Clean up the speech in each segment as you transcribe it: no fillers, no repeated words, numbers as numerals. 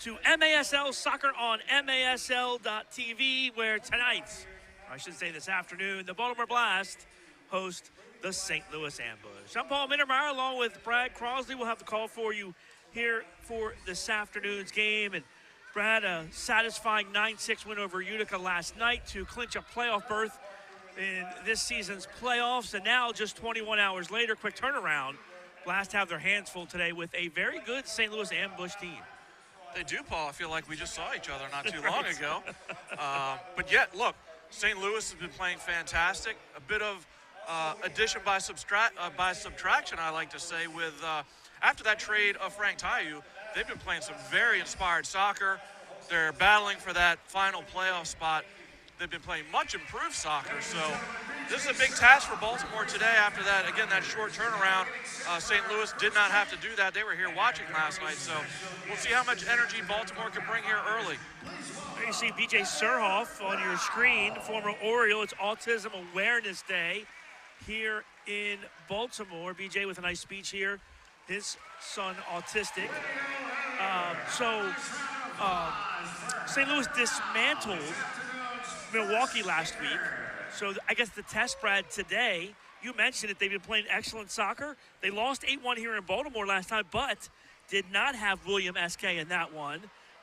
to MASL Soccer on MASL.TV, where tonight, or I should say this afternoon, the Baltimore Blast host the St. Louis Ambush. I'm Paul Mittermeier along with Brad Crosley. We'll have the call for you here for this afternoon's game. And Brad, a satisfying 9-6 win over Utica last night to clinch a playoff berth in this season's playoffs. And now, just 21 hours later, quick turnaround, Blast have their hands full today with a very good St. Louis Ambush team. They do, Paul. I feel like we just saw each other not too long ago. But yet, look, St. Louis has been playing fantastic. A bit of addition by subtraction, I like to say, with after that trade of Frank Tayu, they've been playing some very inspired soccer. They're battling for that final playoff spot. They've been playing much improved soccer. So this is a big task for Baltimore today after that, again, that short turnaround. St. Louis did not have to do that. They were here watching last night. So we'll see how much energy Baltimore can bring here early. There you see BJ Surhoff on your screen, former Oriole. It's Autism Awareness Day here in Baltimore. BJ with a nice speech here. His son autistic. St. Louis dismantled Milwaukee last week. So I guess the test, Brad, today, you mentioned it, they've been playing excellent soccer. They lost 8-1 here in Baltimore last time, but did not have William S.K. in that one.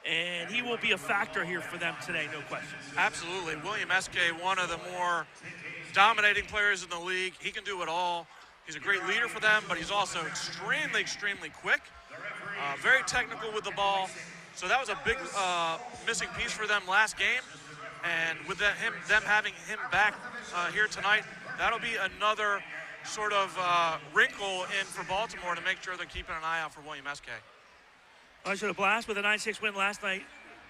And he will be a factor here for them today, no question. Absolutely. William S.K., one of the more dominating players in the league. He can do it all. He's a great leader for them, but he's also extremely, extremely quick. Very technical with the ball. So that was a big missing piece for them last game. And with them having him back here tonight, that'll be another sort of wrinkle in for Baltimore to make sure they're keeping an eye out for William S.K. So the Blast with a 9-6 win last night.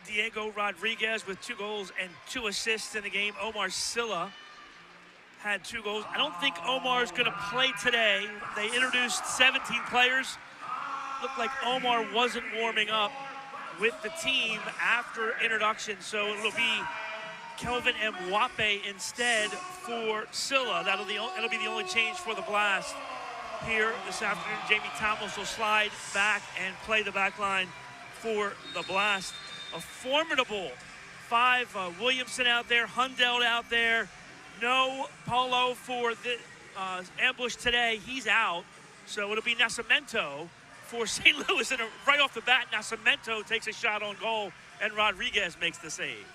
Diego Rodriguez with 2 goals and 2 assists in the game. Omar Silla had 2 goals. I don't think Omar's going to play today. They introduced 17 players. Looked like Omar wasn't warming up with the team after introduction, so it'll be Kelvin Mwape instead for Silla. That'll be the only change for the Blast here this afternoon. Jamie Thomas will slide back and play the back line for the Blast. A formidable 5. Williamson out there, Hundeld out there. No Paulo for the Ambush today. He's out. So it'll be Nascimento for St. Louis. And right off the bat, Nascimento takes a shot on goal, and Rodriguez makes the save.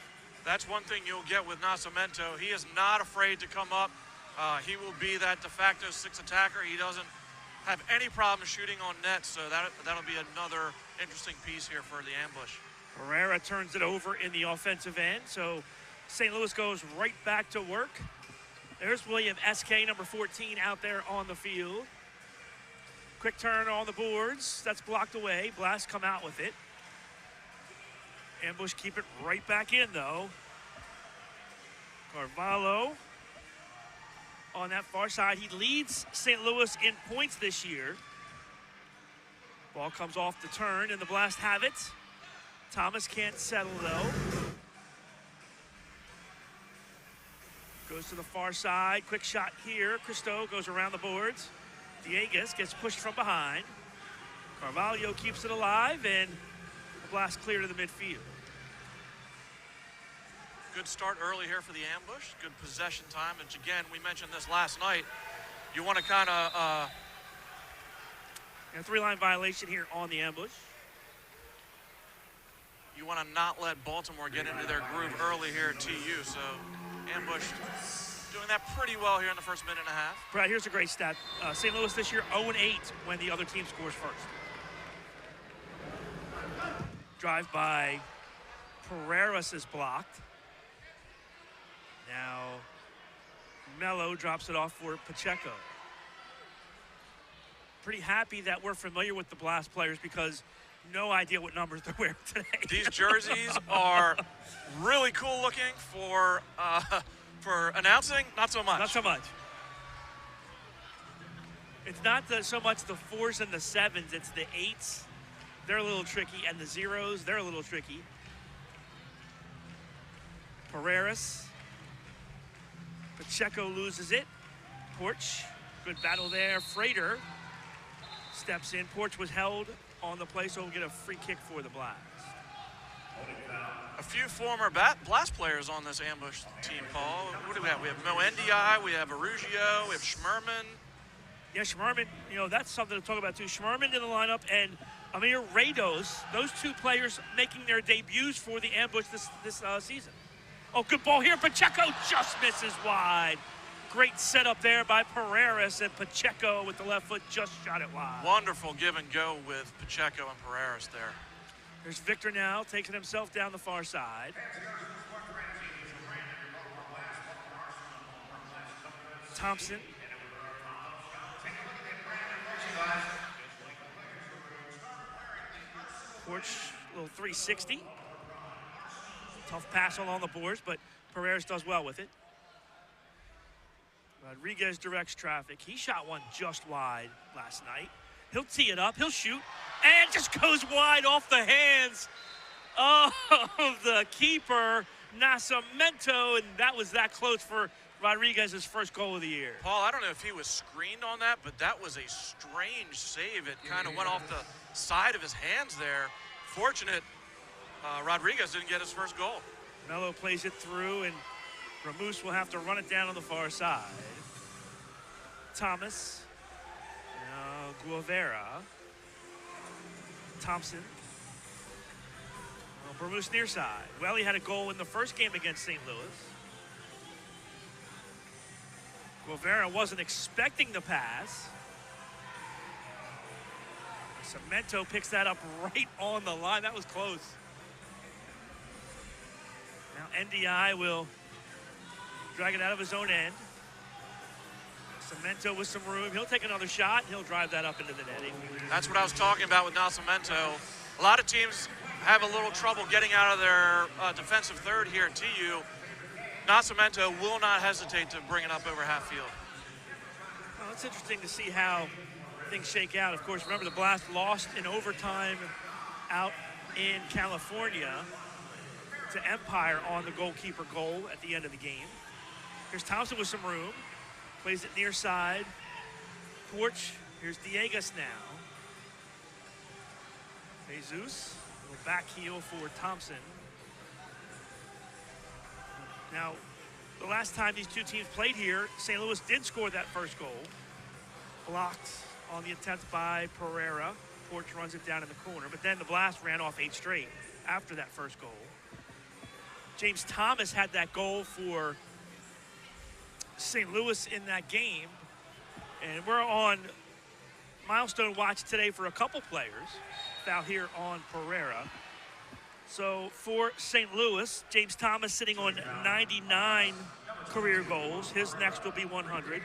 That's one thing you'll get with Nascimento. He is not afraid to come up. He will be that de facto 6 attacker. He doesn't have any problem shooting on net, so that'll be another interesting piece here for the Ambush. Herrera turns it over in the offensive end, so St. Louis goes right back to work. There's William S.K., number 14, out there on the field. Quick turn on the boards. That's blocked away. Blast come out with it. Ambush keep it right back in, though. Carvalho on that far side. He leads St. Louis in points this year. Ball comes off the turn, and the Blast have it. Thomas can't settle, though. Goes to the far side. Quick shot here. Cristo goes around the boards. Dieguez gets pushed from behind. Carvalho keeps it alive, and the Blast clear to the midfield. Good start early here for the Ambush. Good possession time. And again, we mentioned this last night. You want to kind of... a 3-line violation here on the Ambush. You want to not let Baltimore get into their groove early here at TU. So Ambush doing that pretty well here in the first minute and a half. Brad, here's a great stat. St. Louis this year 0-8 when the other team scores first. Drive by Pereiras is blocked. Now Mello drops it off for Pacheco. Pretty happy that we're familiar with the Blast players because no idea what numbers they're wearing today. These jerseys are really cool looking for announcing, not so much. Not so much. It's not so much the 4s and the 7s, it's the 8s. They're a little tricky, and the 0s, they're a little tricky. Pereiras. Pacheco loses it. Porch, good battle there. Frater steps in. Porch was held on the play, so we'll get a free kick for the Blast. A few former Blast players on this ambush team, Paul. What do we have? We have Mo NDI, we have Arugio, we have Schmerman. Yeah, Schmerman, you know, that's something to talk about too. Schmerman in the lineup and Amir Rados, those two players making their debuts for the ambush this season. Oh, good ball here. Pacheco just misses wide. Great setup there by Pereiras, and Pacheco with the left foot just shot it wide. Wonderful give and go with Pacheco and Pereiras there. There's Victor now taking himself down the far side. Thompson. Porch, little 360. Tough pass along the boards, but Pereiras does well with it. Rodriguez directs traffic. He shot one just wide last night. He'll tee it up, he'll shoot, and just goes wide off the hands of the keeper, Nascimento, and that was that close for Rodriguez's first goal of the year. Paul, I don't know if he was screened on that, but that was a strange save. It kind of went off the side of his hands there. Fortunate Rodriguez didn't get his first goal. Melo plays it through, and Ramos will have to run it down on the far side. Thomas. Guevara. Thompson. Ramos near side. Well, he had a goal in the first game against St. Louis. Guevara wasn't expecting the pass. Cemento picks that up right on the line. That was close. Now NDI will drag it out of his own end. Cemento with some room. He'll take another shot. He'll drive that up into the netting. That's what I was talking about with Nascimento. A lot of teams have a little trouble getting out of their defensive third here at TU. Nascimento will not hesitate to bring it up over half field. Well, it's interesting to see how things shake out. Of course, remember the Blast lost in overtime out in California to Empire on the goalkeeper goal at the end of the game. Here's Thompson with some room. Plays it near side. Porch. Here's Diegas now. Jesus. A little back heel for Thompson. Now, the last time these two teams played here, St. Louis did score that first goal. Blocked on the attempt by Pereira. Porch runs it down in the corner, but then the Blast ran off 8 straight after that first goal. James Thomas had that goal for St. Louis in that game, and we're on milestone watch today for a couple players out here on Pereira. So for St. Louis, James Thomas sitting on 99 career goals. His next will be 100.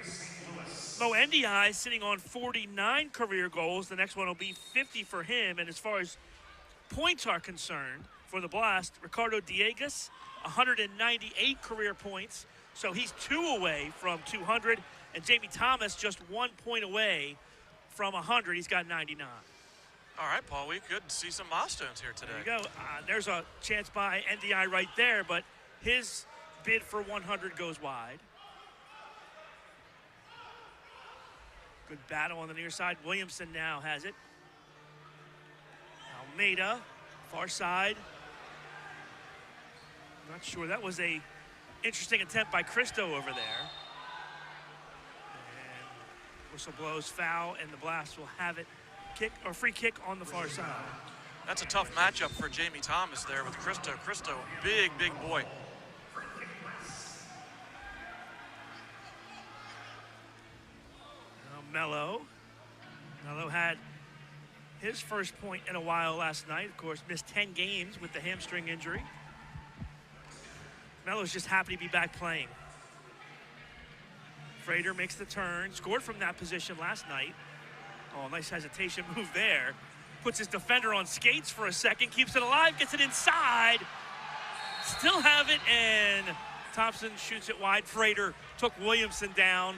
Mo NDI sitting on 49 career goals. The next one will be 50 for him. And as far as points are concerned for the Blast, Ricardo Diegas, 198 career points. So he's 2 away from 200. And Jamie Thomas just 1 point away from 100. He's got 99. All right, Paul, we could see some milestones here today. There you go. There's a chance by NDI right there, but his bid for 100 goes wide. Good battle on the near side. Williamson now has it. Almeida, far side. I'm not sure. That was a interesting attempt by Cristo over there. And whistle blows, foul, and the Blast will have it. Kick or free kick on the far side. That's a tough matchup for Jamie Thomas there with Cristo. Cristo, big boy. Melo had his first point in a while last night. Of course, missed 10 games with the hamstring injury. Melo's just happy to be back playing. Frater makes the turn, scored from that position last night. Oh, nice hesitation move there. Puts his defender on skates for a second, keeps it alive, gets it inside. Still have it, and Thompson shoots it wide. Frater took Williamson down,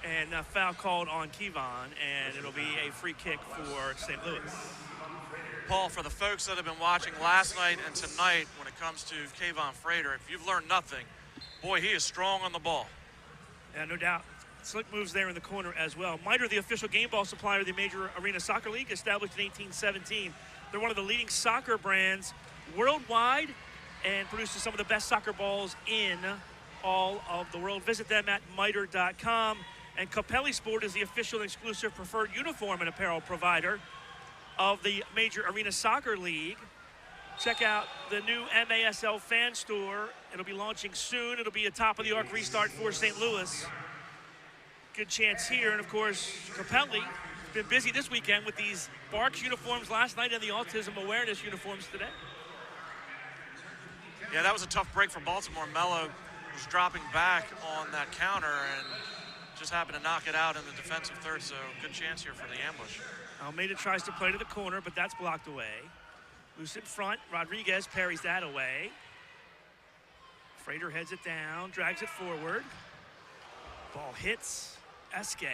and a foul called on Kevon, and it'll be a free kick for St. Louis. Paul, for the folks that have been watching last night and tonight when it comes to Kevon Frater, if you've learned nothing, boy, he is strong on the ball. Yeah, no doubt. Slick moves there in the corner as well. Mitre, the official game ball supplier of the Major Arena Soccer League, established in 1817. They're one of the leading soccer brands worldwide and produces some of the best soccer balls in all of the world. Visit them at miter.com. And Capelli Sport is the official and exclusive preferred uniform and apparel provider of the Major Arena Soccer League. Check out the new MASL fan store. It'll be launching soon. It'll be a top-of-the-arc restart for St. Louis. Good chance here. And, of course, Capelli has been busy this weekend with these Barks uniforms last night and the Autism Awareness uniforms today. Yeah, that was a tough break for Baltimore. Mello was dropping back on that counter and just happened to knock it out in the defensive third, so good chance here for the ambush. Almeida tries to play to the corner, but that's blocked away. Loose in front. Rodriguez parries that away. Frater heads it down, drags it forward. Ball hits Esque.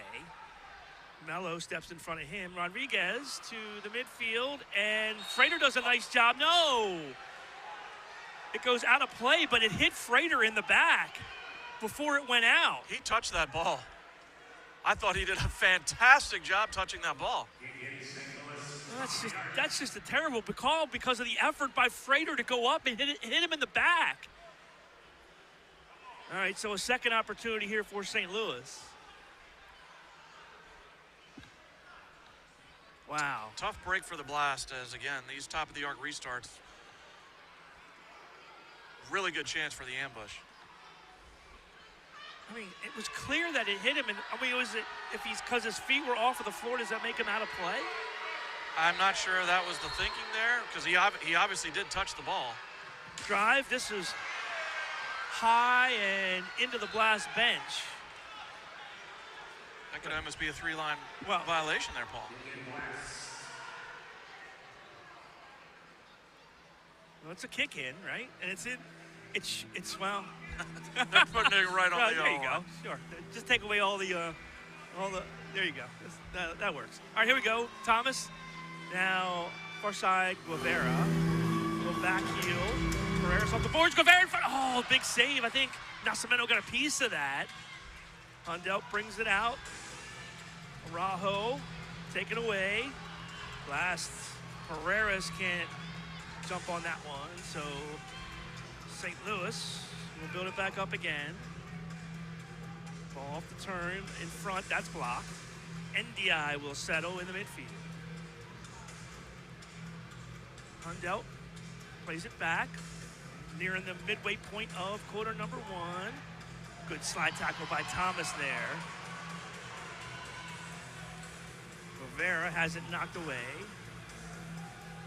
Mello steps in front of him. Rodriguez to the midfield, and Frater does a nice job. No! It goes out of play, but it hit Frater in the back before it went out. He touched that ball. I thought he did a fantastic job touching that ball. That's just a terrible call because of the effort by Frater to go up and hit him in the back. All right, so a second opportunity here for St. Louis. Wow. Tough break for the Blast as, again, these top-of-the-arc restarts. Really good chance for the ambush. I mean, it was clear that it hit him. And I mean, if he's because his feet were off of the floor, does that make him out of play? I'm not sure that was the thinking there because he obviously did touch the ball. Drive. This is high and into the Blast bench. That could almost be a three-line violation there, Paul. Well, it's a kick in, right? And it's in. It's well. They're putting it right on the there you go. Sure. Just take away all the. There you go. That works. All right, here we go. Thomas. Now far side. Guevara. Little back heel. Pereira's off the boards. Guevara in front. Oh, big save. I think Nascimento got a piece of that. Hundelt brings it out. Araujo taken away. Blast. Pereira's can't jump on that one. So St. Louis will build it back up again. Ball off the turn in front. That's blocked. NDI will settle in the midfield. Hundelt plays it back. Nearing the midway point of quarter number one. Good slide tackle by Thomas there. Rivera has it knocked away.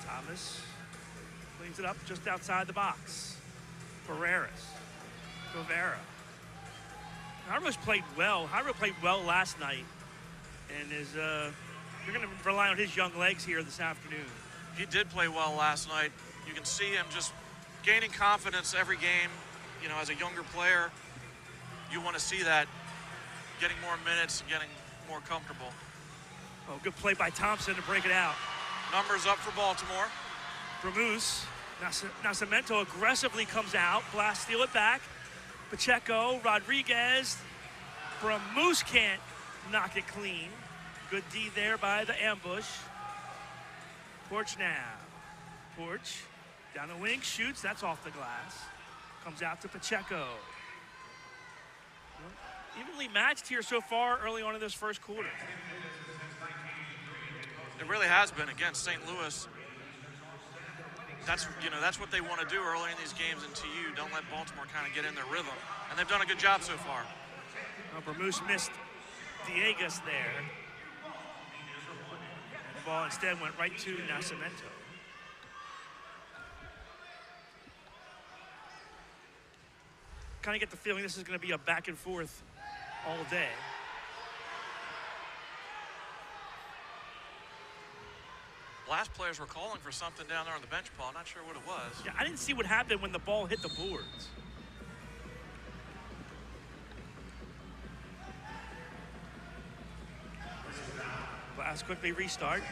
Thomas cleans it up just outside the box. Pereira. Rivera. Jairo played well. Jairo played well last night. And is you're going to rely on his young legs here this afternoon. He did play well last night. You can see him just gaining confidence every game. You know, as a younger player, you want to see that, getting more minutes and getting more comfortable. Oh, good play by Thompson to break it out. Numbers up for Baltimore. Bramus. Nascimento aggressively comes out. Blast steal it back. Pacheco, Rodriguez. Bramus can't knock it clean. Good D there by the ambush. Porch now. Porch down the wing, shoots. That's off the glass. Comes out to Pacheco. Evenly matched here so far early on in this first quarter. It really has been against St. Louis. That's what they want to do early in these games, and don't let Baltimore kind of get in their rhythm. And they've done a good job so far. Bramus missed Diegas there. The ball instead went right to Nascimento. Kind of get the feeling this is going to be a back and forth all day. Blast players were calling for something down there on the bench, Paul. Not sure what it was. Yeah, I didn't see what happened when the ball hit the boards. Blast quickly restart.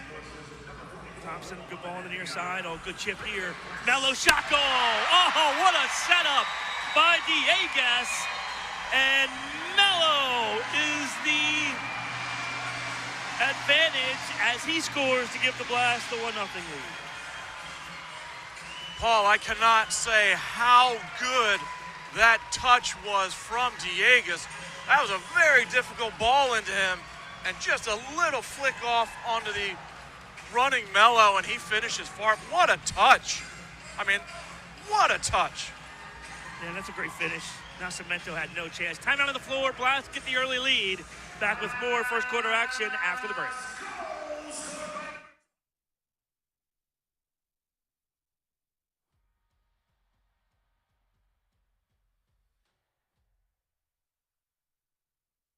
Thompson, good ball on the near side. Oh, good chip here. Mello shot goal. Oh, what a setup by Diegas. And Mello is the advantage as he scores to give the Blast the 1-0 lead. Paul, I cannot say how good that touch was from Diegas. That was a very difficult ball into him, and just a little flick off onto the running Melo, and he finishes far. What a touch. I mean, what a touch. Yeah, that's a great finish. Nascimento had no chance. Time out on the floor. Blast get the early lead. Back with more first quarter action after the break.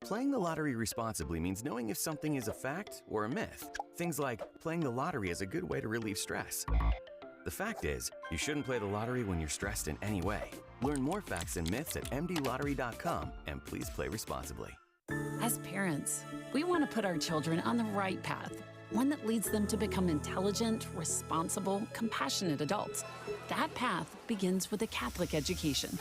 Playing the lottery responsibly means knowing if something is a fact or a myth. Things like playing the lottery is a good way to relieve stress. The fact is, you shouldn't play the lottery when you're stressed in any way. Learn more facts and myths at mdlottery.com, and please play responsibly. As parents, we want to put our children on the right path, one that leads them to become intelligent, responsible, compassionate adults. That path begins with a Catholic education.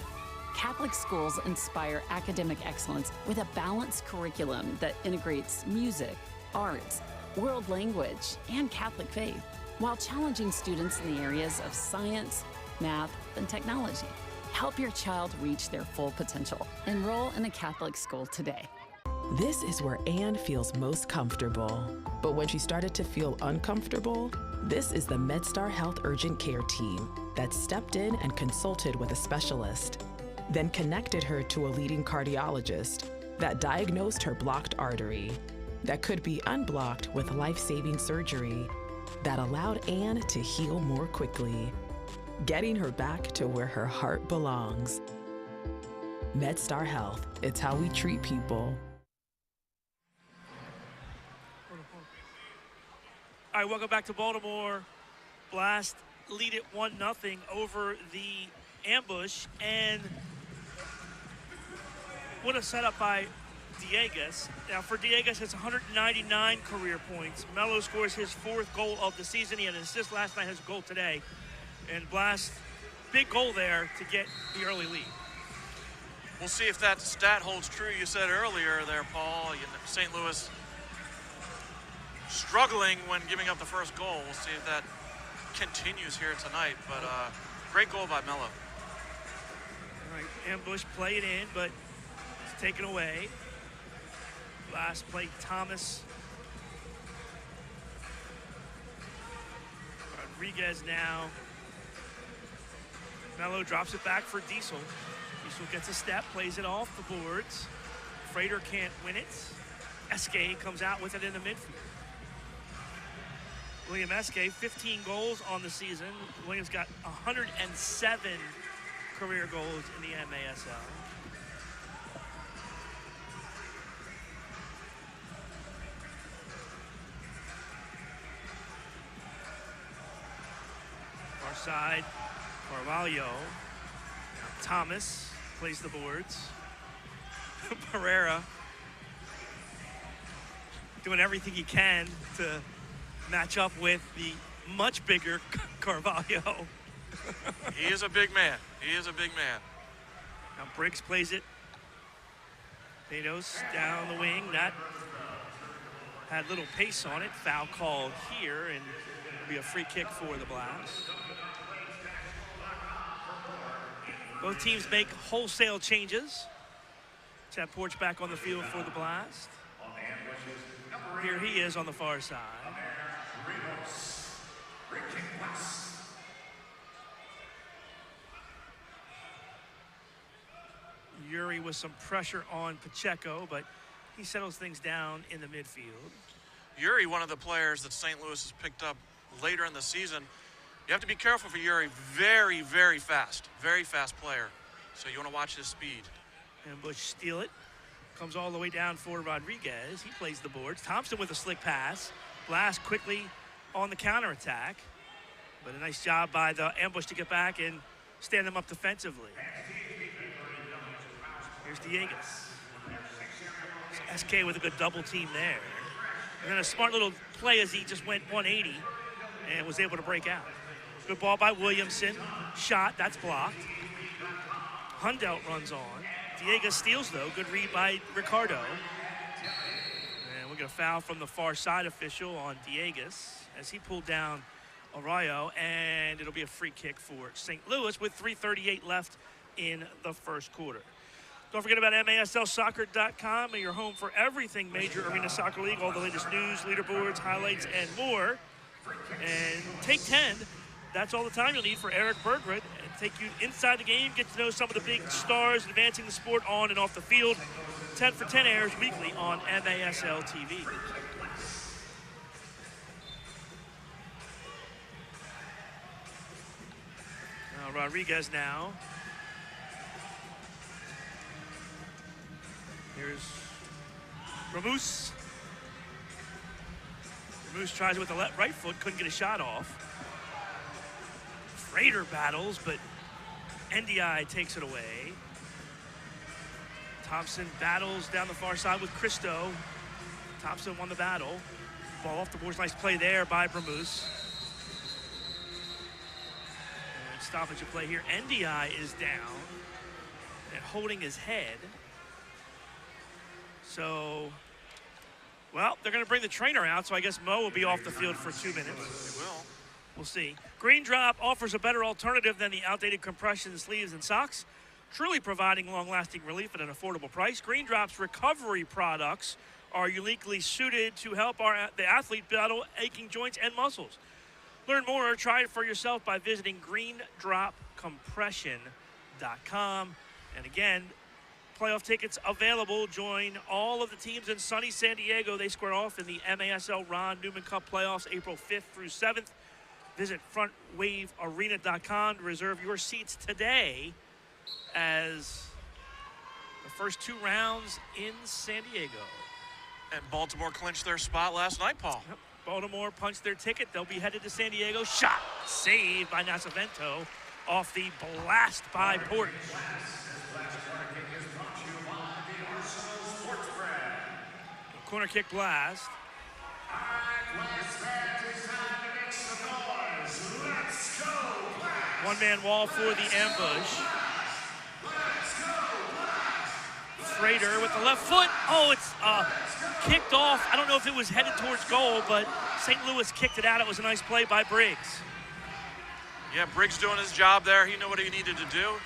Catholic schools inspire academic excellence with a balanced curriculum that integrates music, arts, world language, and Catholic faith, while challenging students in the areas of science, math, and technology. Help your child reach their full potential. Enroll in a Catholic school today. This is where Anne feels most comfortable. But when she started to feel uncomfortable, this is the MedStar Health Urgent Care team that stepped in and consulted with a specialist, then connected her to a leading cardiologist that diagnosed her blocked artery that could be unblocked with life-saving surgery that allowed Anne to heal more quickly, getting her back to where her heart belongs. MedStar Health, it's how we treat people. All right, welcome back to Baltimore. Blast lead it 1-0 over the Ambush, and what a setup by Diegas. Now for Diegas, it's 199 career points. Melo scores his 4th goal of the season. He had an assist last night, has a goal today. And Blast, big goal there to get the early lead. We'll see if that stat holds true. You said earlier there, Paul, St. Louis struggling when giving up the first goal. We'll see if that continues here tonight, but great goal by Melo. All right, Ambush play it in, but it's taken away. Last play, Thomas. Rodriguez now. Melo drops it back for Diesel. Diesel gets a step, plays it off the boards. Frater can't win it. Esque comes out with it in the midfield. William Esque, 15 goals on the season. Williams got 107 career goals in the MASL. Far side, Carvalho. Thomas plays the boards. Pereira doing everything he can to match up with the much bigger Carvalho. He is a big man. He is a big man. Now Briggs plays it. Patos down the wing. That had little pace on it. Foul called here, and it'll be a free kick for the Blast. Both teams make wholesale changes. Chad Porch back on the field for the Blast. Here he is on the far side. Yuri with some pressure on Pacheco, but he settles things down in the midfield. Yuri, one of the players that St. Louis has picked up later in the season. You have to be careful for Yuri. Very, very fast player. So you want to watch his speed. Ambush steal it. Comes all the way down for Rodriguez. He plays the boards. Thompson with a slick pass. Blast quickly on the counterattack. But a nice job by the Ambush to get back and stand them up defensively. Here's Diegas. SK with a good double team there. And then a smart little play as he just went 180 and was able to break out. Good ball by Williamson. Shot, that's blocked. Hundelt runs on. Diegas steals though. Good read by Ricardo. And we're gonna foul from the far side official on Diegas as he pulled down Arroyo, and it'll be a free kick for St. Louis with 3:38 left in the first quarter. Don't forget about MASLsoccer.com, your home for everything Major Arena Soccer League, all the latest news, leaderboards, highlights, and more. And Take 10, that's all the time you'll need for Eric Bergrid, and take you inside the game, get to know some of the big stars advancing the sport on and off the field. 10 for 10 airs weekly on MASL TV. Now Rodriguez now. Here's Ramos. Ramos tries it with the right foot, couldn't get a shot off. Frater battles, but NDI takes it away. Thompson battles down the far side with Cristo. Thompson won the battle. Ball off the boards, nice play there by Ramos. And stoppage of play here. NDI is down and holding his head. So, well, they're going to bring the trainer out, so I guess Mo will be off the field for 2 minutes. They will. We'll see. Green Drop offers a better alternative than the outdated compression sleeves and socks, truly providing long-lasting relief at an affordable price. Green Drop's recovery products are uniquely suited to help the athlete battle aching joints and muscles. Learn more or try it for yourself by visiting greendropcompression.com. And again, playoff tickets available. Join all of the teams in sunny San Diego. They square off in the MASL Ron Newman Cup playoffs April 5th through 7th. Visit frontwavearena.com to reserve your seats today as the first 2 rounds in San Diego. And Baltimore clinched their spot last night, Paul. Yep. Baltimore punched their ticket. They'll be headed to San Diego. Shot saved by Nascimento off the blast by Porch. Corner kick blast. One-man wall for the ambush. Frater with the left foot. Oh, it's kicked off. I don't know if it was headed towards goal, but St. Louis kicked it out. It was a nice play by Briggs. Yeah, Briggs doing his job there. He knew what he needed to do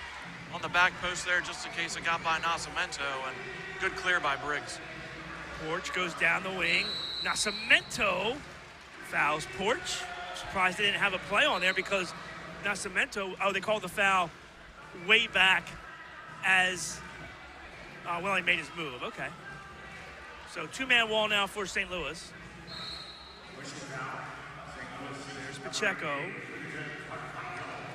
on the back post there just in case it got by Nascimento, and good clear by Briggs. Porch goes down the wing. Nascimento fouls Porch. Surprised they didn't have a play on there because Nascimento, they called the foul way back as, well, he made his move. Okay. So 2-man wall now for St. Louis. There's Pacheco.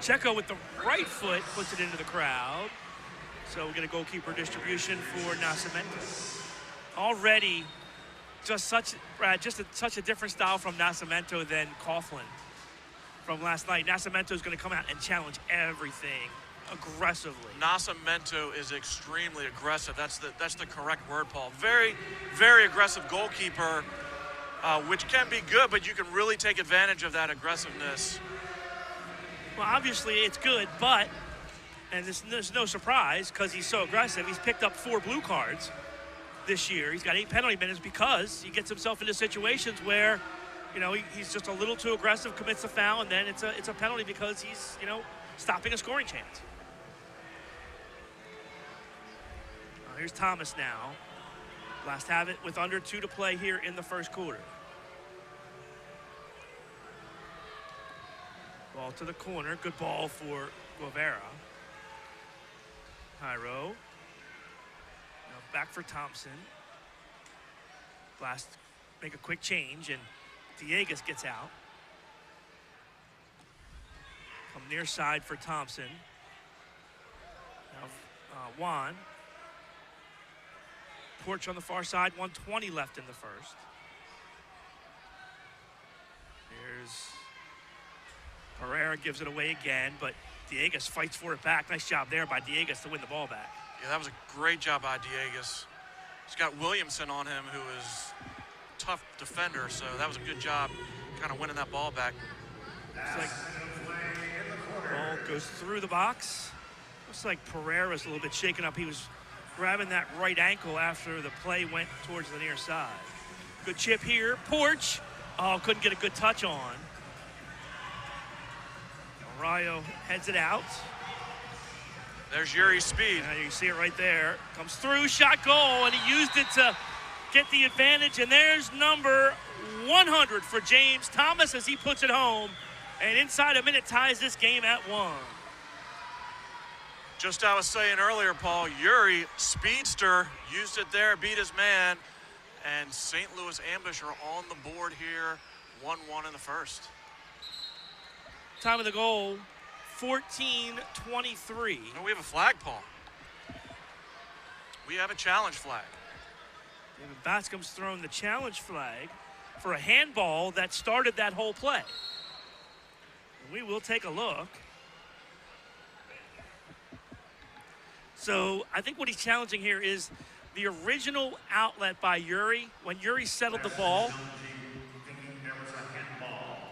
Pacheco with the right foot puts it into the crowd. So we get a goalkeeper distribution for Nascimento. Already just such a different style from Nascimento than Coughlin from last night. Nascimento is going to come out and challenge everything aggressively. Nascimento is extremely aggressive. That's the correct word, Paul. Very, very aggressive goalkeeper, which can be good, but you can really take advantage of that aggressiveness. Well, obviously it's good, but, and there's no surprise because he's so aggressive, he's picked up 4 blue cards this year. He's got 8 penalty minutes because he gets himself into situations where, you know, he's just a little too aggressive, commits a foul, and then it's a penalty because he's, you know, stopping a scoring chance. Here's Thomas now. Blast have it with under 2 to play here in the first quarter. Ball to the corner. Good ball for Guevara. Jairo. Now back for Thompson. Blast make a quick change, and Dieguez gets out. Come near side for Thompson. Now Juan. Porch on the far side, 1:20 left in the first. Here's Pereira, gives it away again, but Dieguez fights for it back. Nice job there by Dieguez to win the ball back. Yeah, that was a great job by Dieguez. He's got Williamson on him, who is a tough defender, so that was a good job kind of winning that ball back. Looks like ball goes through the box. Looks like Pereira's a little bit shaken up. He was grabbing that right ankle after the play went towards the near side. Good chip here. Porch. Oh, couldn't get a good touch on. Rayo heads it out. There's Yuri's speed. You can see it right there. Comes through, shot, goal, and he used it to get the advantage. And there's number 100 for James Thomas as he puts it home. And inside a minute ties this game at 1. Just I was saying earlier, Paul, Yuri, speedster, used it there, beat his man. And St. Louis Ambush are on the board here, 1-1 in the first. Time of the goal, 14:23. No, we have a flag, Paul. We have a challenge flag. David Bascom's thrown the challenge flag for a handball that started that whole play. We will take a look. So I think what he's challenging here is the original outlet by Yuri. When Yuri settled the ball,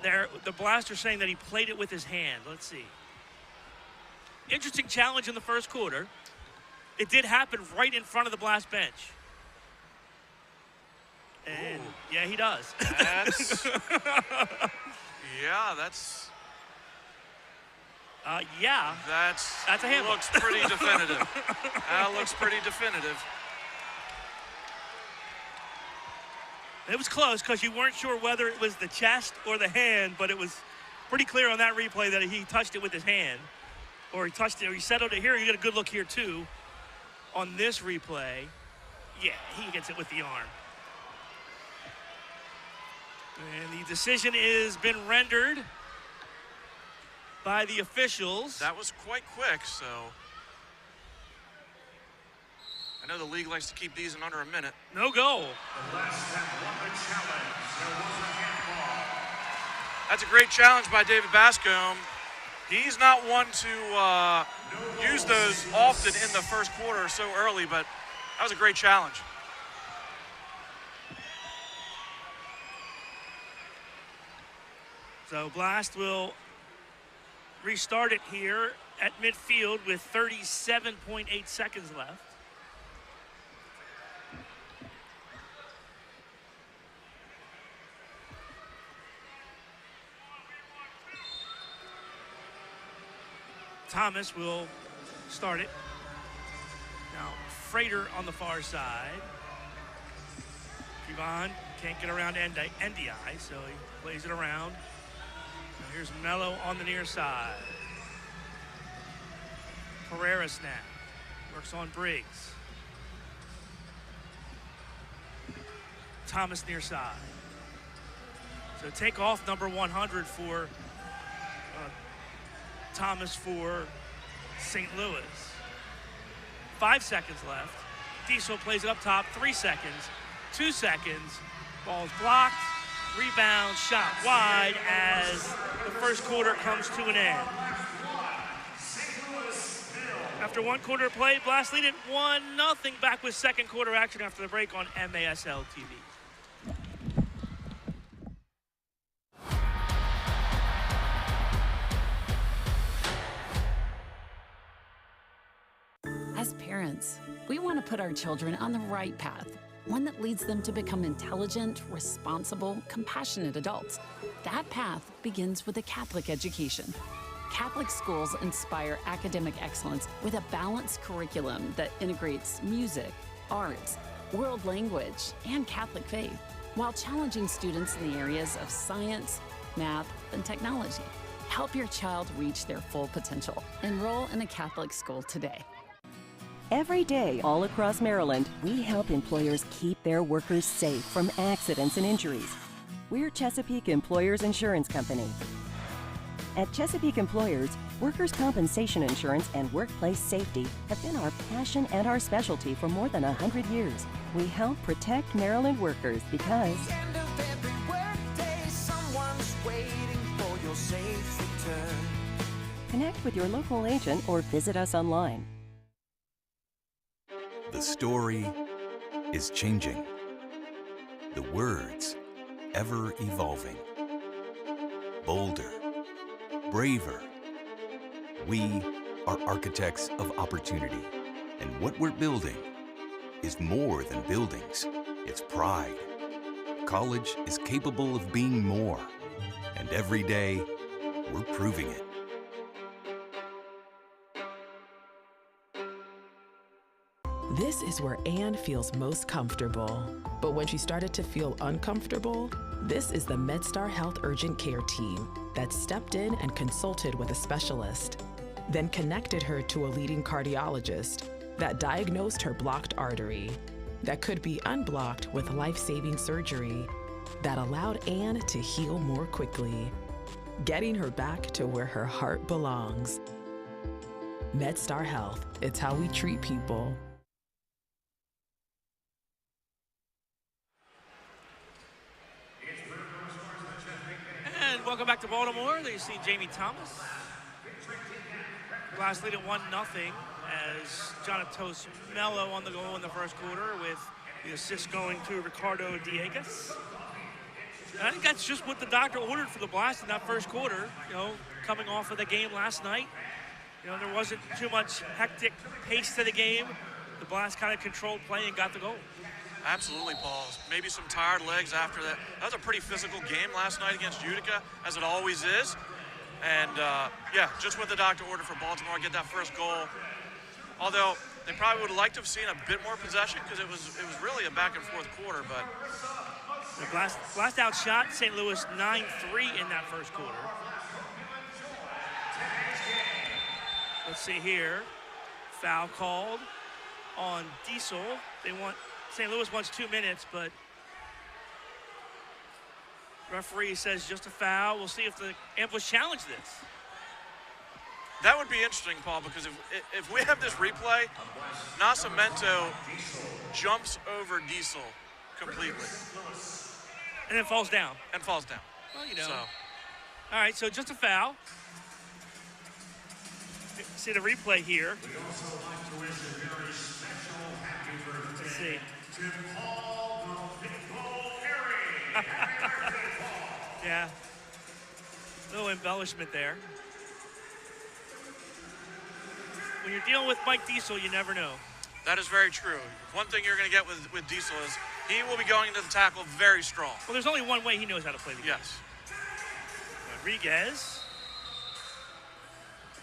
the Blast are saying that he played it with his hand. Let's see. Interesting challenge in the first quarter. It did happen right in front of the Blast bench. And yeah, he does. That's yeah, that's that's a handball. Looks pretty definitive. That looks pretty definitive. It was close because you weren't sure whether it was the chest or the hand, but it was pretty clear on that replay that he touched it with his hand, or he touched it, or he settled it here. You get a good look here too. On this replay, yeah, he gets it with the arm. And the decision has been rendered by the officials. That was quite quick, so I know the league likes to keep these in under a minute. No goal. The Blast have won the challenge. There was a handball. That's a great challenge by David Bascom. He's not one to use those often in the first quarter or so early, but that was a great challenge. So Blast will restart it here at midfield with 37.8 seconds left. Thomas will start it. Now, Freighter on the far side. Kivon can't get around NDI, so he plays it around. Now here's Mello on the near side. Pereira snap. Works on Briggs. Thomas near side. So take off number 100 for Thomas for St. Louis. 5 seconds left. Diesel plays it up top. 3 seconds. 2 seconds. Ball's blocked. Rebound, shot wide as the first quarter comes to an end. After 1 quarter of play, Blast lead it 1-0. Back with second quarter action after the break on MASL TV. As parents, we want to put our children on the right path, one that leads them to become intelligent, responsible, compassionate adults. That path begins with a Catholic education. Catholic schools inspire academic excellence with a balanced curriculum that integrates music, arts, world language, and Catholic faith, while challenging students in the areas of science, math, and technology. Help your child reach their full potential. Enroll in a Catholic school today. Every day, all across Maryland, we help employers keep their workers safe from accidents and injuries. We're Chesapeake Employers Insurance Company. At Chesapeake Employers, workers' compensation insurance and workplace safety have been our passion and our specialty for more than 100 years. We help protect Maryland workers because End of every workday, someone's waiting for your safe return. connect with your local agent or visit us online. The story is changing. The words ever evolving. Bolder, braver. We are architects of opportunity, and what we're building is more than buildings. It's pride. College is capable of being more, and every day we're proving it. This is where Anne feels most comfortable. But when she started to feel uncomfortable, this is the MedStar Health Urgent Care team that stepped in and consulted with a specialist, then connected her to a leading cardiologist that diagnosed her blocked artery that could be unblocked with life-saving surgery that allowed Anne to heal more quickly, getting her back to where her heart belongs. MedStar Health, it's how we treat people. And welcome back to Baltimore. There you see Jamie Thomas. Blast lead at 1-0 as Towson Mello on the goal in the first quarter with the assist going to Ricardo Dieguez. And I think that's just what the doctor ordered for the Blast in that first quarter, you know, coming off of the game last night. You know, there wasn't too much hectic pace to the game. The Blast kind of controlled play and got the goal. Absolutely, Paul. Maybe some tired legs after that. That was a pretty physical game last night against Utica, as it always is. And, yeah, just what the doctor ordered for Baltimore, get that first goal. Although they probably would have liked to have seen a bit more possession because it was really a back-and-forth quarter, but... The Blast outshot St. Louis 9-3 in that first quarter. Let's see here. Foul called on Diesel. St. Louis wants 2 minutes, but referee says just a foul. We'll see if the Ambush challenge this. That would be interesting, Paul, because if we have this replay, Nascimento jumps over Diesel completely. And then falls down. Well, you know. So. All right, so just a foul. See the replay here. Let's see. Yeah. Little embellishment there. When you're dealing with Mike Diesel, you never know. That is very true. One thing you're going to get with Diesel is he will be going into the tackle very strong. Well, there's only one way he knows how to play the game. Yes. Rodriguez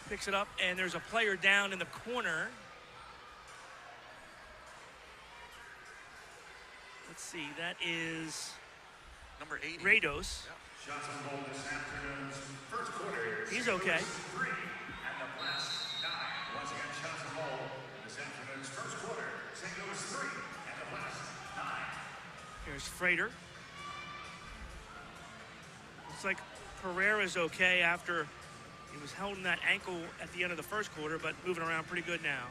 picks it up, and there's a player down in the corner. Let's see, that is number 80. Rados. Yeah. Shots on goal this afternoon's first quarter. He's okay. And the Blast 9. Once again, shots on goal this afternoon's first quarter. St. Louis 3 and the Blast 9. Here's Frater. Looks like Pereira's okay after he was holding that ankle at the end of the first quarter, but moving around pretty good now.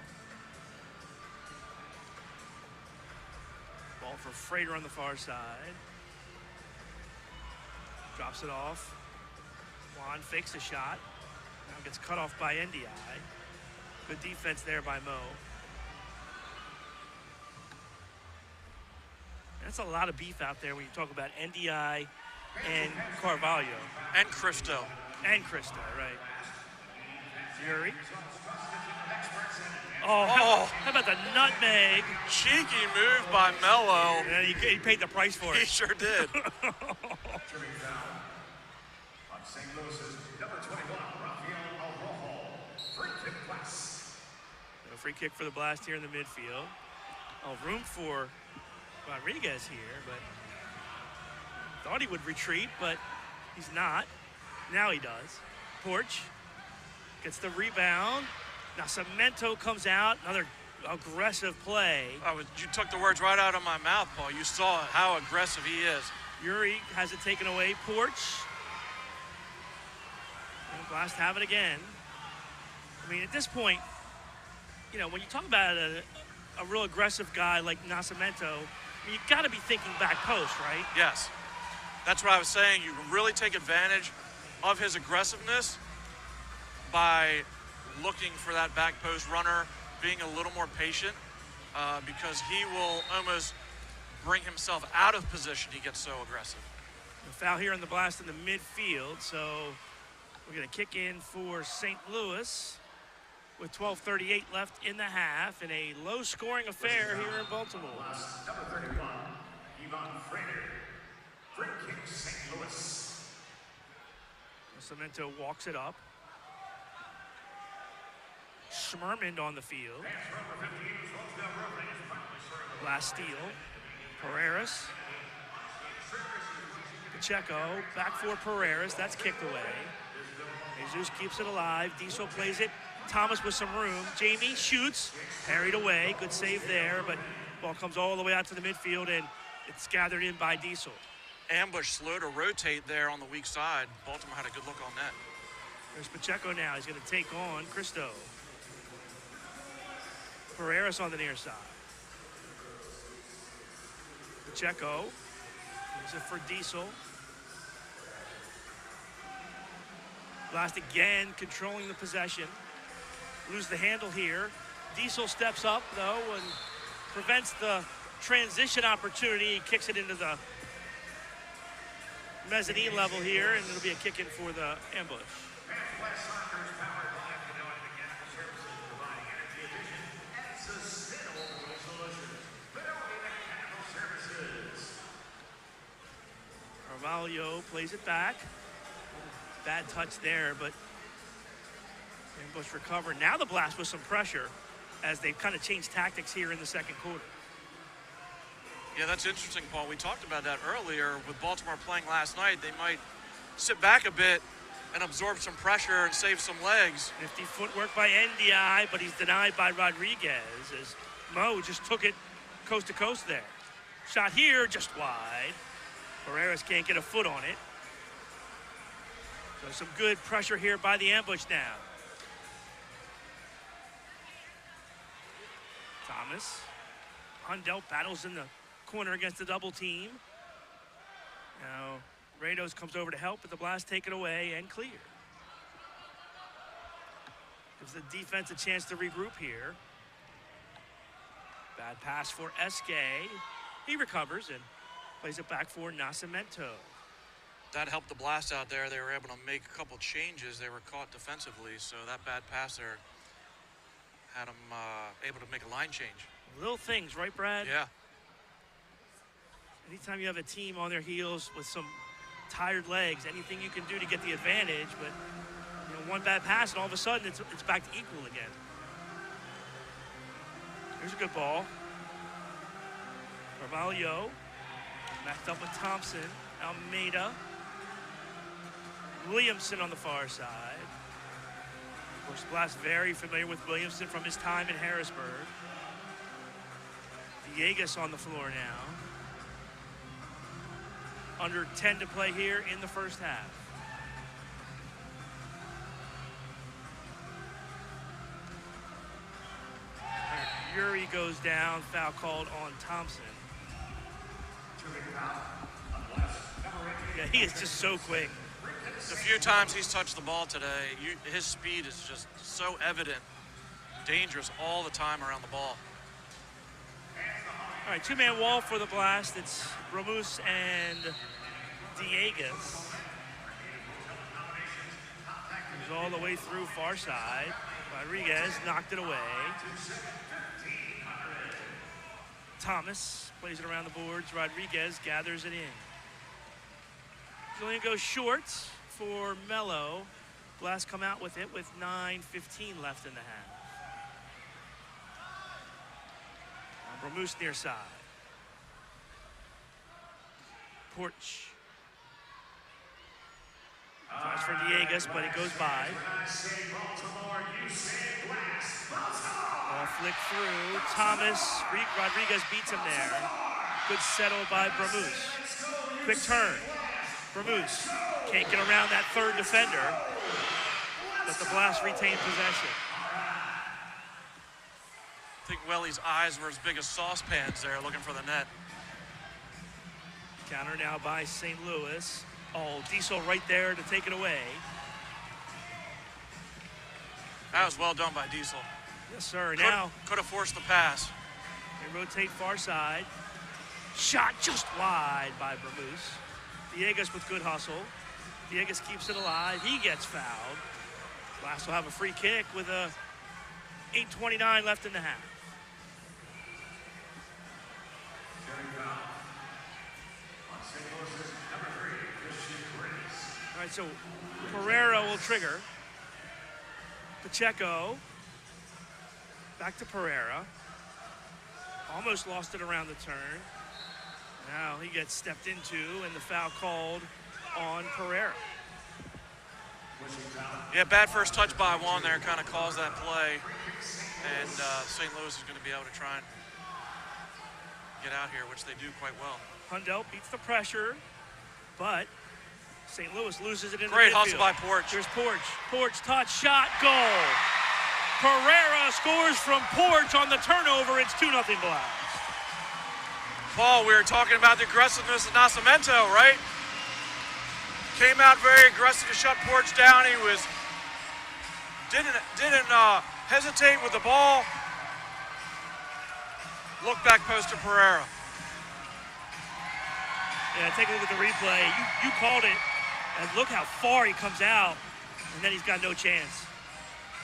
Ball for Frater on the far side. Drops it off. Juan fakes a shot. Now gets cut off by NDI. Good defense there by Mo. That's a lot of beef out there when you talk about NDI and Carvalho. And Cristo. And Cristo, right. Yuri. Oh, how about the nutmeg? Cheeky move by Mello. Yeah, he paid the price for it. He sure did. On St. Louis's number 21, Rafael Arrojo. Free kick Blast. A free kick for the Blast here in the midfield. Oh, room for Rodriguez here, but thought he would retreat, but he's not. Now he does. Porch gets the rebound. Now Cemento comes out. Another aggressive play. You took the words right out of my mouth, Paul. You saw how aggressive he is. Yuri has it taken away. Porch. And Blast have it again. I mean, at this point, you know, when you talk about a real aggressive guy like Nascimento, you got to be thinking back post, right? Yes. That's what I was saying. You can really take advantage of his aggressiveness by looking for that back post runner, being a little more patient, because he will almost bring himself out of position. He gets so aggressive. A foul here in the Blast in the midfield, so we're going to kick in for St. Louis with 12:38 left in the half in a low-scoring affair here in Baltimore. Number 31, Ivan Frater. Free kick St. Louis. Cemento walks it up. Schmerman on the field. Last steal. Pereiras. Pacheco, back for Pereiras. That's kicked away. Jesus keeps it alive. Diesel plays it. Thomas with some room. Jamie shoots. Parried away. Good save there, but ball comes all the way out to the midfield, and it's gathered in by Diesel. Ambush slow to rotate there on the weak side. Baltimore had a good look on that. There's Pacheco now. He's going to take on Cristo. Pereiras on the near side. Pacheco. Use it for Diesel. Blast again, controlling the possession. Lose the handle here. Diesel steps up, though, and prevents the transition opportunity. He kicks it into the mezzanine level here, and it'll be a kick in for the ambush. Carvalho plays it back. Bad touch there, but ambush recovered. Now the Blast with some pressure as they've kind of changed tactics here in the second quarter. Yeah, that's interesting, Paul. We talked about that earlier. With Baltimore playing last night, they might sit back a bit and absorb some pressure and save some legs. 50 footwork by NDI, but he's denied by Rodriguez as Mo just took it coast to coast there. Shot here, just wide. Pereiras can't get a foot on it. So some good pressure here by the ambush now. Thomas. Hundell battles in the corner against the double team. Now, Rados comes over to help, but the Blast take it away and clear. Gives the defense a chance to regroup here. Bad pass for Esque. He recovers and plays it back for Nascimento. That helped the Blast out there. They were able to make a couple changes. They were caught defensively, so that bad pass there had them able to make a line change. Little things, right, Brad? Yeah. Anytime you have a team on their heels with some tired legs, anything you can do to get the advantage, but you know, one bad pass and all of a sudden it's back to equal again. Here's a good ball. Carvalho matched up with Thompson. Almeida. Williamson on the far side. Of course, Blast very familiar with Williamson from his time in Harrisburg. Villegas on the floor now. Under 10 to play here in the first half. Yuri goes down, foul called on Thompson. Yeah, he is just so quick. The few times he's touched the ball today, his speed is just so evident. Dangerous all the time around the ball. All right, two-man wall for the Blast. It's Ramos and Diegas. Goes all the way through far side. Rodriguez knocked it away. Thomas plays it around the boards. Rodriguez gathers it in. Julian goes short for Mello. Blast come out with it with 9:15 left in the half. Ramos near side. Porch. Tries for Diegas, but it goes by. Ball flick through. Thomas. Rodriguez beats him there. Good settle by Ramos. Quick turn. Ramos can't get around that third defender, but the Blast retain possession. I think Welly's eyes were as big as saucepans there looking for the net. Counter now by St. Louis. Oh, Diesel right there to take it away. That was well done by Diesel. Yes, sir. Now could have forced the pass. They rotate far side. Shot just wide by Ramos. Diegas with good hustle. Diegas keeps it alive. He gets fouled. Blast will have a free kick with a 8:29 left in the half. All right, so Pereira will trigger. Pacheco Back to Pereira. Almost lost it around the turn. Now he gets stepped into, and the foul called on Pereira. Yeah, bad first touch by Juan there kind of caused that play. And St. Louis is going to be able to try and get out here, which they do quite well. Hundell beats the pressure, but St. Louis loses it in Great the midfield. hustle by Porch. Here's Porch. Porch touch, shot, goal. Pereira scores from Porch on the turnover. It's 2-0 Blast. Paul, we were talking about the aggressiveness of Nascimento, right? Came out very aggressive to shut Porch down. He didn't hesitate with the ball. Look back post to Pereira. Yeah, take a look at the replay. You called it, and look how far he comes out, and then he's got no chance.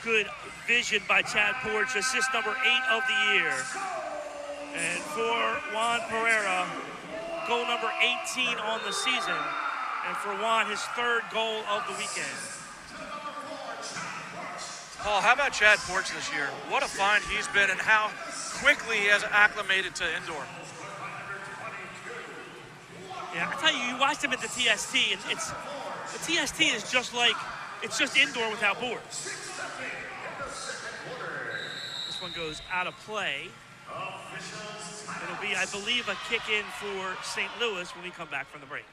Good vision by Chad Porch, assist number 8 of the year. And for Juan Pereira, goal number 18 on the season. And for Juan, his 3rd goal of the weekend. Paul, how about Chad Porch this year? What a find he's been, and how quickly he has acclimated to indoor. Yeah, I tell you, you watched him at the TST, and the TST is just like, it's just indoor without boards. This one goes out of play. It'll be, I believe, a kick-in for St. Louis when we come back from the break.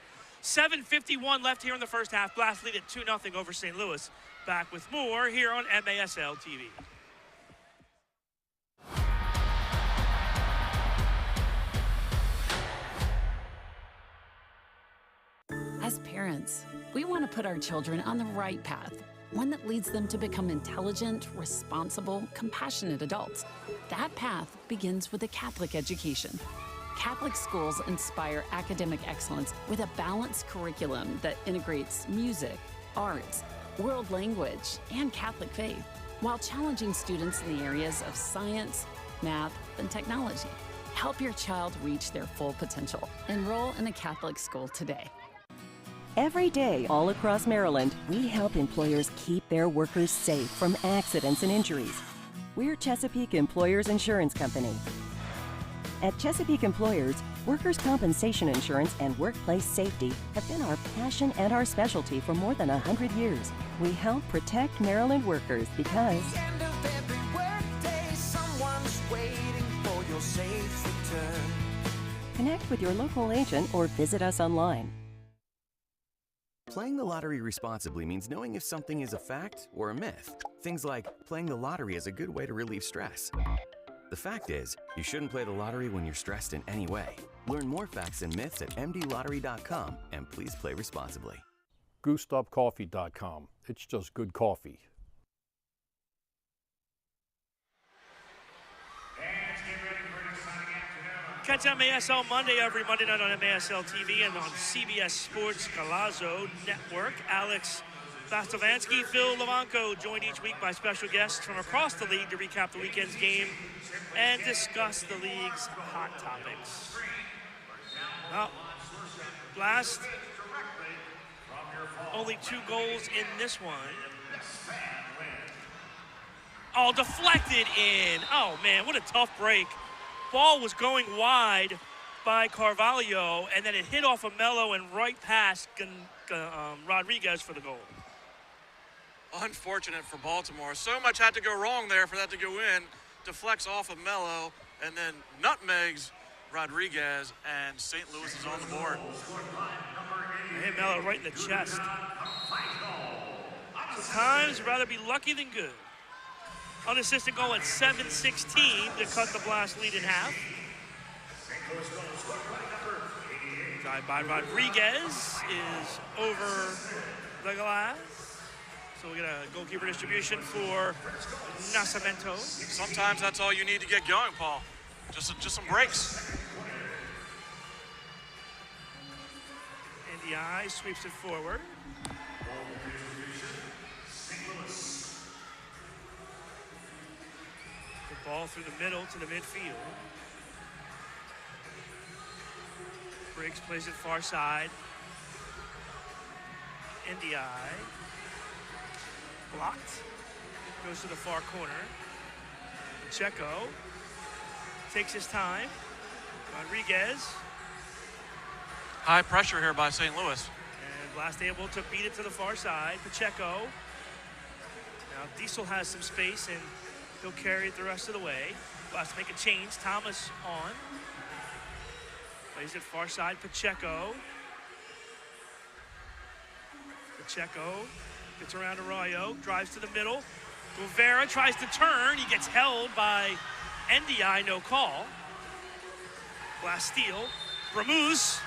7:51 left here in the first half. Blast lead at 2-0 over St. Louis. Back with more here on MASL TV. As parents, we want to put our children on the right path, one that leads them to become intelligent, responsible, compassionate adults. That path begins with a Catholic education. Catholic schools inspire academic excellence with a balanced curriculum that integrates music, arts, world language, and Catholic faith, while challenging students in the areas of science, math, and technology. Help your child reach their full potential. Enroll in a Catholic school today. Every day, all across Maryland, we help employers keep their workers safe from accidents and injuries. We're Chesapeake Employers Insurance Company. At Chesapeake Employers, workers' compensation insurance and workplace safety have been our passion and our specialty for more than 100 years. We help protect Maryland workers because The end of every workday, someone's waiting for your safe return. connect with your local agent or visit us online. Playing the lottery responsibly means knowing if something is a fact or a myth. Things like playing the lottery is a good way to relieve stress. The fact is, you shouldn't play the lottery when you're stressed in any way. Learn more facts and myths at mdlottery.com, and please play responsibly. GooseUpCoffee.com. It's just good coffee. Catch MASL Monday every Monday night on MASL TV and on CBS Sports Galazo Network. Alex Bastovansky, Phil Levanko, joined each week by special guests from across the league to recap the weekend's game and discuss the league's hot topics. Well, Blast, only 2 goals in this one. Oh, deflected in. Oh, man, what a tough break. Ball was going wide by Carvalho, and then it hit off of Melo and right past Rodriguez for the goal. Unfortunate for Baltimore. So much had to go wrong there for that to go in. Deflects off of Melo and then nutmegs Rodriguez, and St. Louis is on the board. Hit Melo right in the chest. Sometimes rather be lucky than good. Unassisted goal at 7:16 to cut the Blast lead in half. Drive by Rodriguez is over the glass. So we get a goalkeeper distribution for Nascimento. Sometimes that's all you need to get going, Paul. Just some breaks. NDI sweeps it forward. The ball through the middle to the midfield. Briggs plays it far side. NDI. Blocked. Goes to the far corner. Pacheco takes his time. Rodriguez. High pressure here by St. Louis. And Blast able to beat it to the far side. Pacheco. Now Diesel has some space and he'll carry it the rest of the way. Blast to make a change. Thomas on. Plays it far side. Pacheco. Pacheco gets around Arroyo. Drives to the middle. Guevara tries to turn. He gets held by NDI. No call. Blast steal. Bramuz.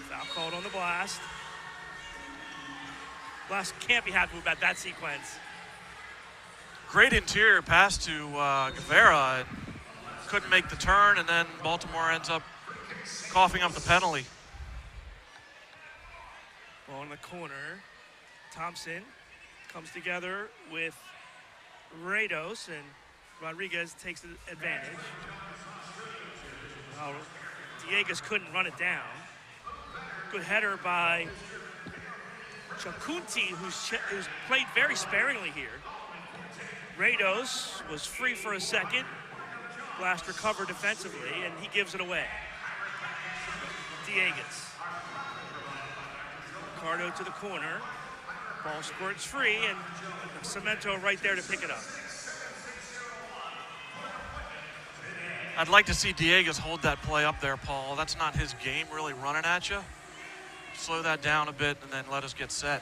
Foul called on the Blast. Blast can't be happy about that sequence. Great interior pass to Guevara. And couldn't make the turn, and then Baltimore ends up coughing up the penalty. Ball in the corner. Thompson comes together with Rados, and Rodriguez takes the advantage. Well, Diegas couldn't run it down. Good header by Chakunti, who's played very sparingly here. Rados was free for a second. Blast recovered defensively, and he gives it away. Diegas. Ricardo to the corner. Ball squirts free, and Cemento right there to pick it up. I'd like to see Diegas hold that play up there, Paul. That's not his game, really running at you. Slow that down a bit and then let us get set.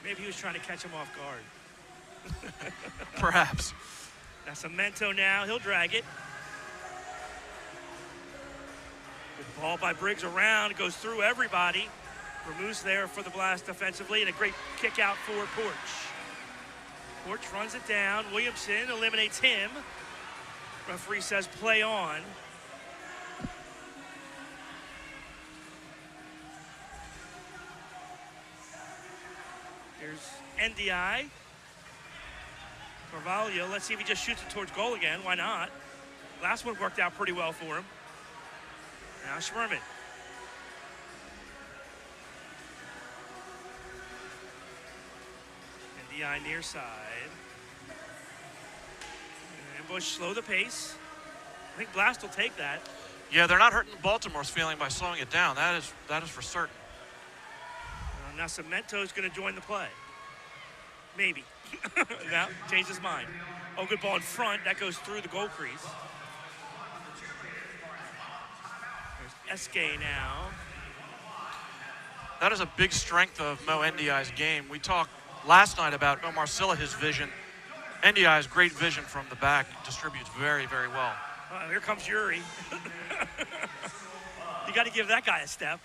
Maybe he was trying to catch him off guard. Perhaps. Now Cemento now, he'll drag it. Good ball by Briggs around, goes through everybody. Ramus there for the Blast defensively, and a great kick out for Porch. Porch runs it down. Williamson eliminates him. Referee says play on. Here's NDI. Carvalho, let's see if he just shoots it towards goal again. Why not? Last one worked out pretty well for him. Now Schmerman. NDI near side. Ambush, slow the pace. I think Blast will take that. Yeah, they're not hurting Baltimore's feeling by slowing it down. That is for certain. Now Cemento's going to join the play. Maybe. Now, changed his mind. Oh, good ball in front. That goes through the goal crease. There's Esque now. That is a big strength of Mo NDI's game. We talked last night about Omar Silla, his vision. NDI's great vision from the back, distributes very, very well. Here comes Yuri. You got to give that guy a step.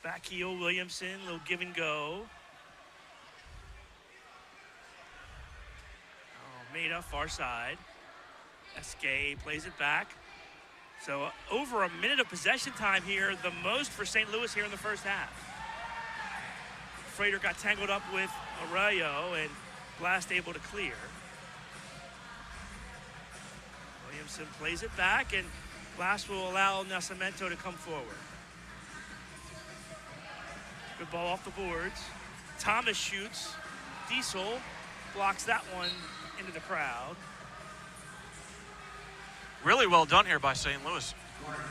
Back heel, Williamson, little give and go. Almeida, far side. Esque plays it back. So over a minute of possession time here, the most for St. Louis here in the first half. Frater got tangled up with Arroyo, and Blast able to clear. Williamson plays it back, and Blast will allow Nascimento to come forward. Good ball off the boards. Thomas shoots. Diesel blocks that one into the crowd. Really well done here by St. Louis.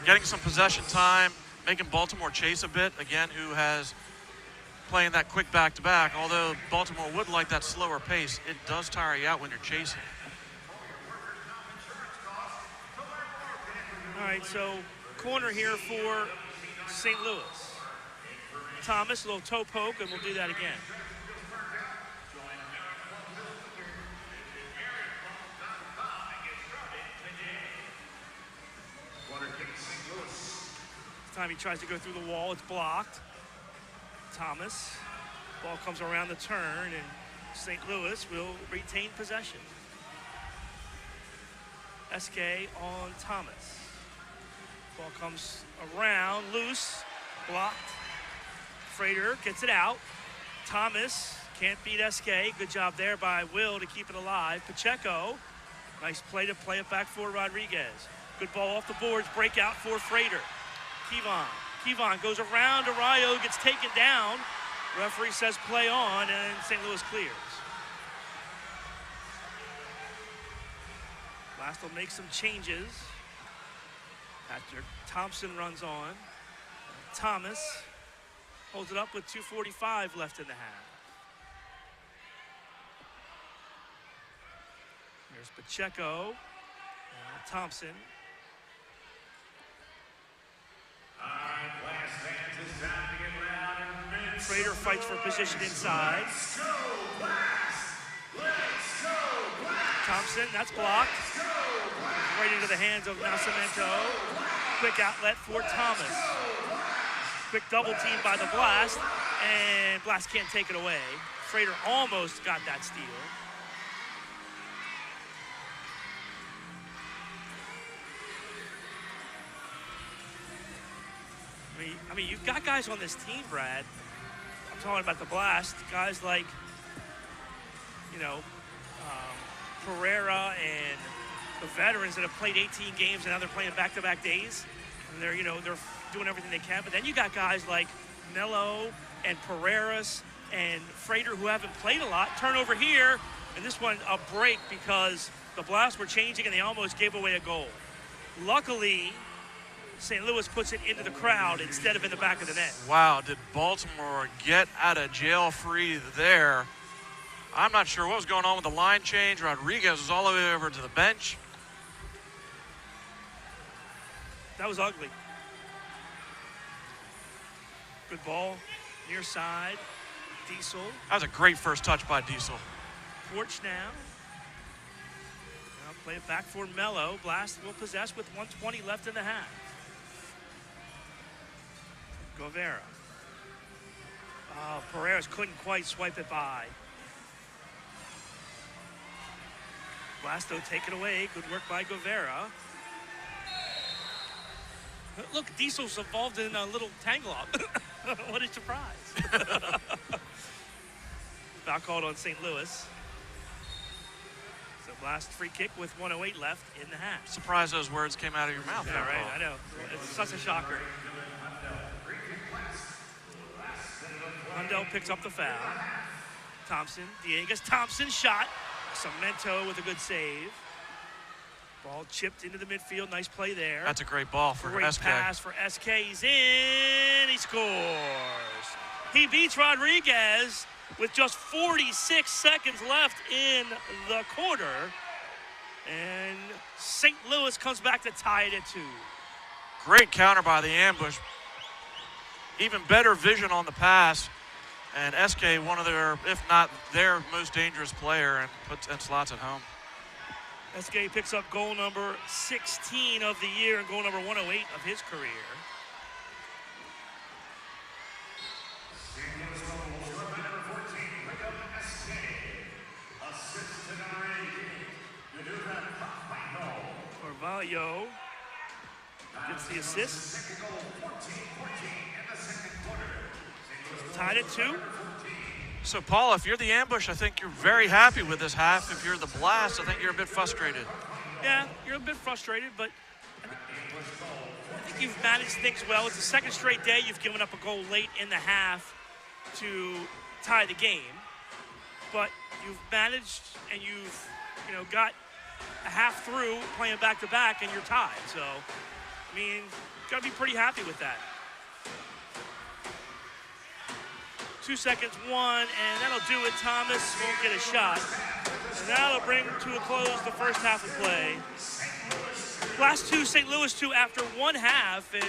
Getting some possession time, making Baltimore chase a bit. Again, who has playing that quick back-to-back. Although Baltimore would like that slower pace, it does tire you out when you're chasing. All right, so corner here for St. Louis. Thomas, a little toe poke, and we'll do that again. This time he tries to go through the wall, it's blocked. Thomas, ball comes around the turn, and St. Louis will retain possession. SK on Thomas. Ball comes around, loose, blocked. Frater gets it out. Thomas can't beat SK. Good job there by Will to keep it alive. Pacheco, nice play to play it back for Rodriguez. Good ball off the boards, breakout for Frater. Kevon goes around Arroyo, gets taken down. Referee says play on, and St. Louis clears. Blast will make some changes. After Thompson runs on, Thomas holds it up with 2:45 left in the half. Here's Pacheco, Thompson. Frater fights for position inside. Thompson, that's blocked. Right into the hands of Nascimento. Quick outlet for Thomas. Quick double team by the Blast, and Blast can't take it away. Frater almost got that steal. I mean, you've got guys on this team, Brad. I'm talking about the Blast. Guys like, Pereira and the veterans that have played 18 games and now they're playing back-to-back days. And they're doing everything they can. But then you got guys like Melo and Pereiras and Frater who haven't played a lot. Turnover here, and this one a break because the Blast were changing and they almost gave away a goal. Luckily, St. Louis puts it into the crowd instead of in the back of the net. Wow, did Baltimore get out of jail free there? I'm not sure what was going on with the line change. Rodriguez was all the way over to the bench. That was ugly. Good ball, near side, Diesel. That was a great first touch by Diesel. Porch now. Now play it back for Melo. Blast will possess with 1:20 left in the half. Govera. Oh, Pereiras couldn't quite swipe it by. Blasto take it away. Good work by Govera. Look, Diesel's involved in a little tangle-up. What a surprise. Foul called on St. Louis. So Blast free kick with 1:08 left in the half. Surprised those words came out of your mouth. Yeah, right, I know. It's such a shocker. Hundell picks up the foul. Thompson, Diegas, Thompson shot. Cemento with a good save. Ball chipped into the midfield. Nice play there. That's a great ball for great SK. Pass for SK. He's in. He scores. He beats Rodriguez with just 46 seconds left in the quarter. And St. Louis comes back to tie it at 2. Great counter by the ambush. Even better vision on the pass. And SK, one of their, if not their most dangerous player, and slots at home. SK picks up goal number 16 of the year and goal number 108 of his career. Carvalho gets the assist. Tied at 2. So, Paul, if you're the ambush, I think you're very happy with this half. If you're the Blast, I think you're a bit frustrated. Yeah, you're a bit frustrated, but I think you've managed things well. It's the second straight day you've given up a goal late in the half to tie the game. But you've managed and you've, got a half through playing back-to-back and you're tied. So, I mean, you've got to be pretty happy with that. 2 seconds, 1, and that'll do it. Thomas won't get a shot. And that'll bring to a close the first half of play. Last 2, St. Louis 2 after 1 half, and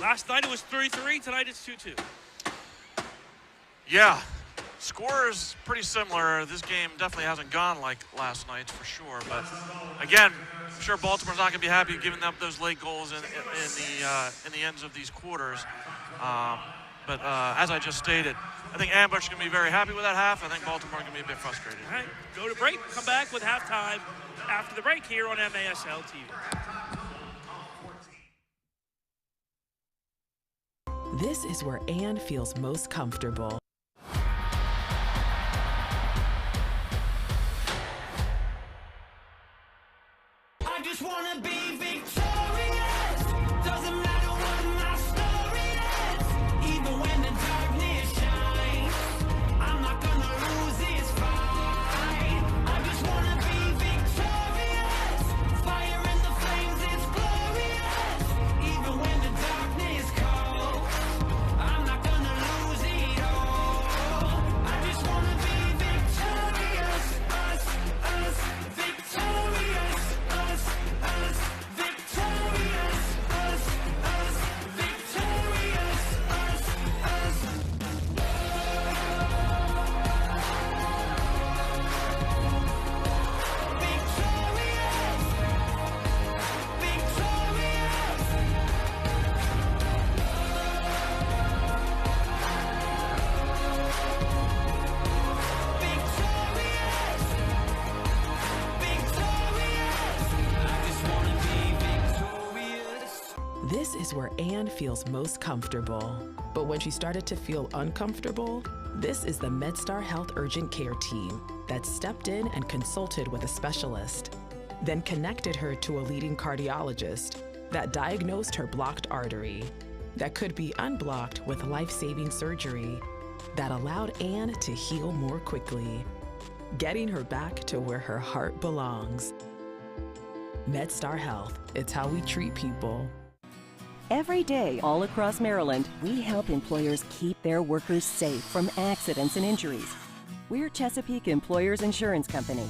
last night it was 3-3, tonight it's 2-2. Yeah, score is pretty similar. This game definitely hasn't gone like last night's for sure, but again, I'm sure Baltimore's not going to be happy giving up those late goals in the ends of these quarters. But as I just stated, I think Ambush is going to be very happy with that half. I think Baltimore is going to be a bit frustrated. All right, go to break. Come back with halftime after the break here on MASL TV. This is where Ann feels most comfortable. I just want to be victorious. Doesn't matter what my story is. Even when the darkness shines. is where Anne feels most comfortable. But when she started to feel uncomfortable, this is the MedStar Health Urgent Care team that stepped in and consulted with a specialist, then connected her to a leading cardiologist that diagnosed her blocked artery that could be unblocked with life-saving surgery that allowed Anne to heal more quickly, getting her back to where her heart belongs. MedStar Health, it's how we treat people. Every day, all across Maryland, we help employers keep their workers safe from accidents and injuries. We're Chesapeake Employers Insurance Company.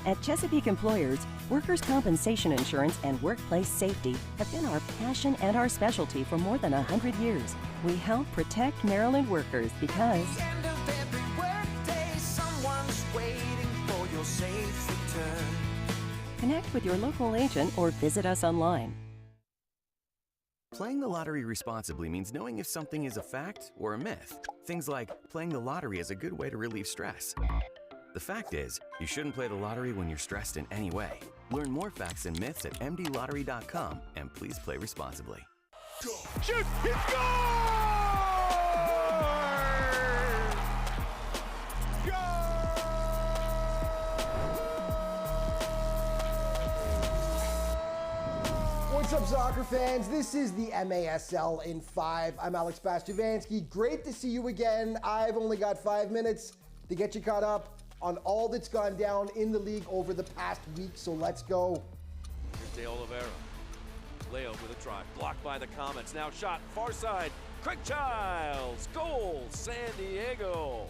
At Chesapeake Employers, workers' compensation insurance and workplace safety have been our passion and our specialty for more than 100 years. We help protect Maryland workers because End of every workday, someone's waiting for your safe return. connect with your local agent or visit us online. Playing the lottery responsibly means knowing if something is a fact or a myth. Things like playing the lottery is a good way to relieve stress. The fact is, you shouldn't play the lottery when you're stressed in any way. Learn more facts and myths at mdlottery.com and please play responsibly. Shoot! He scores! What's up, soccer fans? This is the MASL in 5. I'm Alex Bastuvansky. Great to see you again. I've only got 5 minutes to get you caught up on all that's gone down in the league over the past week, so let's go. Here's De Oliveira. Leo with a drive, blocked by the Comets. Now shot, far side, Craig Childs, goal, San Diego.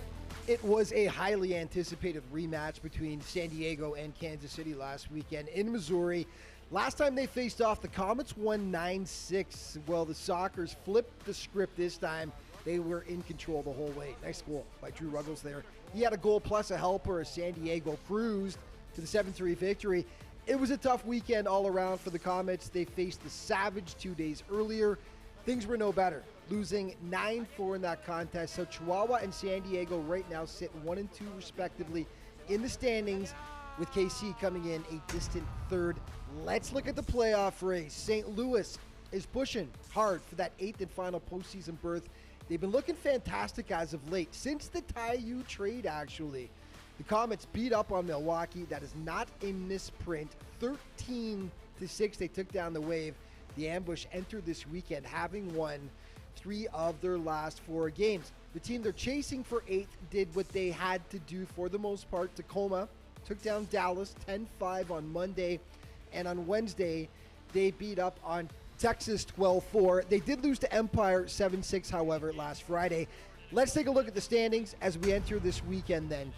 It was a highly anticipated rematch between San Diego and Kansas City last weekend in Missouri. Last time they faced off, the Comets won 9-6. Well, the Sockers flipped the script this time. They were in control the whole way. Nice goal by Drew Ruggles there. He had a goal plus a helper as San Diego cruised to the 7-3 victory. It was a tough weekend all around for the Comets. They faced the Savage 2 days earlier. Things were no better, losing 9-4 in that contest. So Chihuahua and San Diego right now sit 1-2 respectively in the standings, with KC coming in a distant third. Let's look at the playoff race. St. Louis is pushing hard for that 8th and final postseason berth. They've been looking fantastic as of late, since the Taiyu trade actually. The Comets beat up on Milwaukee. That is not a misprint. 13-6, they took down the Wave. The Ambush entered this weekend having won 3 of their last 4 games. The team they're chasing for 8th did what they had to do for the most part. Tacoma took down Dallas 10-5 on Monday, and on Wednesday they beat up on Texas 12-4. They did lose to Empire 7-6, however, last Friday. Let's take a look at the standings as we enter this weekend then.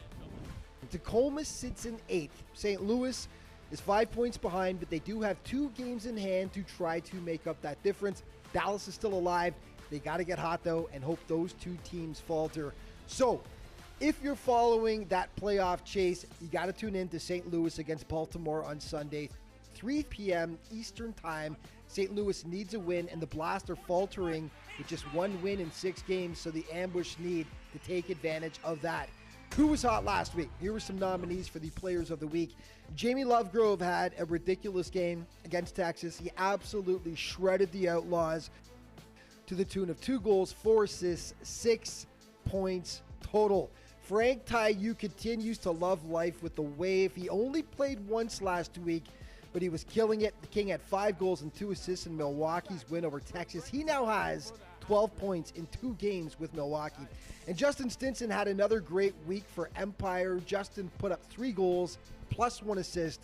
Tacoma sits in 8th. St. Louis is 5 points behind, but they do have 2 games in hand to try to make up that difference. Dallas is still alive. They got to get hot, though, and hope those 2 teams falter. So, if you're following that playoff chase, you got to tune in to St. Louis against Baltimore on Sunday, 3 p.m. Eastern Time. St. Louis needs a win, and the Blast are faltering with just 1 win in 6 games, so the Ambush need to take advantage of that. Who was hot last week? Here were some nominees for the Players of the Week. Jamie Lovegrove had a ridiculous game against Texas. He absolutely shredded the Outlaws to the tune of 2 goals, 4 assists, 6 points total. Frank Taiyu continues to love life with the Wave. He only played once last week, but he was killing it. The King had 5 goals and 2 assists in Milwaukee's win over Texas. He now has 12 points in 2 games with Milwaukee. And Justin Stinson had another great week for Empire. Justin put up 3 goals plus 1 assist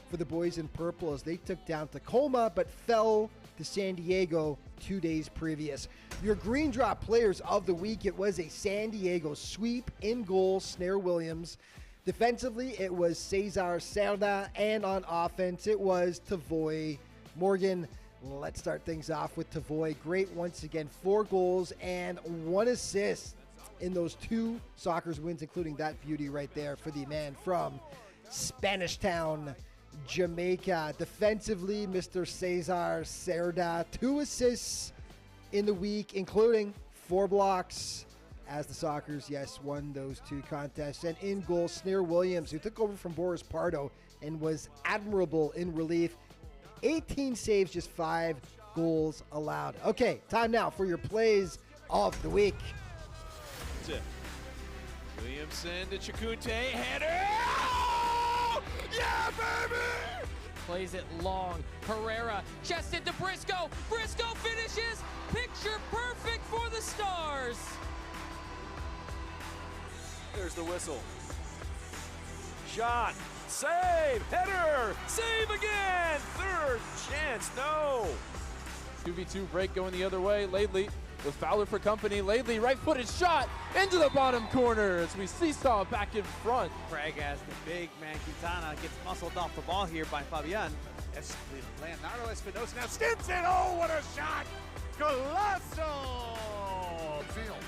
for the boys in purple as they took down Tacoma but fell to San Diego 2 days previous. Your Green Drop Players of the Week, it was a San Diego sweep. In goal, Snare Williams. Defensively, it was Cesar Cerda, and on offense, it was Tavoy Morgan. Let's start things off with Tavoy. Great once again, 4 goals and 1 assist in those 2 Sockers wins, including that beauty right there for the man from Spanish Town, Jamaica. Defensively, Mr. Cesar Cerda, 2 assists in the week, including 4 blocks, as the Sockers, yes, won those 2 contests. And in goal, Snare Williams, who took over from Boris Pardo and was admirable in relief. 18 saves, just 5 goals allowed. Okay, time now for your plays of the week. Tip. Williamson to Chakute, header! Oh! Yeah, baby! Plays it long. Herrera chested to Briscoe. Briscoe finishes. Picture perfect for the Stars. There's the whistle. Shot. Save. Header. Save again. Third chance. No. 2v2 break going the other way. Laidley with Fowler for company. Laidley right-footed shot into the bottom corner as we seesaw back in front. Craig as the big man Quintana gets muscled off the ball here by Fabian. Leonardo Espinosa now Stinson. Oh, what a shot! Colossal! Field.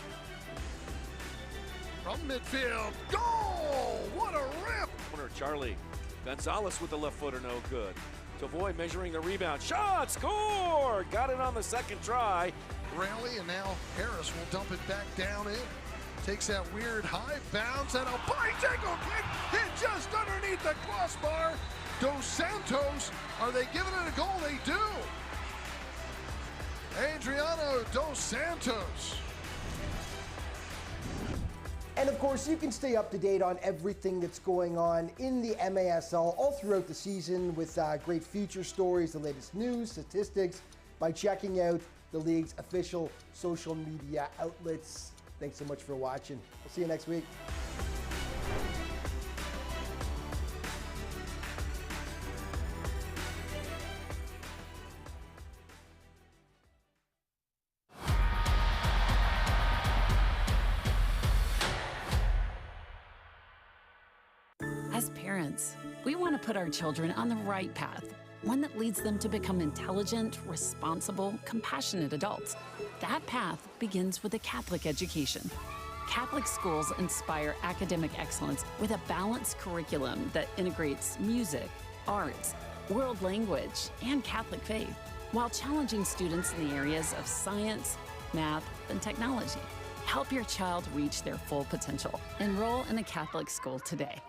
From midfield. Goal! What a rip! Corner Charlie. Gonzalez with the left footer, no good. Savoy measuring the rebound. Shot! Score! Got it on the second try. Rally, and now Harris will dump it back down in. Takes that weird high bounce and a bite ankle kick hit just underneath the crossbar. Dos Santos, are they giving it a goal? They do. Adriano Dos Santos. And of course, you can stay up to date on everything that's going on in the MASL all throughout the season with great feature stories, the latest news, statistics, by checking out the league's official social media outlets. Thanks so much for watching. We'll see you next week. As parents, we want to put our children on the right path, one that leads them to become intelligent, responsible, compassionate adults. That path begins with a Catholic education. Catholic schools inspire academic excellence with a balanced curriculum that integrates music, arts, world language, and Catholic faith, while challenging students in the areas of science, math, and technology. Help your child reach their full potential. Enroll in a Catholic school today.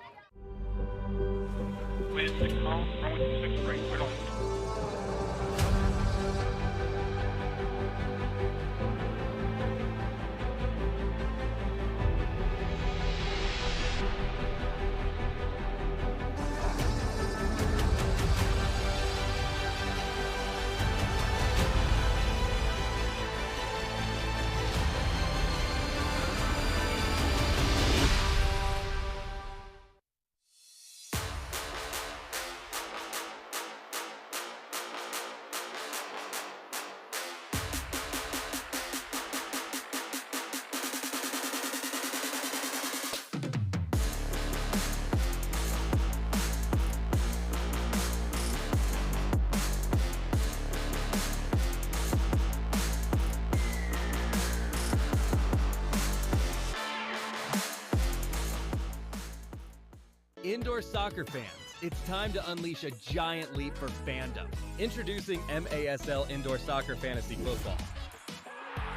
Indoor soccer fans, it's time to unleash a giant leap for fandom. Introducing MASL Indoor Soccer Fantasy Football.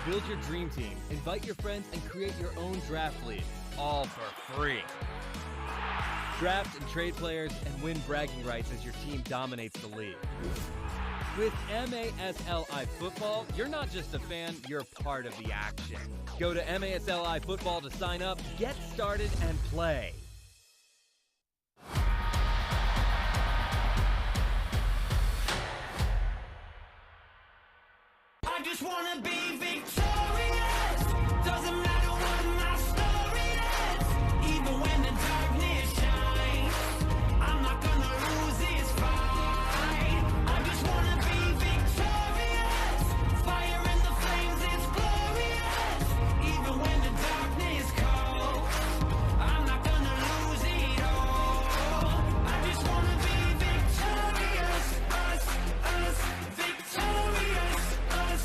Build your dream team, invite your friends, and create your own draft league, all for free. Draft and trade players and win bragging rights as your team dominates the league. With MASLI Football, you're not just a fan, you're part of the action. Go to MASLI Football to sign up, get started, and play. I just wanna be victorious. Doesn't matter what my story is. Even when the darkness shines, I'm not gonna lose this fight. I just wanna be victorious. Fire in the flames, it's glorious. Even when the darkness calls, I'm not gonna lose it all. I just wanna be victorious. Us, victorious. Us,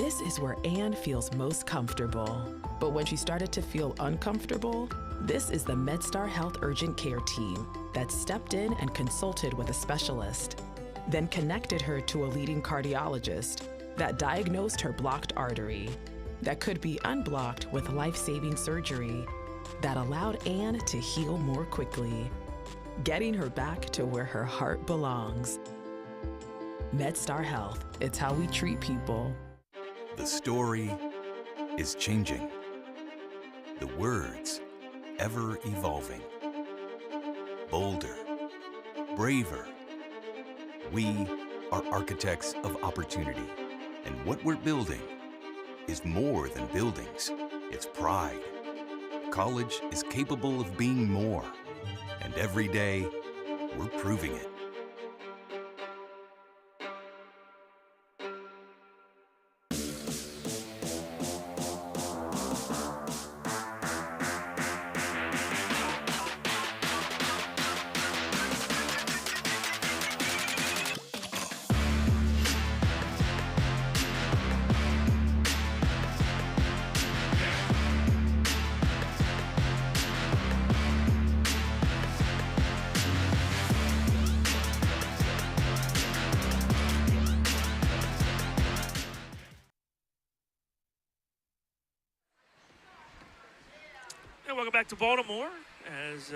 This is where Anne feels most comfortable. But when she started to feel uncomfortable, this is the MedStar Health Urgent Care team that stepped in and consulted with a specialist, then connected her to a leading cardiologist that diagnosed her blocked artery that could be unblocked with life-saving surgery that allowed Anne to heal more quickly, getting her back to where her heart belongs. MedStar Health, it's how we treat people. The story is changing. The words ever evolving. Bolder, braver. We are architects of opportunity, and what we're building is more than buildings. It's pride. College is capable of being more, and every day we're proving it. And welcome back to Baltimore as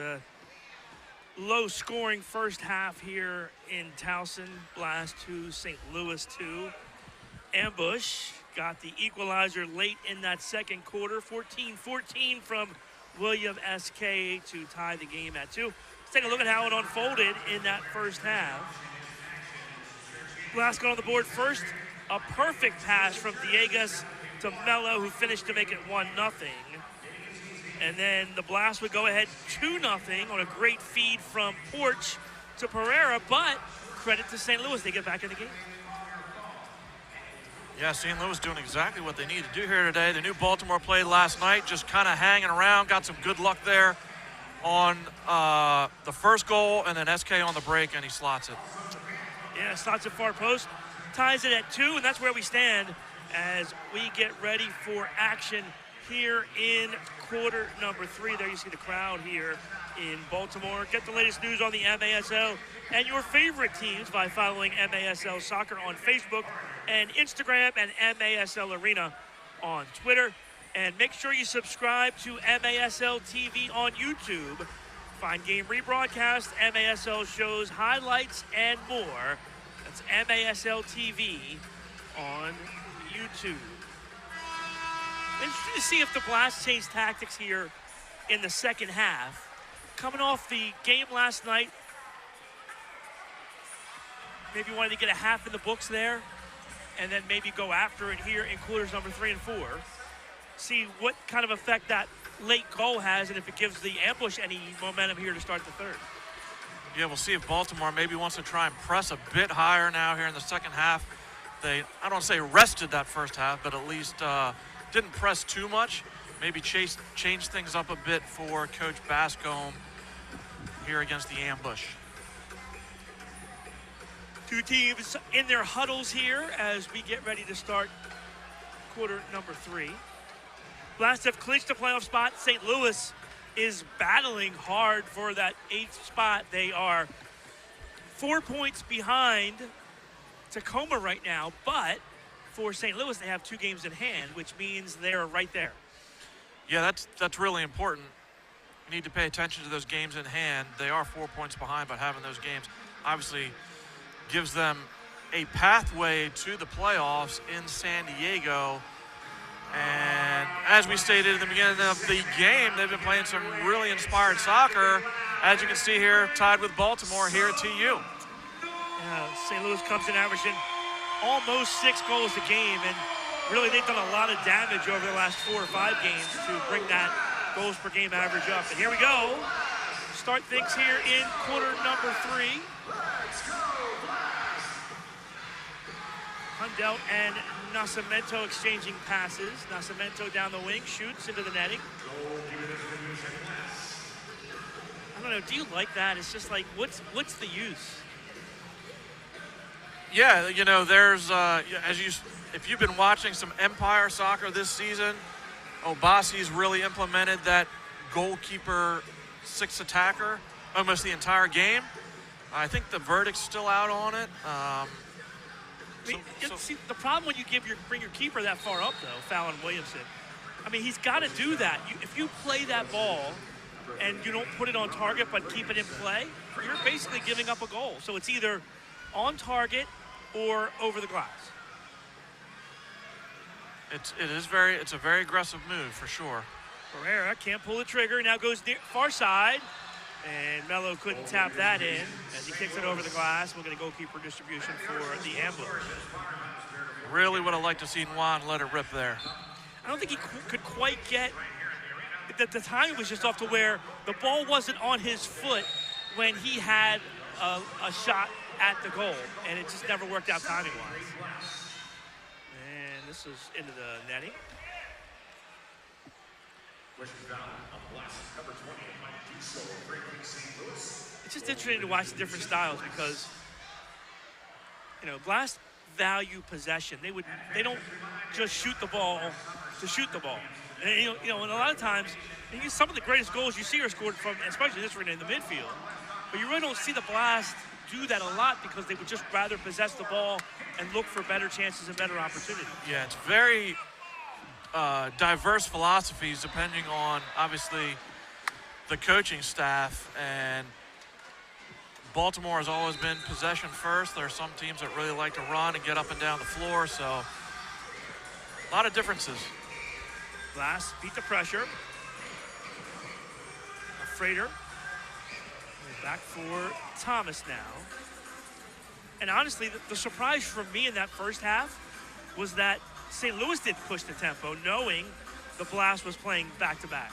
low-scoring first half here in Towson. Blast 2, St. Louis 2. Ambush got the equalizer late in that second quarter. 14-14 from William S.K. to tie the game at 2. Let's take a look at how it unfolded in that first half. Blast got on the board first. A perfect pass from Diegas to Mello, who finished to make it 1-0. And then the Blast would go ahead 2-0 on a great feed from Porch to Pereira, but credit to St. Louis, they get back in the game. Yeah, St. Louis doing exactly what they need to do here today. The new Baltimore played last night, just kind of hanging around, got some good luck there on the first goal, and then SK on the break, and he slots it. Yeah, slots it far post, ties it at 2, and that's where we stand as we get ready for action here in quarter number 3. There you see the crowd here in Baltimore. Get the latest news on the MASL and your favorite teams by following MASL Soccer on Facebook and Instagram, and MASL Arena on Twitter. And make sure you subscribe to MASL TV on YouTube. Find game rebroadcasts, MASL shows, highlights, and more. That's MASL TV on YouTube. Interesting to see if the Blast change tactics here in the second half. Coming off the game last night, maybe wanted to get a half in the books there, and then maybe go after it here in quarters number 3 and 4. See what kind of effect that late goal has, and if it gives the Ambush any momentum here to start the third. Yeah, we'll see if Baltimore maybe wants to try and press a bit higher now here in the second half. They, I don't want to say rested that first half, but at least didn't press too much. Maybe change things up a bit for Coach Bascombe here against the Ambush. Two teams in their huddles here as we get ready to start quarter number 3. Blast have clinched a playoff spot. St. Louis is battling hard for that 8th spot. They are 4 points behind Tacoma right now, but for St. Louis, they have 2 games in hand, which means they're right there. Yeah, that's really important. You need to pay attention to those games in hand. They are 4 points behind, but having those games obviously gives them a pathway to the playoffs in San Diego. And as we stated in the beginning of the game, they've been playing some really inspired soccer. As you can see here, tied with Baltimore here at TU. St. Louis comes in averaging almost 6 goals a game, and really they've done a lot of damage over the last 4 or 5 games to bring that goals per game average up. And here we go. Start things here in quarter number 3. Hundelt and Nascimento exchanging passes. Nascimento down the wing, shoots into the netting. I don't know, do you like that? It's just like, what's the use? Yeah, you know, there's if you've been watching some Empire soccer this season, Obasi's really implemented that goalkeeper 6 attacker almost the entire game. I think the verdict's still out on it. See, the problem when you bring your keeper that far up, though, Fallon Williamson, I mean, he's got to do that. If you play that ball and you don't put it on target but keep it in play, you're basically giving up a goal. So it's either on target or over the glass. It's a very aggressive move for sure. Herrera can't pull the trigger. Now goes far side, and Mello couldn't tap that in as he kicks it over the glass. We'll get a goalkeeper distribution for the ambush. Really would have liked to see Juan let it rip there. I don't think he could quite get. The timing was just off to where the ball wasn't on his foot when he had a shot at the goal, and it just never worked out timing-wise. And this is into the netting. It's just interesting to watch the different styles because, you know, Blast value possession. They don't just shoot the ball to shoot the ball. And, you know, and a lot of times, some of the greatest goals you see are scored from, especially this arena, in the midfield. But you really don't see the Blast do that a lot because they would just rather possess the ball and look for better chances and better opportunities. Yeah, it's very diverse philosophies depending on, obviously, the coaching staff. And Baltimore has always been possession first. There are some teams that really like to run and get up and down the floor, so a lot of differences. Blast beat the pressure. Frater back for Thomas now. And honestly, the surprise for me in that first half was that St. Louis didn't push the tempo, knowing the Blast was playing back-to-back.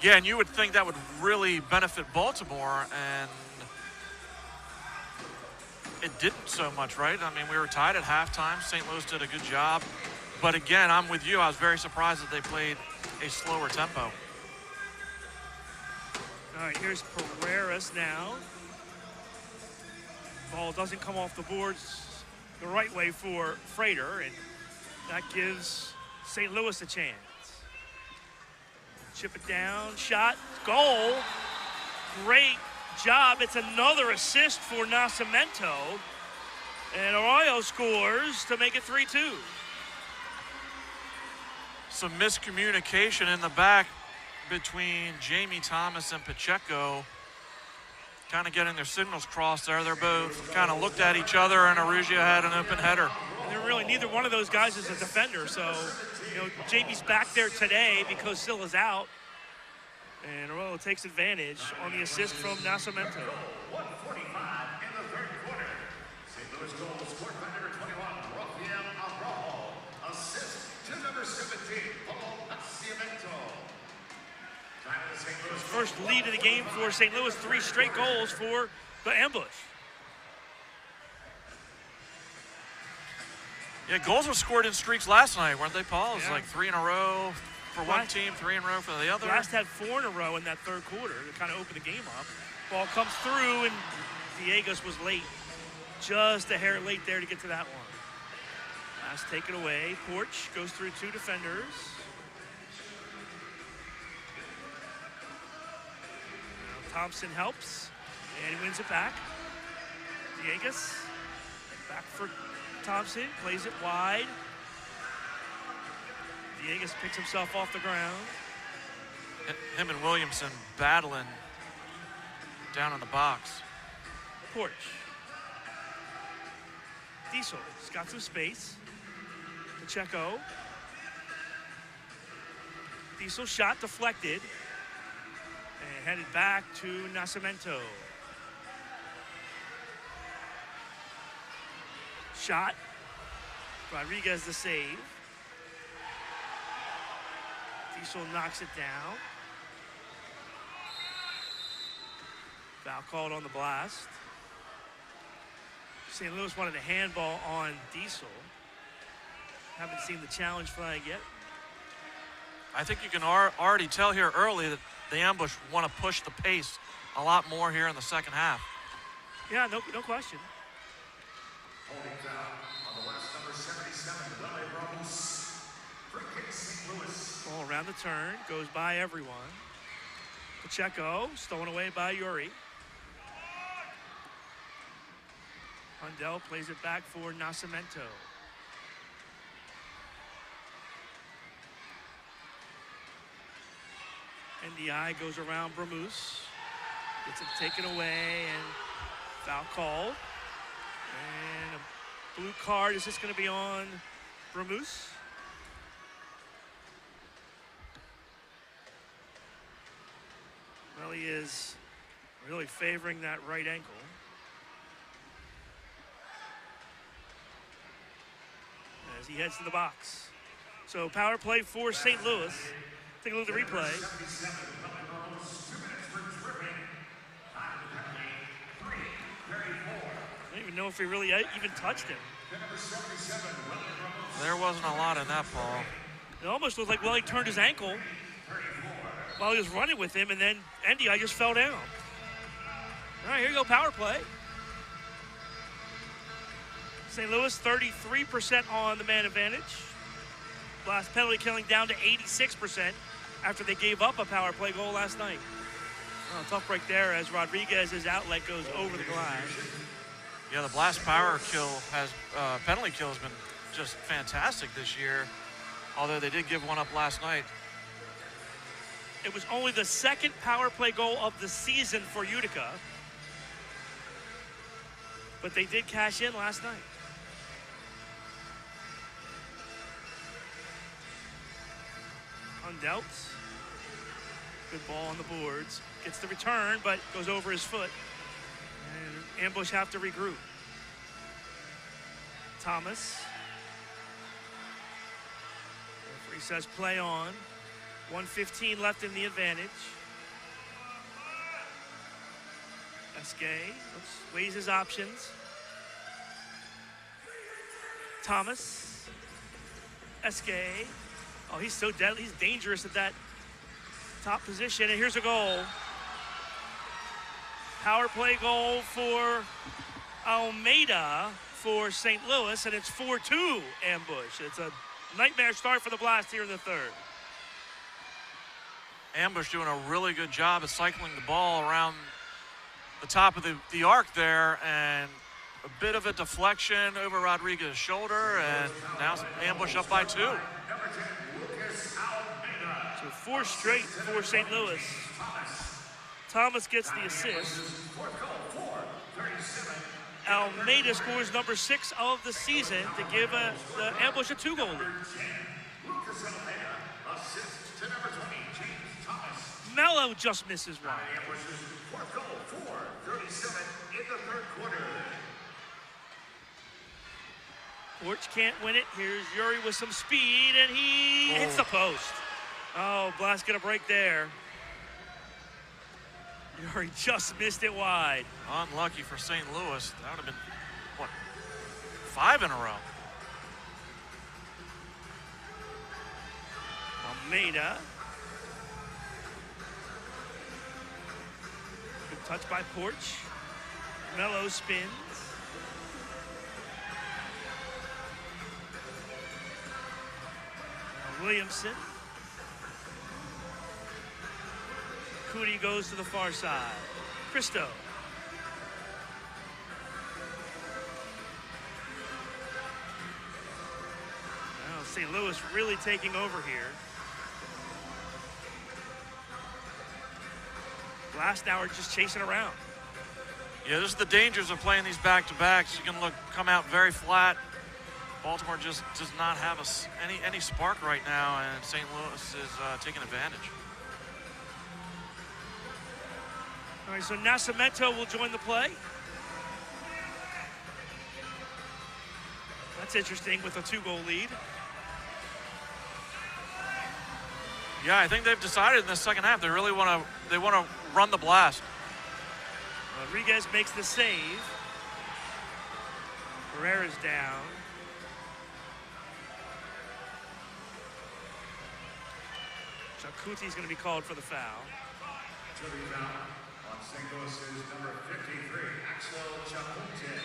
Yeah, and you would think that would really benefit Baltimore, and it didn't so much, right? I mean, we were tied at halftime. St. Louis did a good job. But again, I'm with you. I was very surprised that they played a slower tempo. All right, here's Pereiras now. Ball doesn't come off the boards the right way for Frater, and that gives St. Louis a chance. Chip it down, shot, goal. Great job. It's another assist for Nascimento. And Arroyo scores to make it 3-2. Some miscommunication in the back between Jamie Thomas and Pacheco, kind of getting their signals crossed there. They're both kind of looked at each other, and Arugio had an open header. And they're really, neither one of those guys is a defender, so, you know, Jamie's back there today because Silla's out. And Arroyo takes advantage on the assist from Nascimento. 1:45 in the third quarter. St. Louis goal scored by number 21, Rafael Arroyo. Assist to number 17, Paulo Nascimento. First lead of the game for St. Louis, 3 straight goals for the ambush. Yeah, goals were scored in streaks last night, weren't they, Paul? It was Yeah. like 3 in a row for one team, 3 in a row for the other. Blast had 4 in a row in that third quarter to kind of open the game up. Ball comes through, and Villegas was late. Just a hair late there to get to that one. Blast take it away. Porch goes through 2 defenders. Thompson helps, and he wins it back. Villegas back for Thompson, plays it wide. Villegas picks himself off the ground. Him and Williamson battling down in the box. Porch. Diesel, he's got some space. Pacheco. Diesel shot deflected. And headed back to Nascimento. Shot. Rodriguez the save. Diesel knocks it down. Foul called on the Blast. St. Louis wanted a handball on Diesel. Haven't seen the challenge flag yet. I think you can already tell here early that the ambush want to push the pace a lot more here in the second half. Yeah, no question. Holding foul on the last number 77, Willie Ramos. For St. Louis. Ball around the turn, goes by everyone. Pacheco, stolen away by Yuri. Hundell plays it back for Nascimento. NDI goes around Bramus. Gets it taken away and foul called. And a blue card. Is this going to be on Bramus? Well, he is really favoring that right ankle. As he heads to the box. So power play for St. Louis. Take a look at the replay. I don't even know if he really even touched him. There wasn't a lot in that ball. It almost looked like, well, he turned his ankle while he was running with him, and then NDI just fell down. All right, here you go, power play. St. Louis, 33% on the man advantage. Blast penalty killing down to 86% after they gave up a power play goal last night. Oh, tough break there as Rodriguez's outlet goes over the glass. Yeah, the Blast power kill has, penalty kill has been just fantastic this year, although they did give one up last night. It was only the second power play goal of the season for Utica, but they did cash in last night. Hundelt, good ball on the boards, gets the return, but goes over his foot. And Ambush have to regroup. Thomas. Referee says play on. 1:15 left in the advantage. Esquay weighs his options. Thomas. Esquay. Oh, he's so deadly. He's dangerous at that top position. And here's a goal. Power play goal for Almeida for St. Louis, and it's 4-2 Ambush. It's a nightmare start for the Blast here in the third. Ambush doing a really good job of cycling the ball around the top of the arc there, and a bit of a deflection over Rodriguez's shoulder, and now Ambush up by 2. So 4 straight for St. Louis. Thomas gets the assist. Almeida scores number 6 of the season to give the Ambush a 2-goal lead. Mello just misses one. Porch can't win it. Here's Yuri with some speed, and he hits the post. Oh, Blast get a break there. Yuri just missed it wide. Unlucky for St. Louis. That would have been, what, 5 in a row. Almeida. Good touch by Porch. Mello spins. Now Williamson. Cootie goes to the far side. Cristo. Now St. Louis really taking over here. Blast now are just chasing around. Yeah, this is the dangers of playing these back-to-backs. You can come out very flat. Baltimore just does not have any spark right now, and St. Louis is taking advantage. All right, so Nascimento will join the play. That's interesting with a 2-goal lead. Yeah, I think they've decided in the second half they really want to run the Blast. Rodriguez makes the save. Herrera's down. Chakuti's going to be called for the foul. To rebound on St. Louis's number 53, Axel Chakute.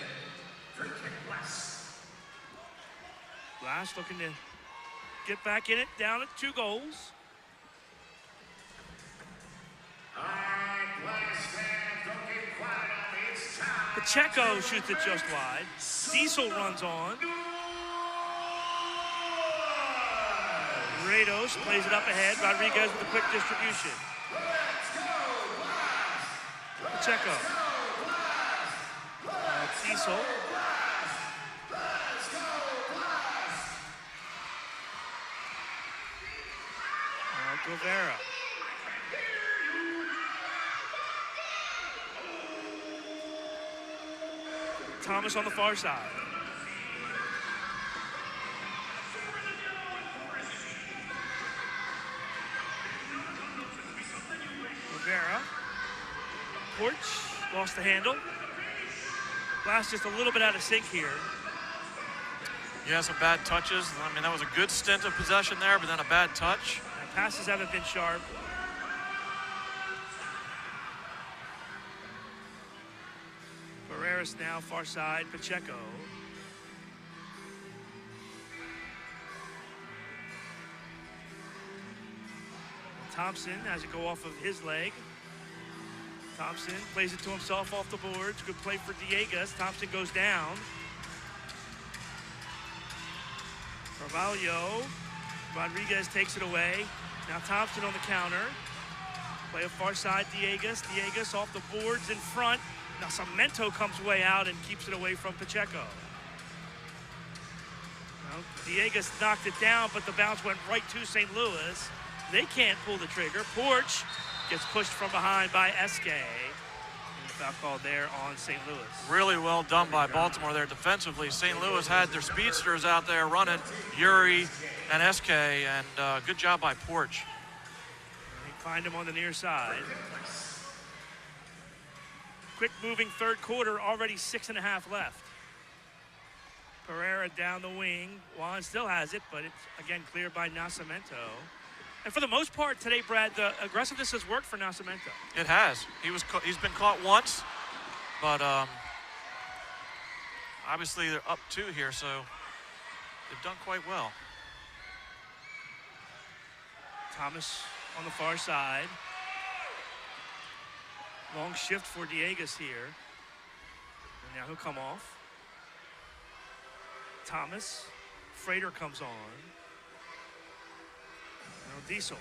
Blast looking to get back in it, down at 2 goals. Pacheco shoots it just wide. Diesel runs on. Rados plays it up ahead. Rodriguez with a quick distribution. Pacheco. Diesel. Guevara. Thomas on the far side. Guevara. Porch lost the handle. Blast just a little bit out of sync here. Yeah, some bad touches. I mean, that was a good stint of possession there, but then a bad touch. Passes haven't been sharp. Barreras now far side, Pacheco. Thompson has it go off of his leg. Thompson plays it to himself off the boards. Good play for Diegas. Thompson goes down. Carvalho. Rodriguez takes it away. Now Thompson on the counter. Play a far side, Diegas. Diegas off the boards in front. Now Cemento comes way out and keeps it away from Pacheco. Well, Diegas knocked it down, but the bounce went right to St. Louis. They can't pull the trigger. Porch gets pushed from behind by Esque. Foul called there on St. Louis. Really well done by Baltimore there defensively. St. Louis had their speedsters out there running, Yuri and SK, and good job by Porch. They find him on the near side. Quick moving third quarter, already 6.5 left. Pereira down the wing. Juan still has it, but it's again cleared by Nascimento. And for the most part today, Brad, the aggressiveness has worked for Nascimento. It has. He's been caught once, but obviously they're up 2 here, so they've done quite well. Thomas on the far side. Long shift for Diegas here. And now he'll come off. Thomas. Frater comes on. Now Diesel.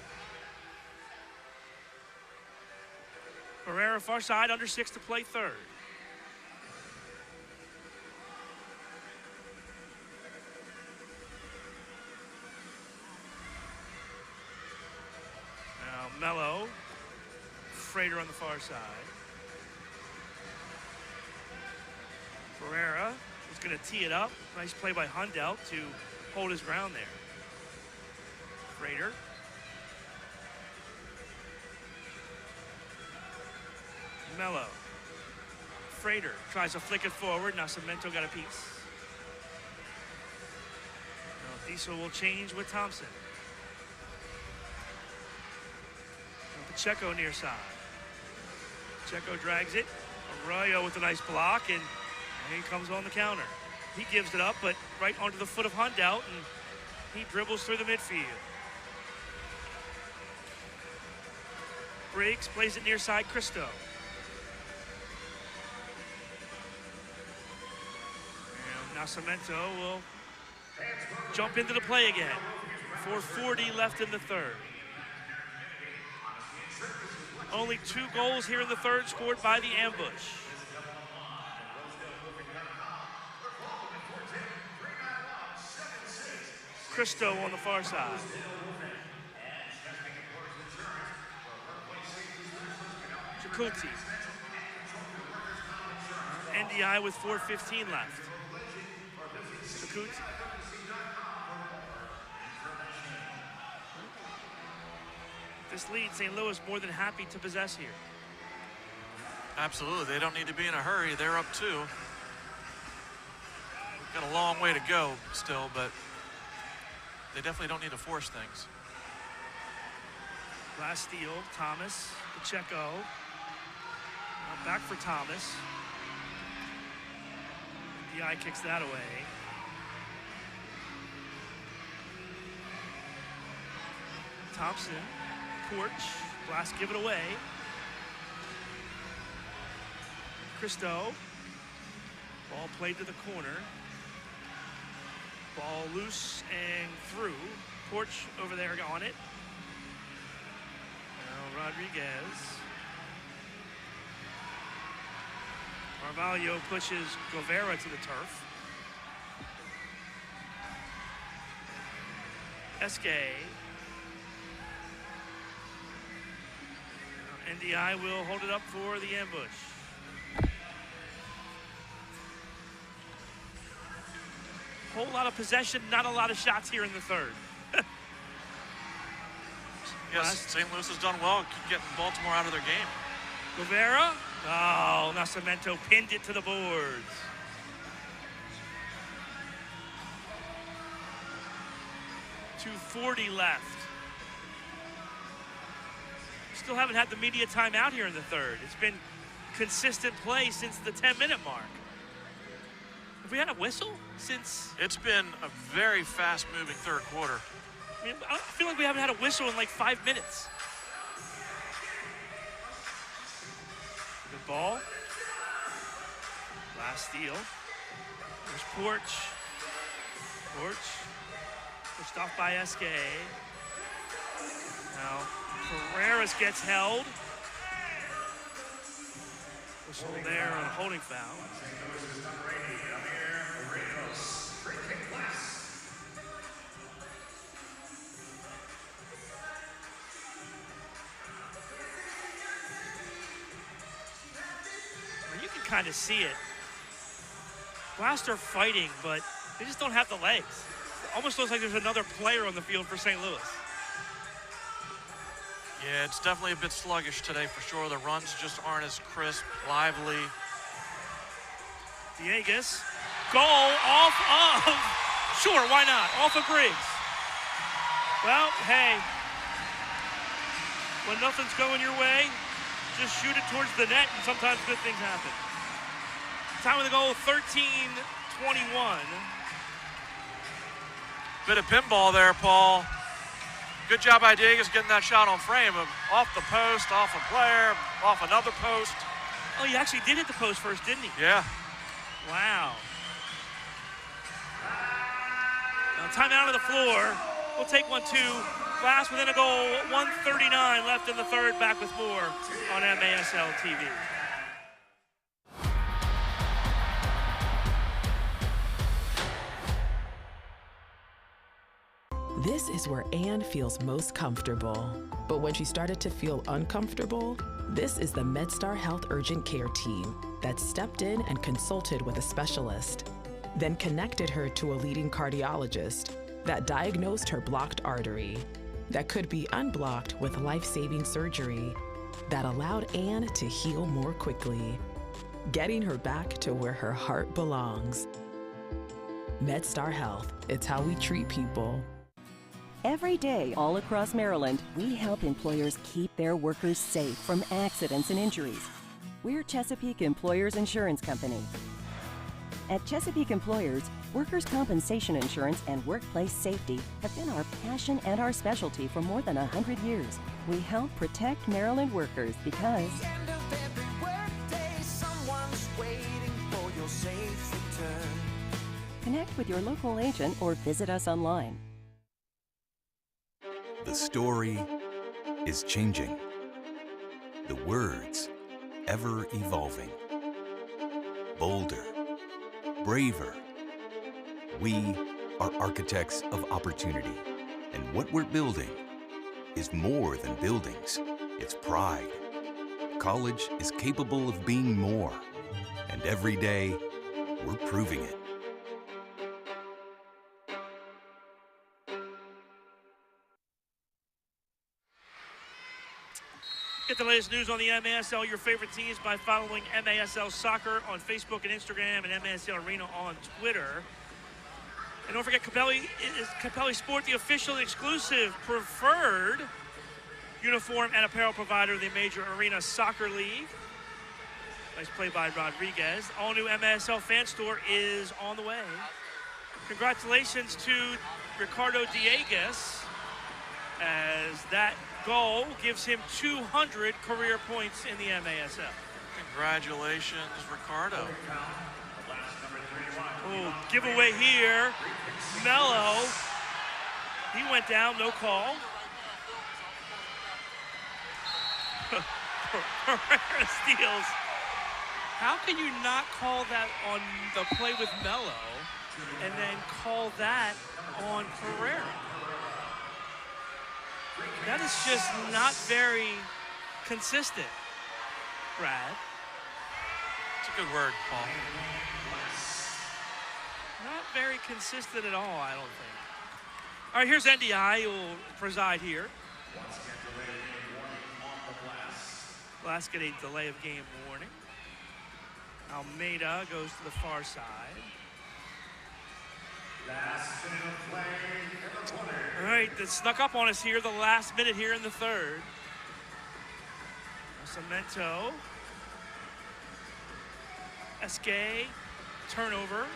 Pereira far side, under 6 to play third. Now Mello. Frater on the far side. Pereira is going to tee it up. Nice play by Hundelt to hold his ground there. Frater. Mello. Frater tries to flick it forward. Now Cemento got a piece. Now Diesel will change with Thompson. Now Pacheco near side. Pacheco drags it. Arroyo with a nice block, and he comes on the counter. He gives it up, but right onto the foot of Hundelt, and he dribbles through the midfield. Briggs plays it near side, Cristo. And now Cemento will jump into the play again. 4:40 left in the third. Only 2 goals here in the third scored by the ambush. Cristo on the far side. Jacuti. NDI with 4:15 left. Jacuti. This lead, St. Louis more than happy to possess here. Absolutely, they don't need to be in a hurry. They're up 2. We've got a long way to go still, but they definitely don't need to force things. Last steal, Thomas, Pacheco. Now back for Thomas. DI kicks that away. Thompson, Porch, Blast give it away. Christo, ball played to the corner. Ball loose and through. Porch over there on it. Now Rodriguez. Carvalho pushes Guevara to the turf. Esque. NDI will hold it up for the ambush. Whole lot of possession, not a lot of shots here in the third. Yes, St. Louis has done well getting Baltimore out of their game. Guevara. Oh, Nascimento pinned it to the boards. .240 left. Still haven't had the media timeout here in the third. It's been consistent play since the 10-minute mark. Have we had a whistle since? It's been a very fast-moving third quarter. I mean, I feel like we haven't had a whistle in like 5 minutes. Good ball. Last steal. There's Porch. Porch. Pushed off by SK. Now, Ferreras gets held. Whistle there on a holding foul. You can kind of see it. Blast are fighting, but they just don't have the legs. It almost looks like there's another player on the field for St. Louis. Yeah, it's definitely a bit sluggish today for sure. The runs just aren't as crisp, lively. Dieguez, goal off of, sure, why not, off of Briggs. Well, hey, when nothing's going your way, just shoot it towards the net and sometimes good things happen. Time of the goal, 13:21. Bit of pinball there, Paul. Good job by Dieguez getting that shot on frame. Off the post, off a player, off another post. Oh, he actually did hit the post first, didn't he? Yeah. Wow. Now, time out of the floor. We'll take 1-2. Blast within a goal. 1:39 left in the third. Back with more on MASL TV. This is where Anne feels most comfortable. But when she started to feel uncomfortable, this is the MedStar Health Urgent Care team that stepped in and consulted with a specialist, then connected her to a leading cardiologist that diagnosed her blocked artery that could be unblocked with life-saving surgery that allowed Anne to heal more quickly, getting her back to where her heart belongs. MedStar Health, it's how we treat people. Every day, all across Maryland, we help employers keep their workers safe from accidents and injuries. We're Chesapeake Employers Insurance Company. At Chesapeake Employers, workers' compensation insurance and workplace safety have been our passion and our specialty for more than 100 years. We help protect Maryland workers because connect with your local agent or visit us online. The story is changing. The words ever evolving. Bolder, braver. We are architects of opportunity, and what we're building is more than buildings. It's pride. College is capable of being more, and every day we're proving it. Get the latest news on the MASL, your favorite teams, by following MASL Soccer on Facebook and Instagram and MASL Arena on Twitter. And don't forget, Capelli Sport, the official, exclusive, preferred uniform and apparel provider of the Major Arena Soccer League. Nice play by Rodriguez. All new MASL fan store is on the way. Congratulations to Ricardo Dieguez, as that goal gives him 200 career points in the MASL. Congratulations, Ricardo. Oh, giveaway here. Mello. He went down, no call. Pereira steals. How can you not call that on the play with Mello and then call that on Pereira? That is just not very consistent, Brad. It's a good word, Paul. Not very consistent at all, I don't think. All right, here's NDI, who will preside here. Blast get a delay of game warning. Almeida goes to the far side. All right, that snuck up on us here the last minute here in the third. Cemento. Esque, turnover.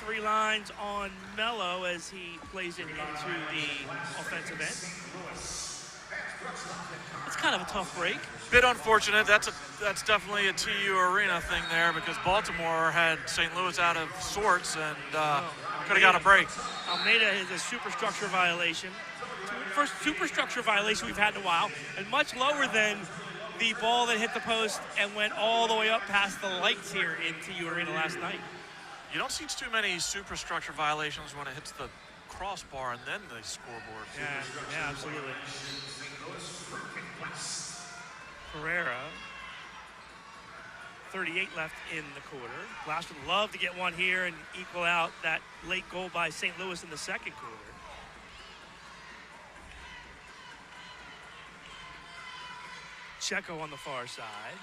3 lines on Mello as he plays it into the offensive end. It's kind of a tough break. Bit unfortunate. That's definitely a TU Arena thing there, because Baltimore had St. Louis out of sorts and could have got a break. Almeida is a superstructure violation. First superstructure violation we've had in a while, and much lower than the ball that hit the post and went all the way up past the lights here in TU Arena last night. You don't see too many superstructure violations when it hits the crossbar and then the scoreboard. Yeah, absolutely. Pereira, 38 left in the quarter. Blast would love to get one here and equal out that late goal by St. Louis in the second quarter. Checo on the far side.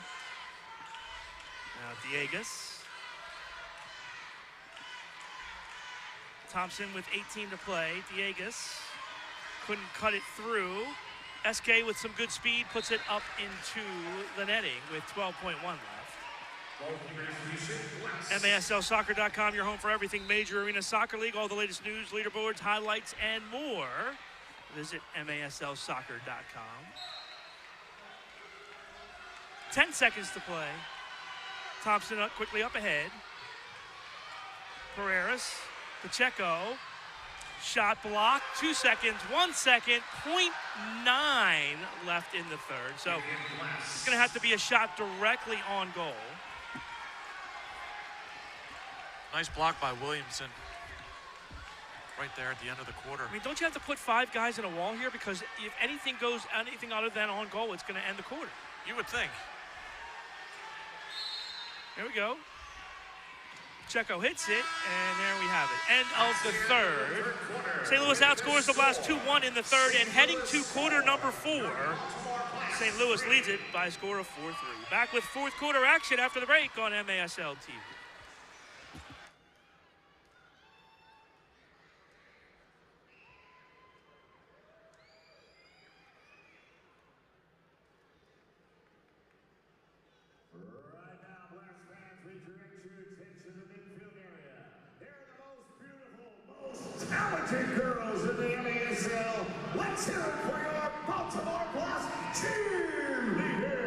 Now Dieguez. Thompson with 18 to play. Dieguez couldn't cut it through. SK with some good speed puts it up into the netting with 12.1 left. MASLsoccer.com, your home for everything Major Arena Soccer League. All the latest news, leaderboards, highlights, and more. Visit MASLsoccer.com. 10 seconds to play. Thompson quickly up ahead. Pereiras, Pacheco. Shot blocked, 2 seconds, 1 second, 0.9 left in the third. So it's going to have to be a shot directly on goal. Nice block by Williamson right there at the end of the quarter. I mean, don't you have to put 5 guys in a wall here? Because if anything goes anything other than on goal, it's going to end the quarter. You would think. Here we go. Checo hits it, and there we have it. End of the third. St. Louis outscores the Blast 2-1 in the third, and heading to quarter number 4, St. Louis leads it by a score of 4-3. Back with fourth quarter action after the break on MASL TV. Talented girls in the MASL, let's hear it for your Baltimore Blast cheerleaders.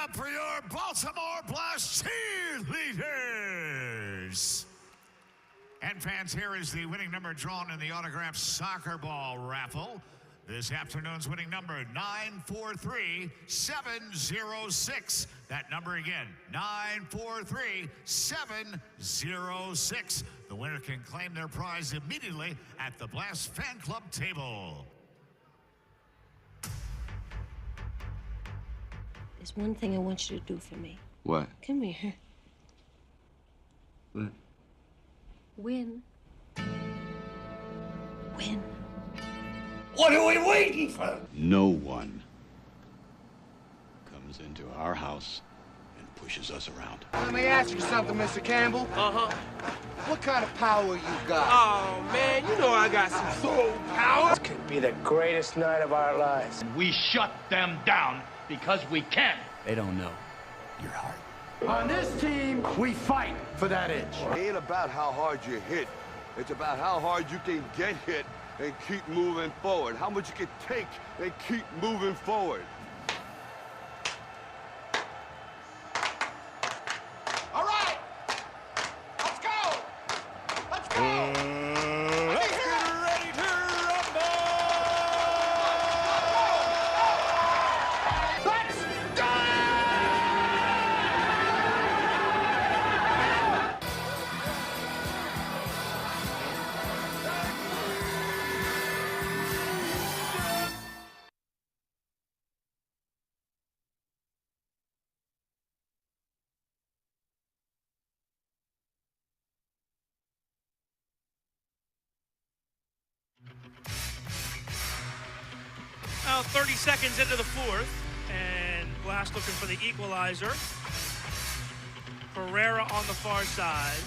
up for your Baltimore Blast cheerleaders. And fans, here is the winning number drawn in the autographed soccer ball raffle. This afternoon's winning number, 943706. That number again, 943706. The winner can claim their prize immediately at the Blast Fan Club table. There's one thing I want you to do for me. What? Come here. What? Win. Win. What are we waiting for? No one comes into our house and pushes us around. Let me ask you something, Mr. Campbell. Uh-huh. What kind of power you got? Oh, man, you know I got some soul power. This could be the greatest night of our lives. We shut them down because we can. They don't know your heart. On this team, we fight for that edge. It ain't about how hard you hit. It's about how hard you can get hit and keep moving forward. How much you can take and keep moving forward. All right, let's go. Let's go. Let's get ready to rumble. Let's go. Now 30 seconds into the fourth, and Blast looking for the equalizer. Pereira on the far side.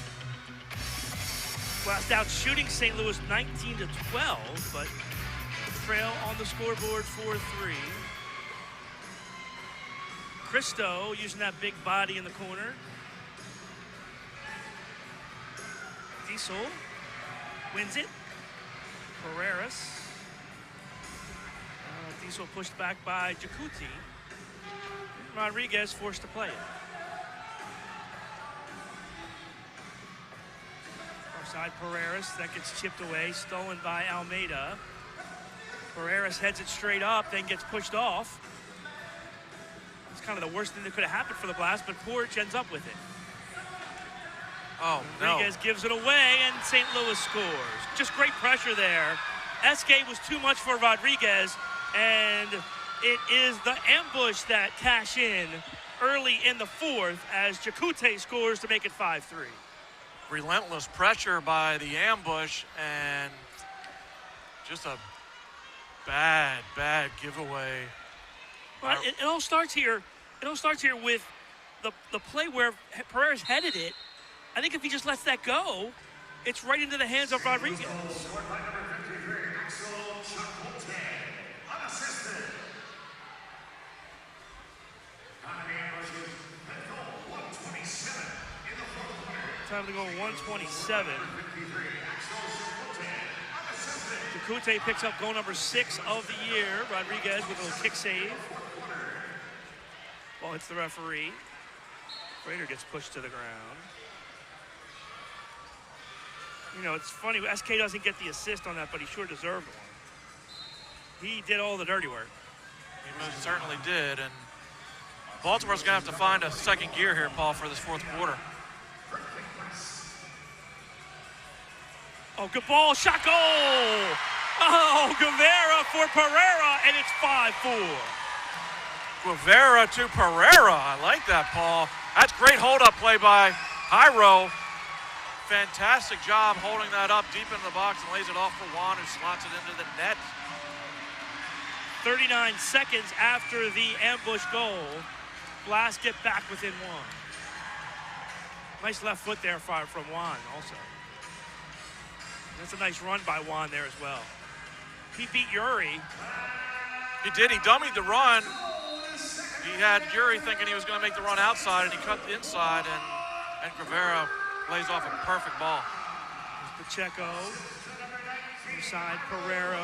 Blast out shooting St. Louis 19-12, but trail on the scoreboard 4-3. Cristo using that big body in the corner. Diesel wins it. Pereiras. Diesel pushed back by Jacuti. Rodriguez forced to play it. Far side Pereiras, that gets chipped away, stolen by Almeida. Pereiras heads it straight up, then gets pushed off. It's kind of the worst thing that could have happened for the Blast, but Porch ends up with it. Oh, no. Rodriguez gives it away, and St. Louis scores. Just great pressure there. SK was too much for Rodriguez, and it is the ambush that cash in early in the fourth as Jacuti scores to make it 5-3. Relentless pressure by the ambush and just a bad giveaway. Well, it all starts here. It all starts here with the play where Pereira's headed it. I think if he just lets that go, it's right into the hands of Rodriguez. Time to go 127. Jacuti picks up goal number 6 of the year. Rodriguez with a little kick save. Ball hits the referee. Raider gets pushed to the ground. You know, it's funny, SK doesn't get the assist on that, but he sure deserved one. He did all the dirty work. He most certainly did, and Baltimore's going to have to find a second gear here, Paul, for this fourth quarter. Oh, good ball, shot goal! Oh, Guevara for Pereira, and it's 5-4. Guevara to Pereira. I like that, Paul. That's great hold-up play by Jairo. Fantastic job holding that up deep into the box and lays it off for Juan, who slots it into the net. 39 seconds after the ambush goal, Blast get back within one. Nice left foot there from Juan also. That's a nice run by Juan there as well. He beat Yuri. He did. He dummied the run. He had Yuri thinking he was going to make the run outside, and he cut the inside, and Guevara lays off a perfect ball. Pacheco. side, Pereira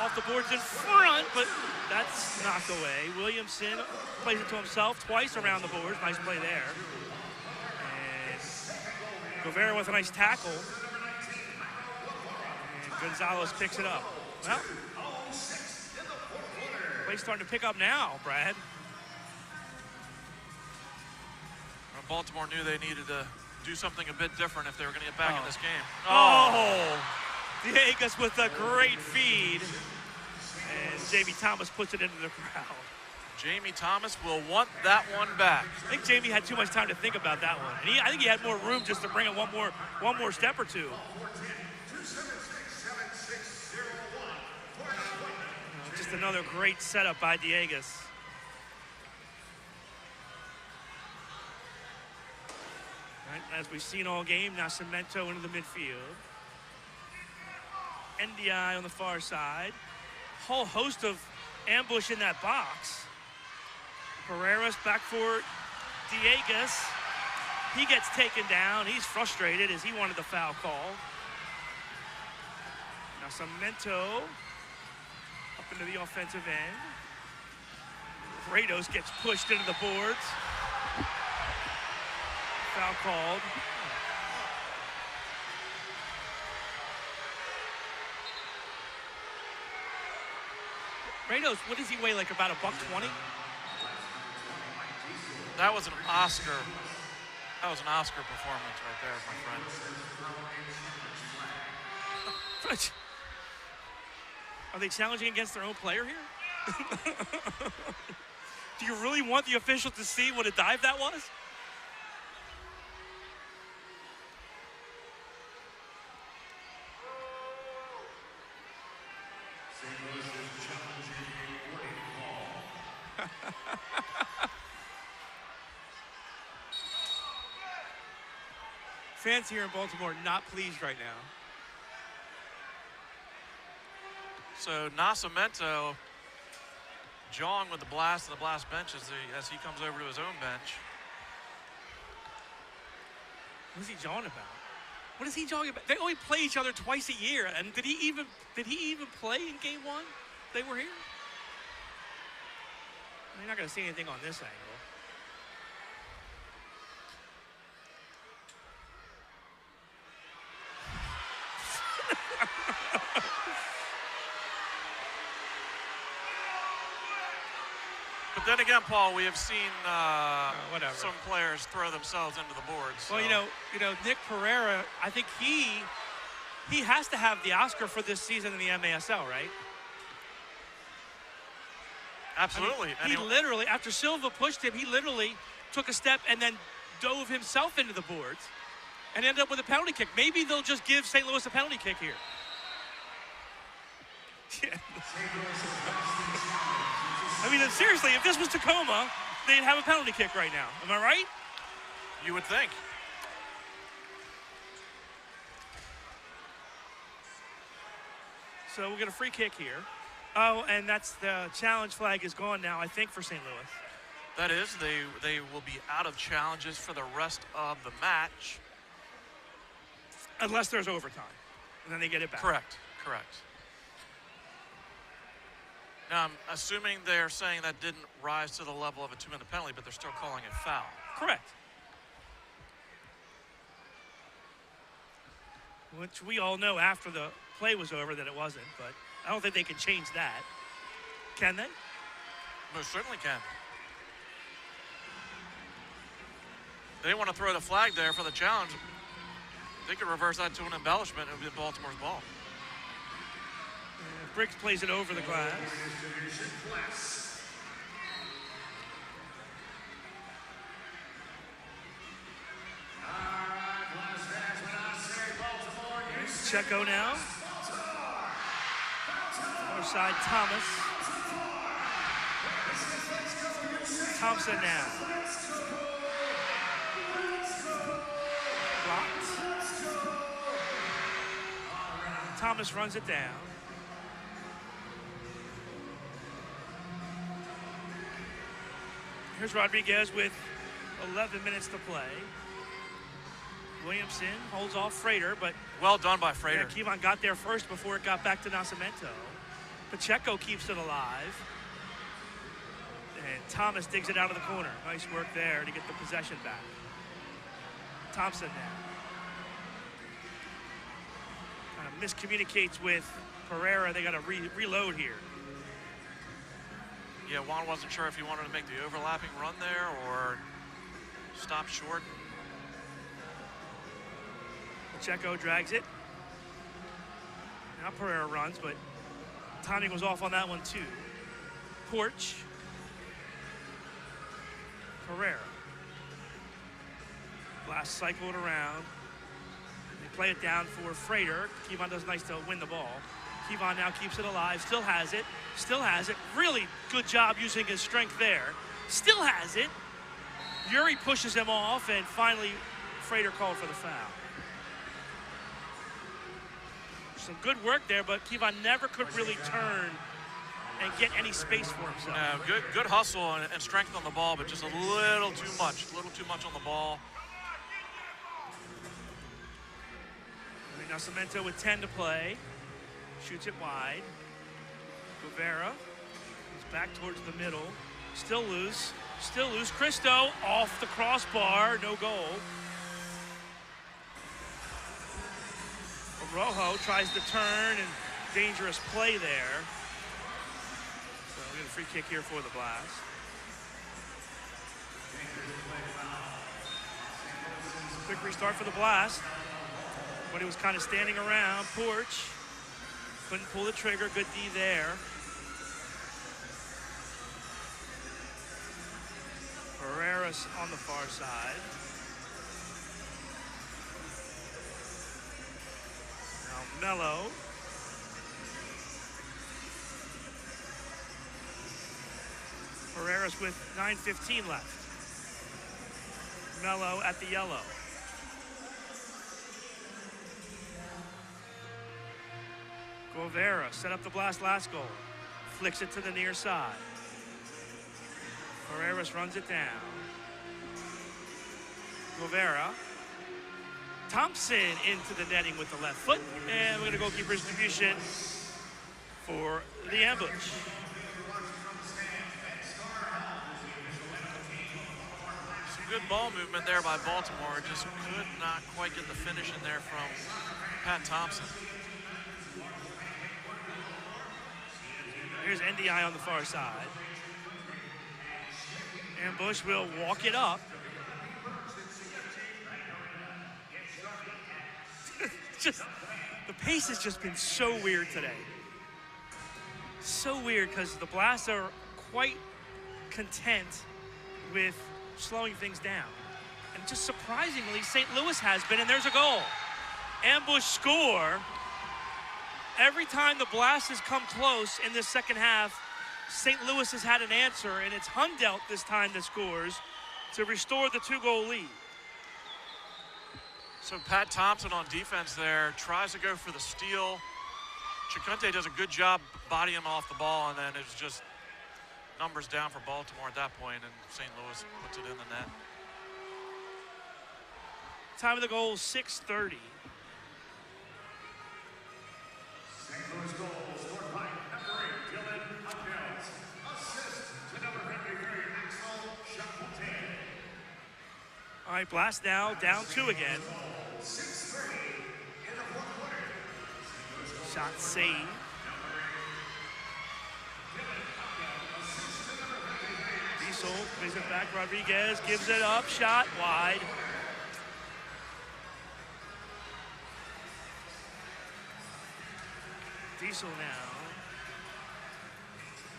off the boards in front, but that's knocked away. Williamson plays it to himself twice around the boards. Nice play there. And Guevara with a nice tackle. And Gonzalez picks it up. Well, play's starting to pick up now, Brad. Well, Baltimore knew they needed to do something a bit different if they were going to get back in this game. Oh! Diegas with a great feed. And Jamie Thomas puts it into the crowd. Jamie Thomas will want that one back. I think Jamie had too much time to think about that one. And I think he had more room just to bring it one more step or two. Just another great setup by Diegas. Right, as we've seen all game, now Cemento into the midfield. NDI on the far side. Whole host of ambush in that box. Pereira's back for Diegas. He gets taken down. He's frustrated as he wanted the foul call. Now Cemento up into the offensive end. Kratos gets pushed into the boards. Foul called. Kratos, what does he weigh, like about $120? That was an Oscar. That was an Oscar performance right there, my friend. Are they challenging against their own player here? Do you really want the official to see what a dive that was? Fans here in Baltimore not pleased right now. So Nascimento jawing with the Blast and the Blast bench as he comes over to his own bench. What's he jawing about? What is he jawing about? They only play each other twice a year, and did he even play in game one? They were here. You're not going to see anything on this angle. But then again, Paul, we have seen some players throw themselves into the boards. So. Well, you know, Nick Pereira, I think he has to have the Oscar for this season in the MASL, right? Absolutely. I mean, he literally, after Silva pushed him, he literally took a step and then dove himself into the boards and ended up with a penalty kick. Maybe they'll just give St. Louis a penalty kick here. Yeah. I mean, seriously, if this was Tacoma, they'd have a penalty kick right now. Am I right? You would think. So we'll get a free kick here. Oh, and that's the challenge flag is gone now, I think, for St. Louis. That is, they will be out of challenges for the rest of the match. Unless there's overtime, and then they get it back. Correct. Now, I'm assuming they're saying that didn't rise to the level of a 2-minute penalty, but they're still calling it foul. Correct. Which we all know after the play was over that it wasn't, but I don't think they can change that. Can they? Most certainly can. They want to throw the flag there for the challenge. They could reverse that to an embellishment. It would be Baltimore's ball. Briggs plays it over the glass. Checo now. Other side, Thomas. Thompson now. Blocked. Thomas runs it down. Here's Rodriguez with 11 minutes to play. Williamson holds off Frater, but well done by Frater. Yeah, Kevon got there first before it got back to Nascimento. Pacheco keeps it alive. And Thomas digs it out of the corner. Nice work there to get the possession back. Thompson now. Kind of miscommunicates with Pereira. They got to reload here. Yeah, Juan wasn't sure if he wanted to make the overlapping run there or stop short. Pacheco drags it. Now Pereira runs, but timing was off on that one too. Porch. Pereira. Blast cycled around. They play it down for Frater. Kevon does nice to win the ball. Kevon now keeps it alive, still has it. Still has it. Really good job using his strength there. Still has it. Yuri pushes him off, and finally Frater called for the foul. Some good work there, but Kevon never could really turn and get any space for himself. No, good hustle and strength on the ball, but just a little too much on the ball. Now Cemento with 10 to play. Shoots it wide. Guevara is back towards the middle. Still loose. Cristo off the crossbar. No goal. Rojo tries to turn, and dangerous play there. So we get a free kick here for the Blast. Quick restart for the Blast. But he was kind of standing around. Porch couldn't pull the trigger. Good D there. Pereira's on the far side. Now Mello. Pereira's with 9:15 left. Mello at the yellow. Guevara set up the Blast last goal. Flicks it to the near side. Pereira runs it down. Guevara. Thompson into the netting with the left foot. And we're going to goalkeeper distribution for the ambush. Some good ball movement there by Baltimore. Just could not quite get the finish in there from Pat Thompson. Here's NDI on the far side. Ambush will walk it up. Just the pace has just been so weird today. So weird because the Blast are quite content with slowing things down. And just surprisingly, St. Louis has been, and there's a goal. Ambush score. Every time the Blast has come close in this second half, St. Louis has had an answer, and it's Hundelt this time that scores to restore the 2-goal lead. So Pat Thompson on defense there tries to go for the steal. Chicunte does a good job bodying him off the ball, and then it's just numbers down for Baltimore at that point, and St. Louis puts it in the net. Time of the goal, 6:30. St. Louis goal scored by number 8, Dylan Hundelt. Assist to number 53, Axel Chicunte. All right, Blast now down 2 again. 6:30 in the fourth quarter. Shot save. Diesel brings it back. Rodriguez gives it up. Shot wide. Diesel now.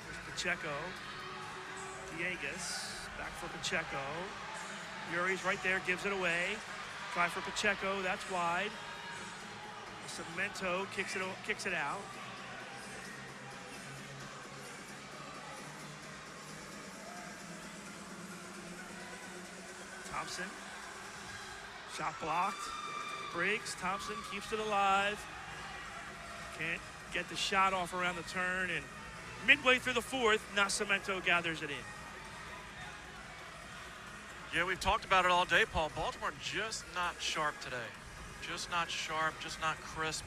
There's Pacheco. Diegas. Back for Pacheco. Yuri's right there, gives it away. Try for Pacheco, that's wide. Cemento kicks it out. Thompson. Shot blocked. Briggs. Thompson keeps it alive. Can't get the shot off around the turn, and midway through the fourth, Nascimento gathers it in. Yeah, we've talked about it all day, Paul. Baltimore just not sharp today. Just not sharp, just not crisp.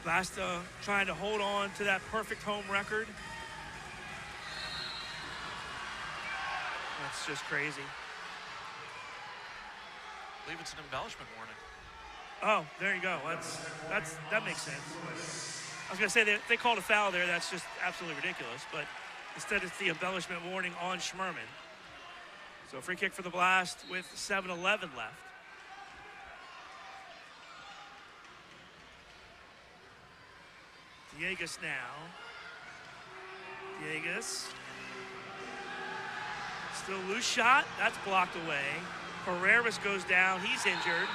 Blast trying to hold on to that perfect home record. That's just crazy. I believe it's an embellishment warning. Oh, there you go. That makes sense. I was gonna say they called a foul there. That's just absolutely ridiculous. But instead, it's the embellishment warning on Schmerman. So free kick for the Blast with 7:11 left. Diegas now. Diegas. Still loose shot. That's blocked away. Pereiras goes down. He's injured.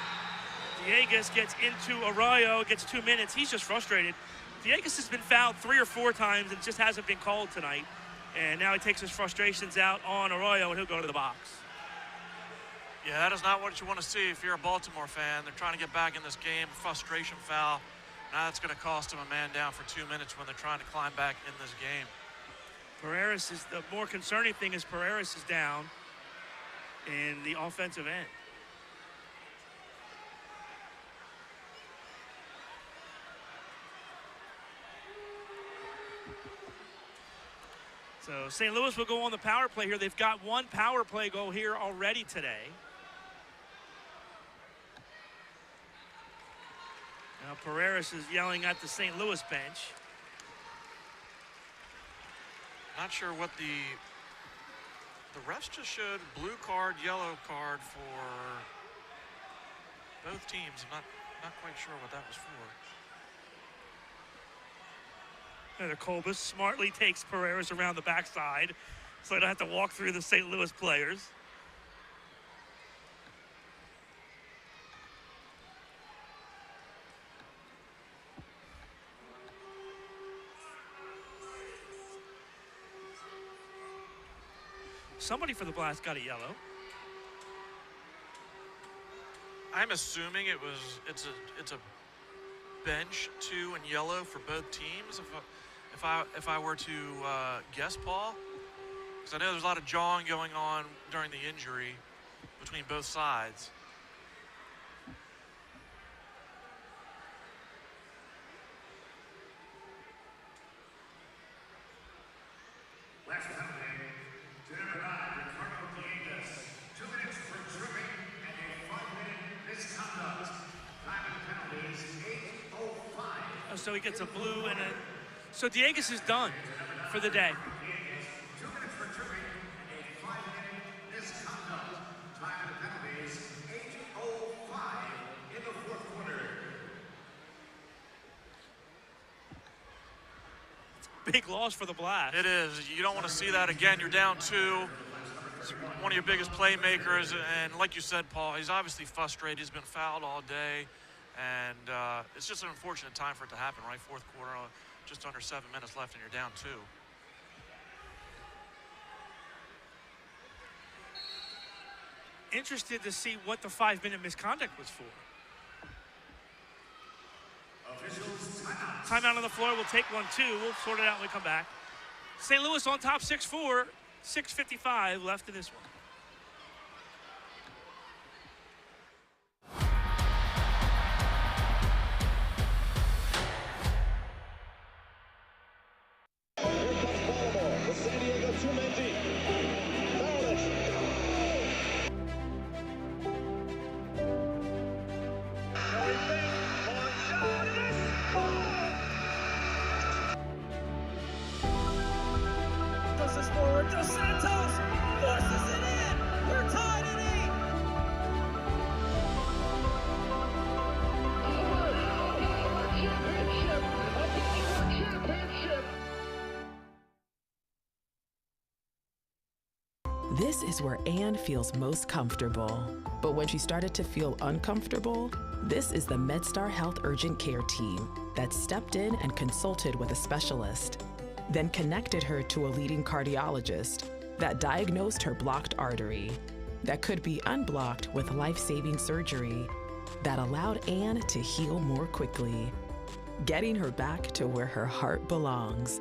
Diegas gets into Arroyo. Gets 2 minutes. He's just frustrated. Diegas has been fouled 3 or 4 times and just hasn't been called tonight. And now he takes his frustrations out on Arroyo, and he'll go to the box. Yeah, that is not what you want to see if you're a Baltimore fan. They're trying to get back in this game. Frustration foul. Now that's going to cost them a man down for 2 minutes when they're trying to climb back in this game. Pereiras is the more concerning thing is Pereiras is down in the offensive end. So St. Louis will go on the power play here. They've got 1 power play goal here already today. Now Pereiras is yelling at the St. Louis bench. Not sure what the refs just showed blue card, yellow card for both teams. I'm not quite sure what that was for. And Colbus smartly takes Pereiras around the backside so they don't have to walk through the St. Louis players. Somebody for the Blast got a yellow. I'm assuming it's a bench 2 and yellow for both teams. If I were to guess, Paul, because I know there's a lot of jawing going on during the injury between both sides. Last penalty to number 9, Ricardo Diegas. 2 minutes for tripping and a 5-minute misconduct. Time and penalties 8:05. Oh, so he gets a blue and a... So Diegas is done for the day. 2 minutes for tripping and a 5-minute misconduct. Time and penalties 8:05 in the 4th quarter. Big loss for the Blast. It is. You don't want to see that again. You're down 2. It's one of your biggest playmakers, and like you said, Paul, he's obviously frustrated. He's been fouled all day, and it's just an unfortunate time for it to happen, right? 4th quarter, just under 7 minutes left, and you're down 2. Interested to see what the 5-minute misconduct was for. Timeout on the floor. We'll take 1, 2. We'll sort it out when we come back. St. Louis on top 6-4. 6:55 left in this one. This is forward. Dos Santos forces it in. We're tied at 8. This is where Anne feels most comfortable. But when she started to feel uncomfortable, this is the MedStar Health Urgent Care team that stepped in and consulted with a specialist, then connected her to a leading cardiologist that diagnosed her blocked artery that could be unblocked with life-saving surgery that allowed Anne to heal more quickly, getting her back to where her heart belongs.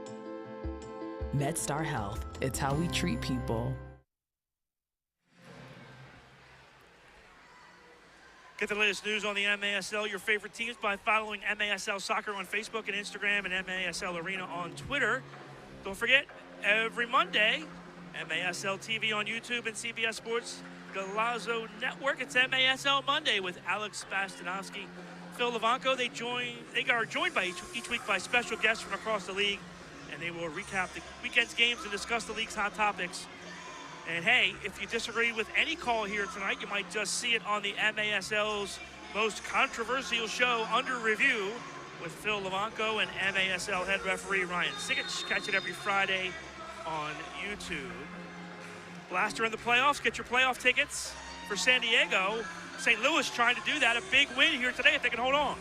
MedStar Health. It's how we treat people. Get the latest news on the MASL, your favorite teams, by following MASL Soccer on Facebook and Instagram and MASL Arena on Twitter. Don't forget, every Monday, MASL TV on YouTube and CBS Sports Golazo Network. It's MASL Monday with Alex Bastianowski, Phil Levanko. They are joined by each week by special guests from across the league, and they will recap the weekend's games and discuss the league's hot topics. And hey, if you disagree with any call here tonight, you might just see it on the MASL's most controversial show, Under Review, with Phil Levanko and MASL head referee Ryan Sikic. Catch it every Friday on YouTube. Blaster in the playoffs. Get your playoff tickets for San Diego. St. Louis trying to do that. A big win here today if they can hold on.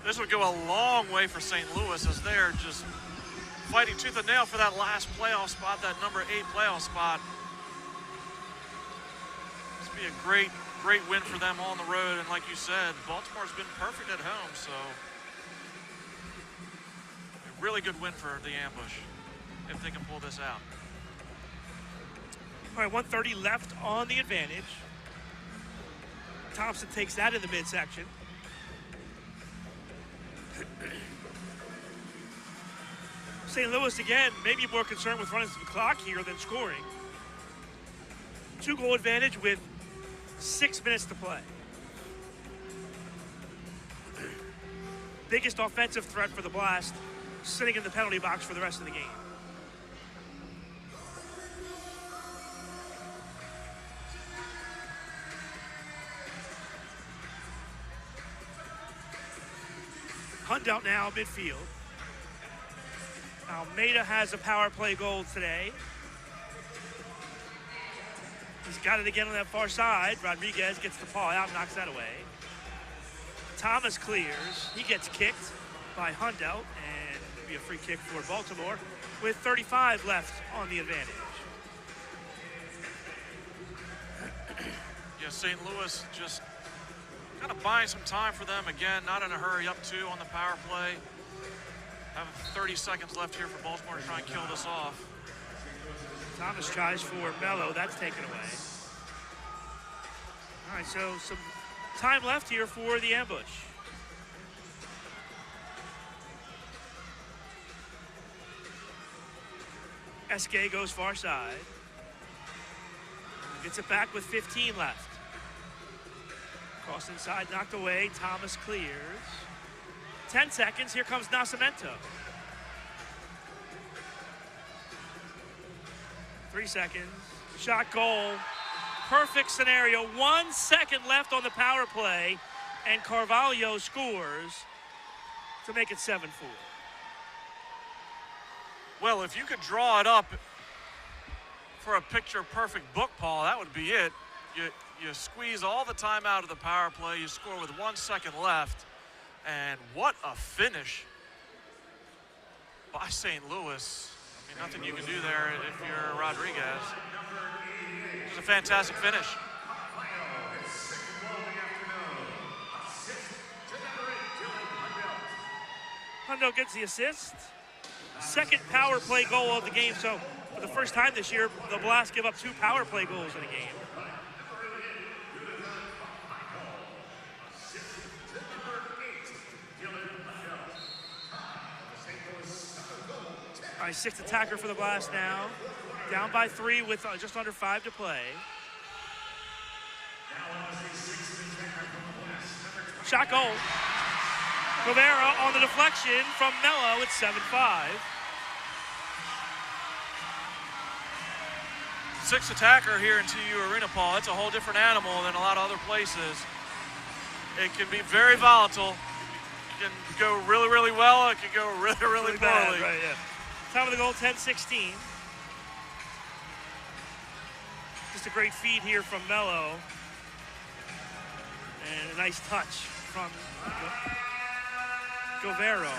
This would go a long way for St. Louis as they're just fighting tooth and nail for that last playoff spot, that number 8 playoff spot. This would be a great win for them on the road. And like you said, Baltimore's been perfect at home, so a really good win for the Ambush if they can pull this out. All right, 1:30 left on the advantage. Thompson takes that in the midsection. St. Louis, again, maybe more concerned with running the clock here than scoring. 2-goal advantage with 6 minutes to play. Biggest offensive threat for the Blast, sitting in the penalty box for the rest of the game. Hunt out now, midfield. Almeida has a power play goal today. He's got it again on that far side. Rodriguez gets the paw out, knocks that away. Thomas clears. He gets kicked by Hundelt, and it'll be a free kick for Baltimore with 35 left on the advantage. Yeah, St. Louis just kind of buying some time for them again, not in a hurry, up 2 on the power play. Have 30 seconds left here for Baltimore to try and kill this off. Thomas tries for Mello, that's taken away. All right, so some time left here for the Ambush. Esque goes far side. Gets it back with 15 left. Cross inside, knocked away. Thomas clears. 10 seconds, here comes Nascimento. 3 seconds, shot, goal. Perfect scenario, 1 second left on the power play, and Carvalho scores to make it 7-4. Well, if you could draw it up for a picture-perfect book, Paul, that would be it. You squeeze all the time out of the power play, you score with 1 second left, and what a finish by St. Louis. I mean, nothing you can do there if you're Rodriguez. It's a fantastic finish. Hundo gets the assist. Second power play goal of the game. So for the first time this year, the Blast give up 2 power play goals in a game. All right, 6th attacker for the Blast now. Down by 3 with just under 5 to play. Shot, goal. Rivera on the deflection from Mello. It's 7-5. 6th attacker here in SECU Arena, Paul. It's a whole different animal than a lot of other places. It can be very volatile. It can go really, really well. It can go really, really poorly. Right, yeah. Time of the goal, 10-16. Just a great feed here from Mello. And a nice touch from Govero.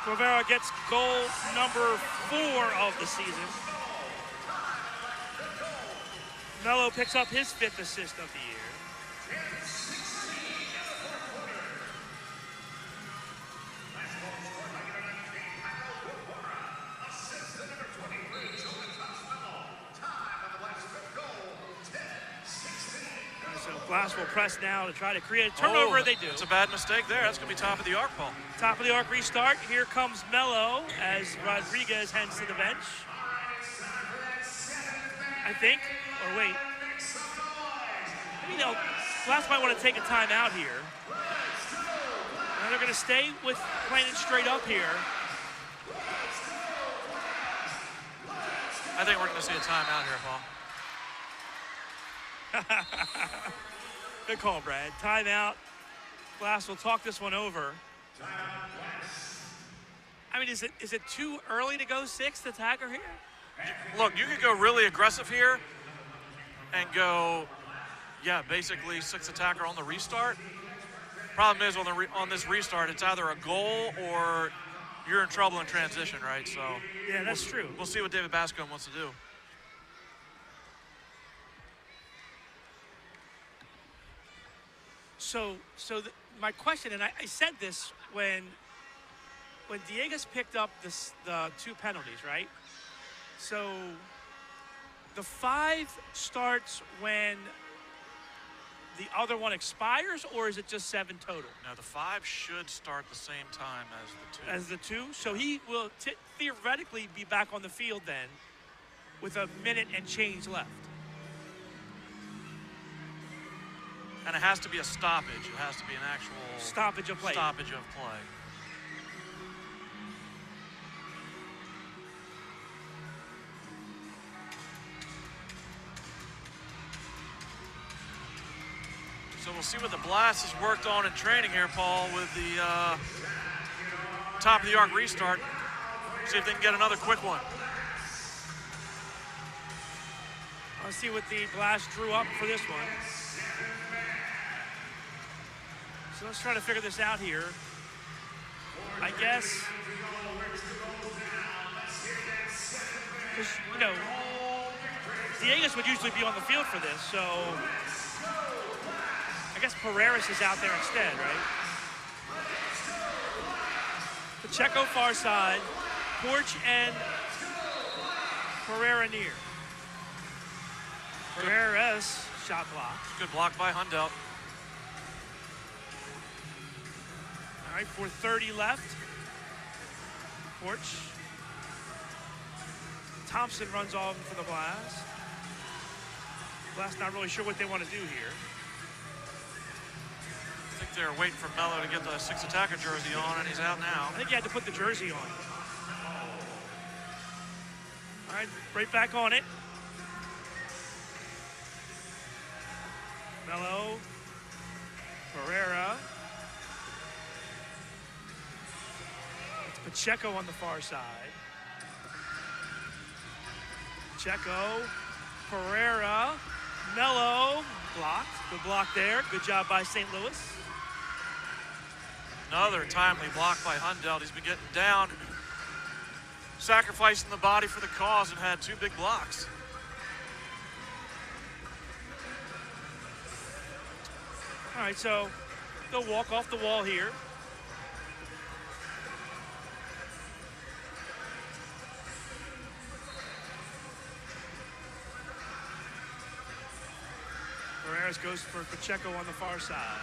Govero gets goal number 4 of the season. Mello picks up his 5th assist of the year. Blast will press now to try to create a turnover. Oh, they do. It's a bad mistake there. That's going to be top of the arc, Paul. Top of the arc restart. Here comes Melo as Rodriguez heads to the bench. I think, or wait. Maybe Blast might want to take a timeout here. And they're going to stay with playing it straight up here. I think we're going to see a timeout here, Paul. Good call, Brad. Timeout. Blast will talk this one over. I mean, is it too early to go sixth attacker here? Look, you could go really aggressive here and go, yeah, basically sixth attacker on the restart. Problem is on this restart, it's either a goal or you're in trouble in transition, right? So yeah, that's true. We'll see what David Bascombe wants to do. So my question, and I said this when Diego's picked up the 2 penalties, right? So the 5 starts when the other one expires, or is it just 7 total? No, the 5 should start the same time as the 2. As the 2? So he will theoretically be back on the field then with a minute and change left. And it has to be a stoppage. It has to be an actual stoppage of play. Stoppage of play. So we'll see what the Blast has worked on in training here, Paul, with the top of the arc restart. See if they can get another quick one. Let's see what the Blast drew up for this one. So let's try to figure this out here. I guess, because, you know, Dieguez would usually be on the field for this, so I guess Pereira is out there instead, right? Pacheco far side, Porch and Pereira near. Pereira's shot block. Good block by Hundelt. All right, 4:30 left. Porch. Thompson runs on for the Blast. Blast not really sure what they want to do here. I think they're waiting for Melo to get the 6 attacker jersey on, and he's out now. I think he had to put the jersey on. All right, right back on it. Melo, Pereira. It's Pacheco on the far side. Pacheco, Pereira, Melo, blocked. Good block there. Good job by St. Louis. Another timely block by Hundelt. He's been getting down, sacrificing the body for the cause, and had 2 big blocks. All right, so they'll walk off the wall here. Pereira goes for Pacheco on the far side.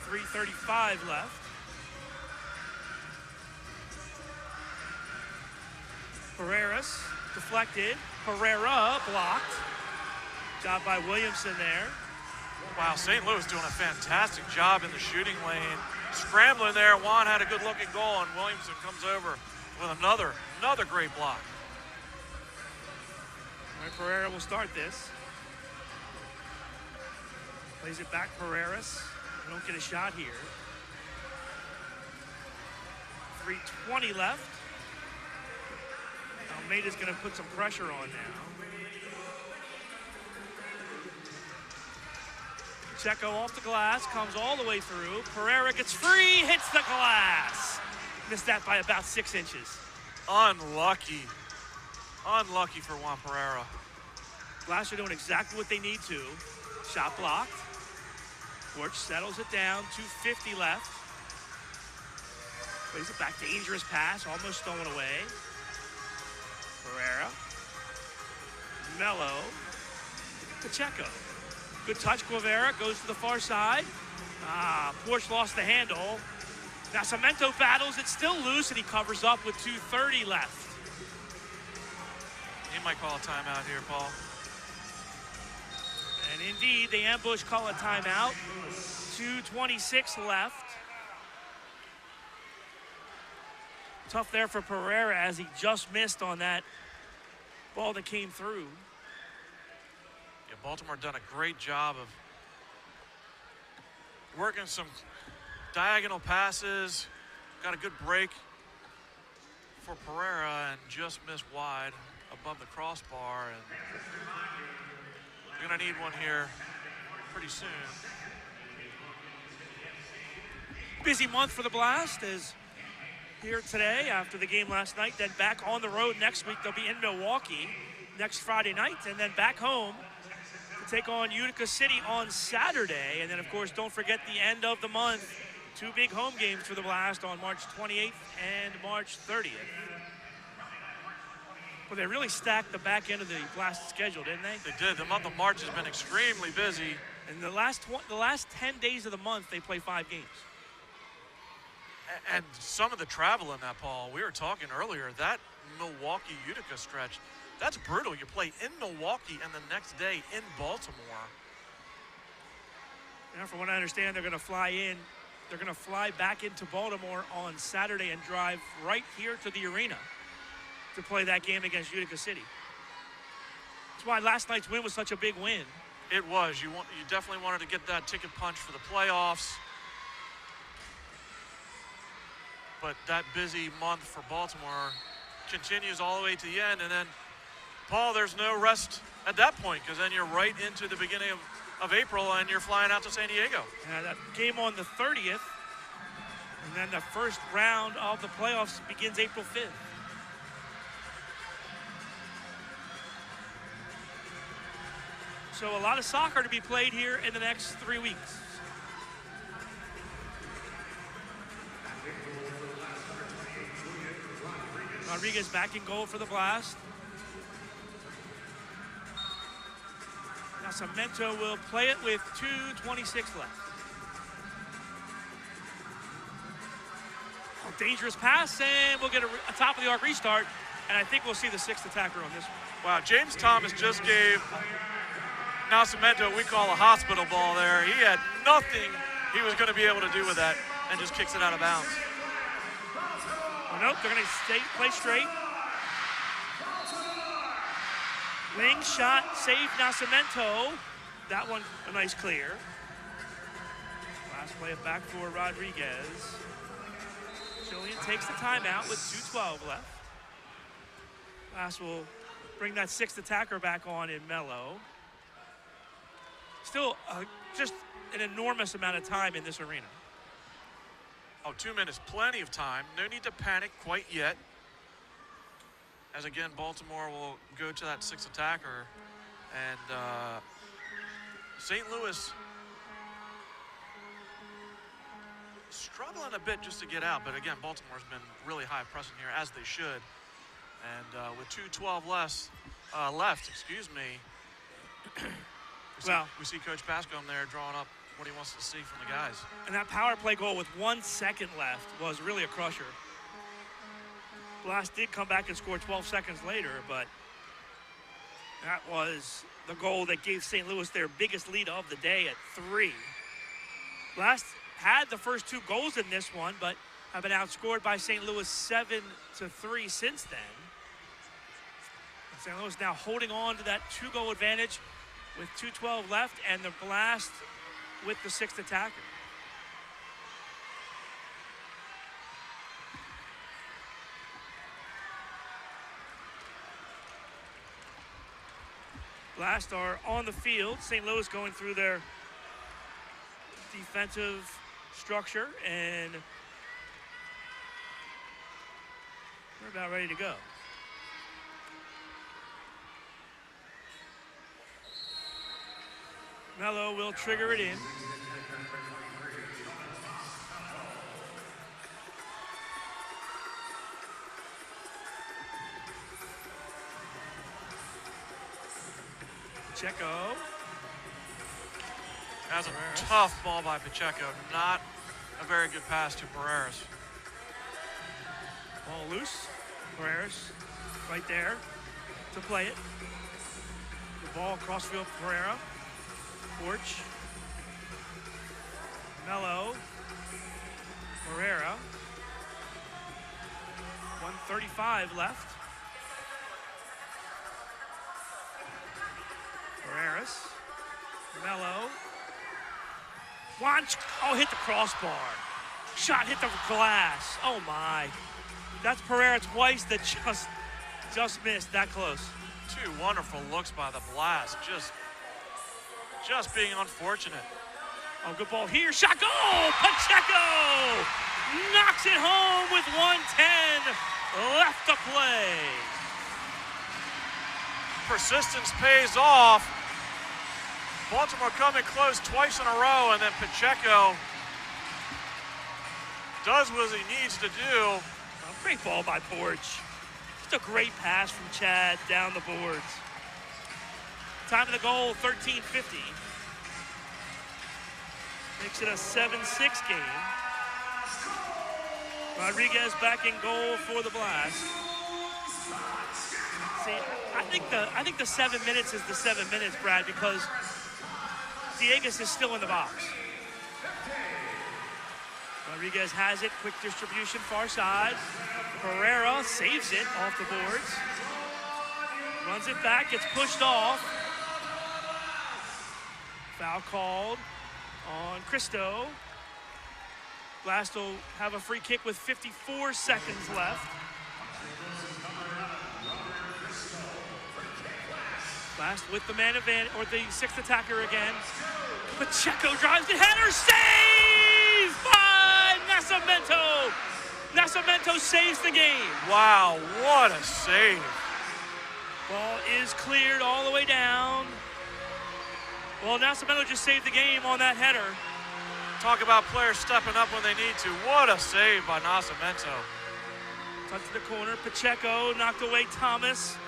.335 left. Pereira's deflected. Pereira blocked. Job by Williamson there. Wow, St. Louis doing a fantastic job in the shooting lane. Scrambling there. Juan had a good looking goal, and Williamson comes over with another great block. All right, Pereira will start this. Plays it back, Pereiras. They don't get a shot here. 3:20 left. Almeida's going to put some pressure on now. Pacheco off the glass, comes all the way through. Pereira gets free, hits the glass. Missed that by about 6 inches. Unlucky. Unlucky for Juan Pereira. Blast are doing exactly what they need to. Shot blocked. Porch settles it down, 2:50 left. Plays it back, dangerous pass, almost stolen away. Pereira. Mello. Pacheco. Good touch. Guevara goes to the far side. Porsche lost the handle. Nascimento battles. It's still loose, and he covers up with 2:30 left. He might call a timeout here, Paul. And indeed, the ambush call a timeout. 2:26 left. Tough there for Pereira as he just missed on that ball that came through. Yeah, Baltimore done a great job of working some diagonal passes. Got a good break for Pereira and just missed wide above the crossbar. And we're gonna need one here pretty soon. Busy month for the Blast as here today after the game last night, then back on the road next week. They'll be in Milwaukee next Friday night, and then back home to take on Utica City on Saturday. And then, of course, don't forget the end of the month, 2 big home games for the Blast on March 28th and March 30th. Well, they really stacked the back end of the Blast schedule, didn't they? They did. The month of March has been extremely busy. And the last 10 days of the month, they play 5 games. And some of the travel in that, Paul, we were talking earlier, that Milwaukee-Utica stretch, that's brutal. You play in Milwaukee and the next day in Baltimore. Now, from what I understand, they're going to fly in. They're going to fly back into Baltimore on Saturday and drive right here to the arena to play that game against Utica City. That's why last night's win was such a big win. It was. You definitely wanted to get that ticket punch for the playoffs. But that busy month for Baltimore continues all the way to the end. And then, Paul, there's no rest at that point because then you're right into the beginning of April and you're flying out to San Diego. Yeah, that game on the 30th. And then the first round of the playoffs begins April 5th. So a lot of soccer to be played here in the next 3 weeks. Rodriguez back in goal for the Blast. Nascimento will play it with 2:26 left. Oh, dangerous pass, and we'll get a top of the arc restart, and I think we'll see the 6th attacker on this one. Wow, James Thomas just gave Nascimento, we call a hospital ball there. He had nothing he was going to be able to do with that and just kicks it out of bounds. Oh, nope, they're going to play straight. Wing shot, saved Nascimento. That one, a nice clear. Last play it back for Rodriguez. Julian takes the timeout with 2:12 left. Last will bring that 6th attacker back on in Mello. Still just an enormous amount of time in this arena. Oh, 2 minutes, plenty of time. No need to panic quite yet. As again, Baltimore will go to that 6th attacker. And St. Louis struggling a bit just to get out. But again, Baltimore's been really high pressing here, as they should. And with 2:12 left, we see Coach Bascom there drawing up what he wants to see from the guys. And that power play goal with 1 second left was really a crusher. Blast did come back and score 12 seconds later, but that was the goal that gave St. Louis their biggest lead of the day at 3. Blast had the first 2 goals in this one, but have been outscored by St. Louis 7-3 since then. And St. Louis now holding on to that 2-goal advantage with 2:12 left, and the Blast with the 6th attacker. Blast are on the field. St. Louis going through their defensive structure, and we're about ready to go. Mello will trigger it in. Pacheco. That's a tough ball by Pacheco. Not a very good pass to Pereira's. Ball loose. Pereira's right there to play it. The ball crossfield, Pereira. Porch. Mello. Pereira. 1:35 left. Pereira's. Mello. Launch. Oh, hit the crossbar. Shot hit the glass. Oh my. That's Pereira twice that just missed that close. Two wonderful looks by the Blast. Just being unfortunate. Oh, good ball here. Shot goal! Pacheco knocks it home with 1:10 left to play. Persistence pays off. Baltimore coming close twice in a row, and then Pacheco does what he needs to do. Oh, great ball by Porch. Just a great pass from Chad down the boards. Time of the goal, 13:50. Makes it a 7-6 game. Rodriguez back in goal for the Blast. See, I think the 7 minutes is the 7 minutes, Brad, because Dieguez is still in the box. Rodriguez has it, quick distribution, far side. Pereira saves it off the boards. Runs it back, gets pushed off. Foul called on Cristo. Blast will have a free kick with 54 seconds left. Blast with the man advantage, or the sixth attacker again. Pacheco drives the header, saved by Nascimento. Nascimento saves the game. Wow, what a save. Ball is cleared all the way down. Well, Nascimento just saved the game on that header. Talk about players stepping up when they need to. What a save by Nascimento. Touch to the corner. Pacheco knocked away Thomas.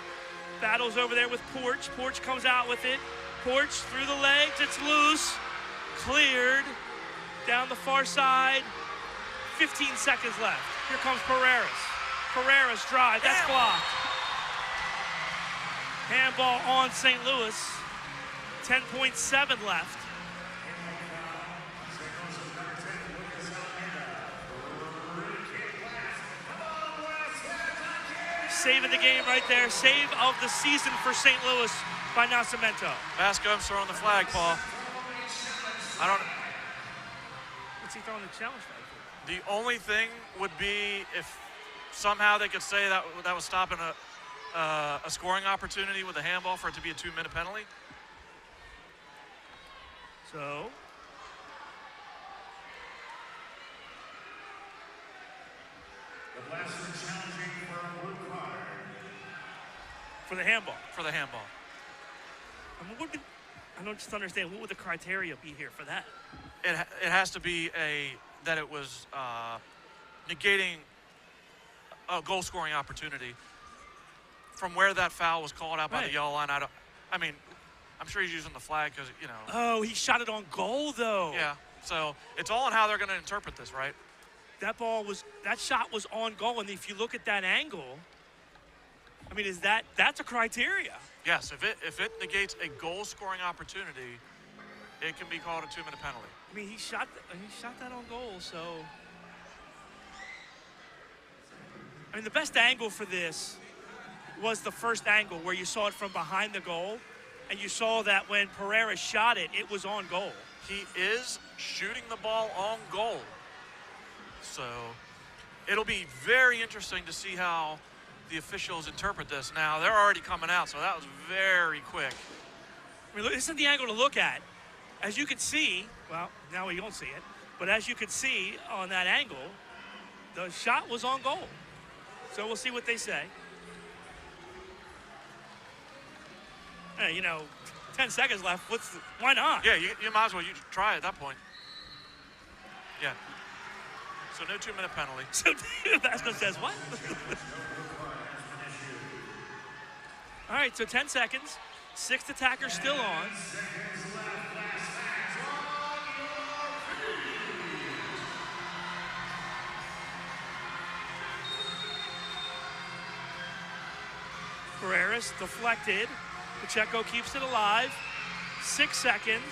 Battles over there with Porch. Porch comes out with it. Porch through the legs. It's loose. Cleared down the far side. 15 seconds left. Here comes Pereira's. Pereira's drive. That's blocked. Handball on St. Louis. 10.7 left. Saving the game right there. Save of the season for St. Louis by Nascimento. Bascom's throwing the flag, Paul. What's he throwing the challenge flag for? The only thing would be if somehow they could say that was stopping a scoring opportunity with a handball for it to be a 2-minute penalty. So The Blast are challenging for a blue card. for the handball. For the handball. I don't just understand, what would the criteria be here for that? It has to be that it was negating a goal scoring opportunity from where that foul was called out by the yellow line. I'm sure he's using the flag because, you know. Oh, he shot it on goal though. Yeah. So it's all in how they're going to interpret this, right? That shot was on goal, and if you look at that angle, I mean, that's a criteria? Yes, if it negates a goal scoring opportunity, it can be called a 2-minute penalty. I mean, he shot that on goal, so. I mean, the best angle for this was the first angle where you saw it from behind the goal, and you saw that when Pereira shot it, it was on goal. He is shooting the ball on goal. So it'll be very interesting to see how the officials interpret this. Now, they're already coming out, so that was very quick. I mean, look, this is the angle to look at. As you can see, well, now we don't see it, but as you can see on that angle, the shot was on goal. So we'll see what they say. Hey, 10 seconds left. Why not? Yeah, you might as well try at that point. Yeah. So no 2-minute penalty. So Vasco says what? All right, so 10 seconds. Sixth attacker still on. Barreras deflected. Pacheco keeps it alive. 6 seconds.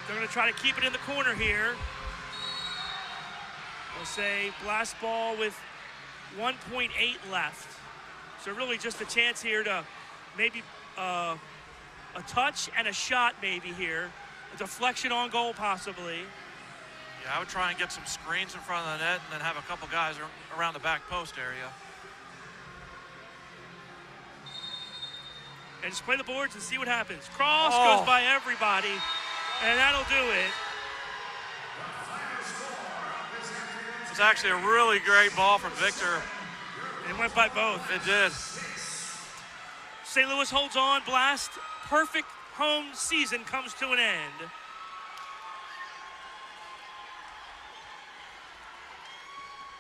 They're going to try to keep it in the corner here. We'll say Blast ball with 1.8 left. So really just a chance here to maybe a touch and a shot maybe here. A deflection on goal possibly. Yeah, I would try and get some screens in front of the net and then have a couple guys around the back post area. And just play the boards and see what happens. Cross goes by everybody, and that'll do it. It's actually a really great ball from Victor. It went by both. It did. St. Louis holds on. Blast perfect home season comes to an end.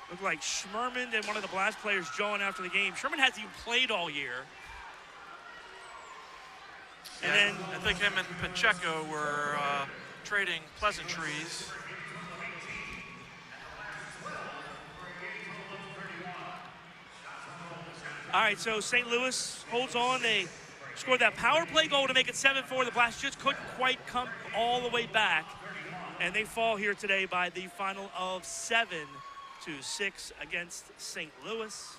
Looked like Schmerman and one of the Blast players jawing after the game. Sherman hasn't even played all year. And then I think him and Pacheco were trading pleasantries. All right, so St. Louis holds on. They scored that power play goal to make it 7-4. The Blast just couldn't quite come all the way back. And they fall here today by the final of 7-6 against St. Louis.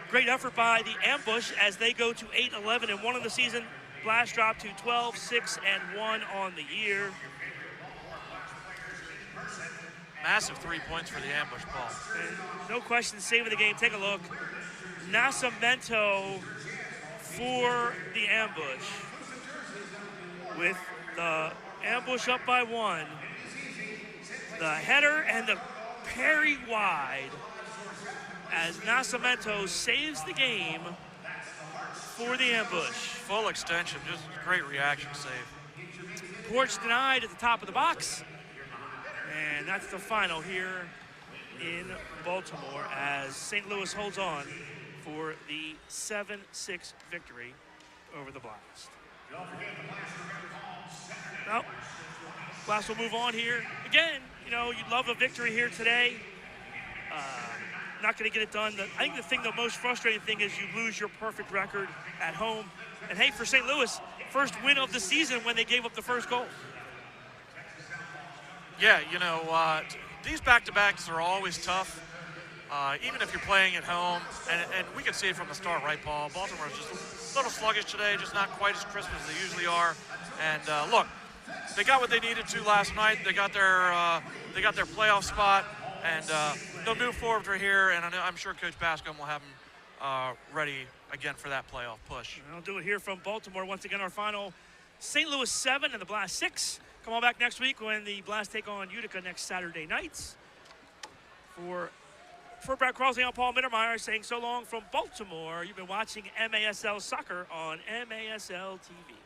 Great effort by the Ambush as they go to 8-11-1 in the season. Blast dropped to 12-6-1 on the year. Massive 3 points for the Ambush, Paul. And no question, saving the game. Take a look. Nascimento for the Ambush. With the Ambush up by 1. The header and the parry wide as Nascimento saves the game for the Ambush. Full extension, just a great reaction save. Porch denied at the top of the box. And that's the final here in Baltimore as St. Louis holds on for the 7-6 victory over the Blast. Well, Blast will move on here. Again, you know, you'd love a victory here today. Not going to get it done. I think the thing, the most frustrating thing is you lose your perfect record at home. And hey, for St. Louis, first win of the season when they gave up the first goal. Yeah, you know, these back-to-backs are always tough, even if you're playing at home. And we can see it from the start, right, Paul? Baltimore is just a little sluggish today, just not quite as crisp as they usually are. And look, they got what they needed to last night. They got their playoff spot, and they'll move forward from here. And I'm sure Coach Bascom will have them ready again for that playoff push. I'll do it here from Baltimore. Once again, our final: St. Louis 7 and the Blast 6. Come on back next week when the Blast take on Utica next Saturday nights. For Brad Crosley, I'm Paul Mittermeier saying so long from Baltimore. You've been watching MASL Soccer on MASL TV.